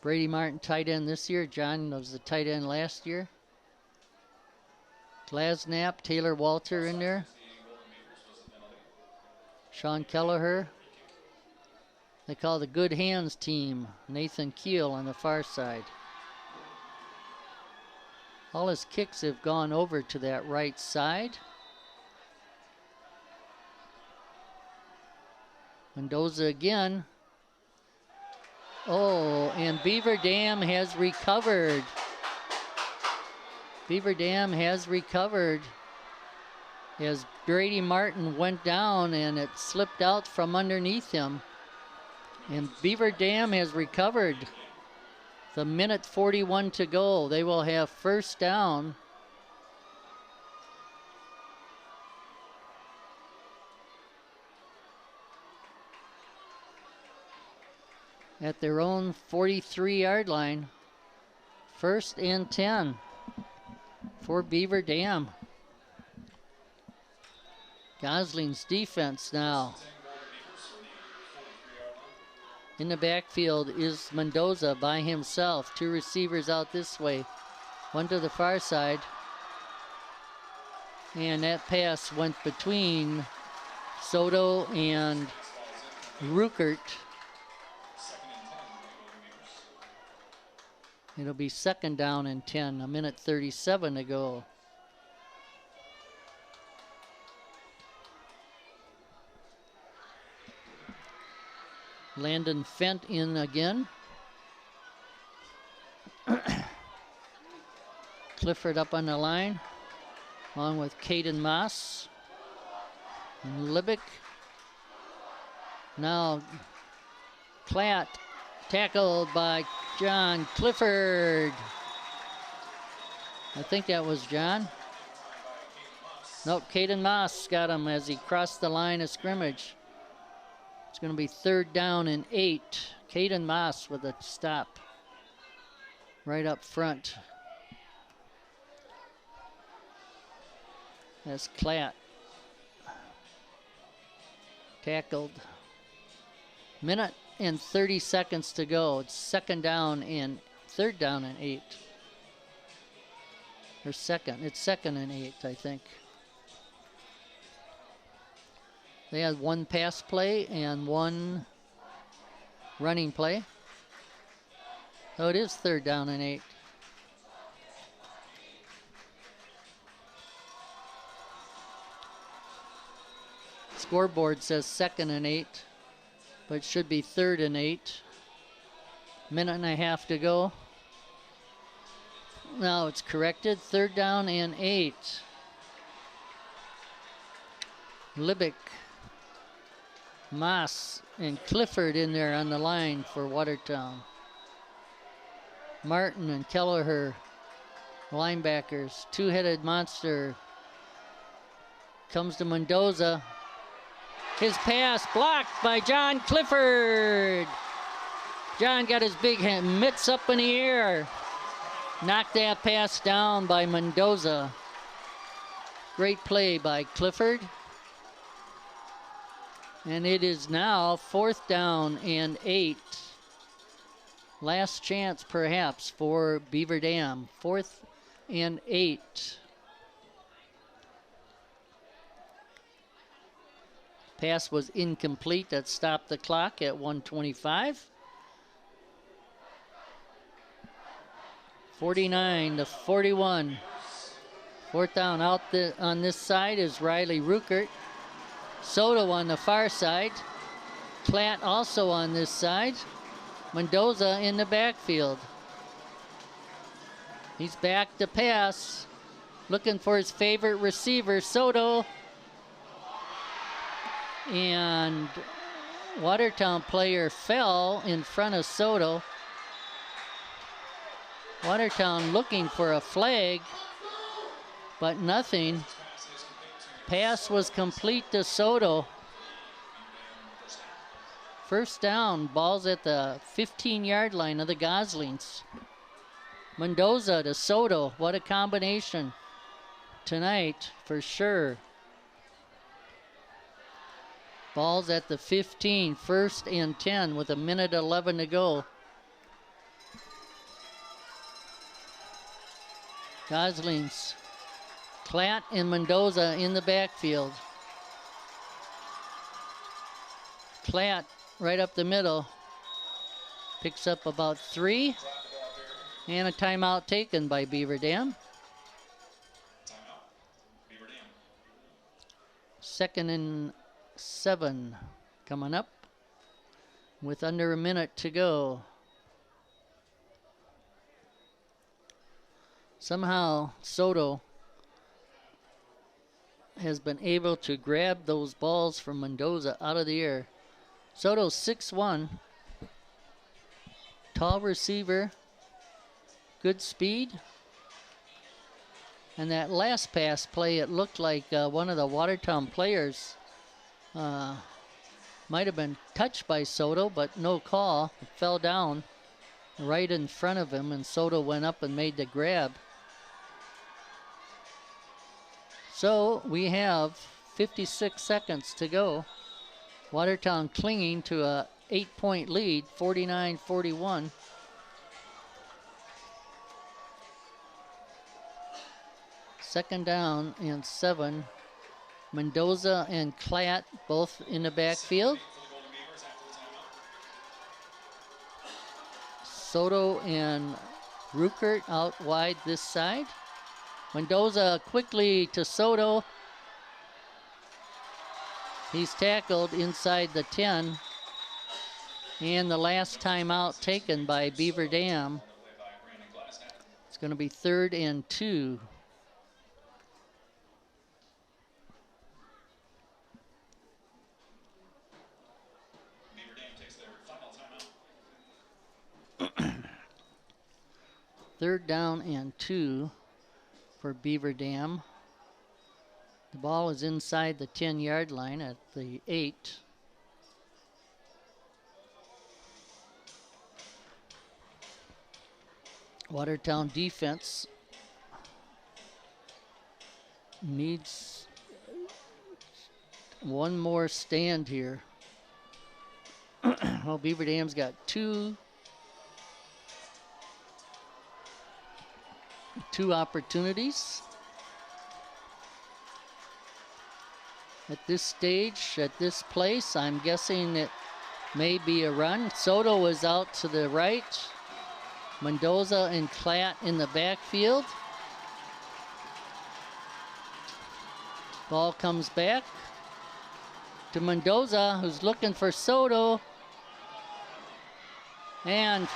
Brady Martin tight end this year. John was the tight end last year. Glasnap, Taylor Walter in there. Sean Kelleher. They call the Good Hands team. Nathan Keel on the far side. All his kicks have gone over to that right side. Mendoza again. Oh, and Beaver Dam has recovered. Beaver Dam has recovered. As Brady Martin went down and it slipped out from underneath him. And Beaver Dam has recovered. The 1:41 to go. They will have first down. At their own 43-yard line. 1st and 10 for Beaver Dam. Gosling's defense now. In the backfield is Mendoza by himself. 2 receivers out this way. One to the far side. And that pass went between Soto and Ruckert. It'll be 2nd down and 10. 1:37 to go. Landon Fent in again. Clifford up on the line, along with Caden Moss and Libick. Now Klatt tackled by John Clifford. I think that was John. Nope, Caden Moss got him as he crossed the line of scrimmage. It's going to be 3rd down and 8. Caden Moss with a stop right up front. That's Klatt. Tackled. 1:30 seconds to go. It's 2nd down and 3rd down and 8. Or 2nd. It's 2nd and 8, I think. They had 1 pass play and 1 running play. So it is 3rd down and 8. Scoreboard says 2nd and 8, but it should be 3rd and 8. 1.5 minutes to go. Now it's corrected. 3rd down and 8. Libick, Moss, and Clifford in there on the line for Watertown. Martin and Kelleher, linebackers. Two-headed monster comes to Mendoza. His pass blocked by John Clifford. John got his big mitts up in the air. Knocked that pass down by Mendoza. Great play by Clifford. And it is now 4th down and 8. Last chance perhaps for Beaver Dam. 4th and 8. Pass was incomplete. That stopped the clock at 1:25. 49-41. 4th down out on this side is Riley Ruckert. Soto on the far side. Klatt also on this side. Mendoza in the backfield. He's back to pass. Looking for his favorite receiver, Soto. And Watertown player fell in front of Soto. Watertown looking for a flag, but nothing. Pass was complete to Soto. 1st down, ball's at the 15-yard line of the Goslings. Mendoza to Soto, what a combination tonight for sure. Ball's at the 15, 1st and 10 with 1:11 to go. Goslings, Klatt and Mendoza in the backfield. Klatt right up the middle. Picks up about 3. And a timeout taken by Beaver Dam. 2nd and 7 coming up with under a minute to go. Somehow Soto has been able to grab those balls from Mendoza out of the air. Soto's 6'1", tall receiver, good speed. And that last pass play, it looked like one of the Watertown players might have been touched by Soto, but no call. It fell down right in front of him, and Soto went up and made the grab. So we have 56 seconds to go. Watertown clinging to a 8-point lead, 49-41. Second down and 7. Mendoza and Klatt both in the backfield. Soto and Ruckert out wide this side. Mendoza quickly to Soto. He's tackled inside the 10. And the last timeout taken by Beaver Dam. It's going to be 3rd and 2. Beaver Dam takes their final timeout. 3rd down and 2 for Beaver Dam. The ball is inside the 10-yard line at the 8. Watertown defense needs one more stand here. Well, Beaver Dam's got two opportunities. At this stage, at this place, I'm guessing it may be a run. Soto is out to the right. Mendoza and Klatt in the backfield. Ball comes back to Mendoza, who's looking for Soto. And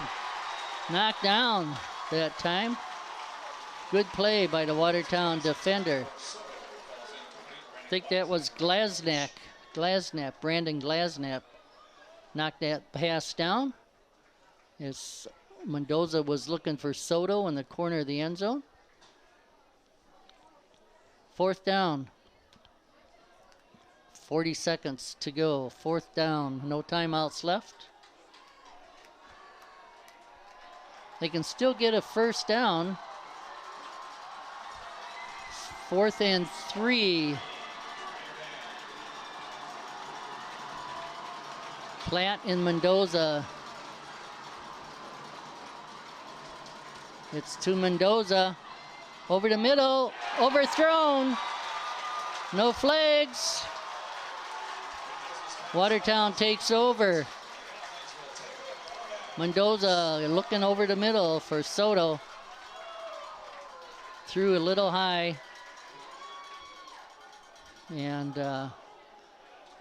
knocked down that time. Good play by the Watertown defender. I think that was Brandon Glasnap knocked that pass down as Mendoza was looking for Soto in the corner of the end zone. 4th down. 40 seconds to go. 4th down. No timeouts left. They can still get a 1st down. 4th and 3. Platt and Mendoza. It's to Mendoza. Over the middle. Overthrown. No flags. Watertown takes over. Mendoza looking over the middle for Soto. Threw a little high. And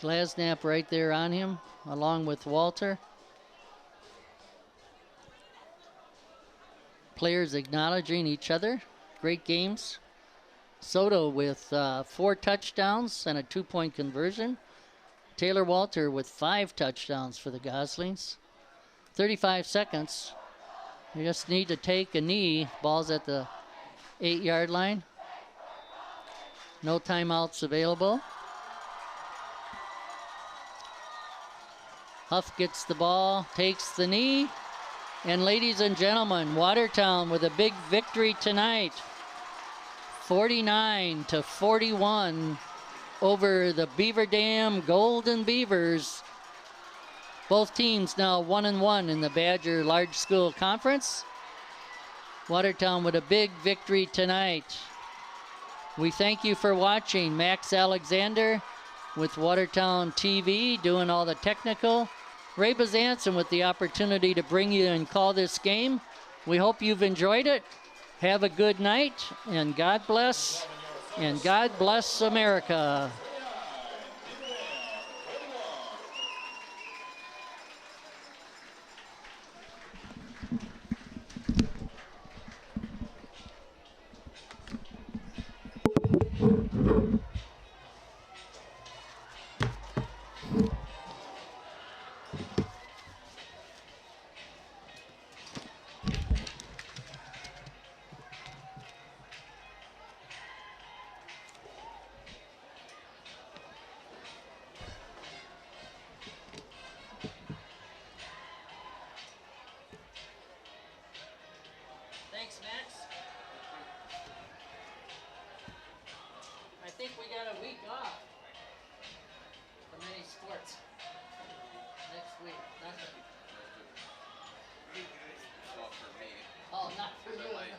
Glasnap right there on him, along with Walter. Players acknowledging each other. Great games. Soto with 4 touchdowns and a 2-point conversion. Taylor Walter with 5 touchdowns for the Goslings. 35 seconds. You just need to take a knee. Ball's at the 8-yard line. No timeouts available. Huff gets the ball, takes the knee. And ladies and gentlemen, Watertown with a big victory tonight. 49-41 over the Beaver Dam Golden Beavers. Both teams now 1-1 in the Badger Large School Conference. Watertown with a big victory tonight. We thank you for watching. Max Alexander with Watertown TV doing all the technical. Ray Bazanson with the opportunity to bring you and call this game. We hope you've enjoyed it. Have a good night, and God bless America. Thanks, Max. I think we got a week off from any sports. Next week, nothing. Not for me. Oh, not for you. Like,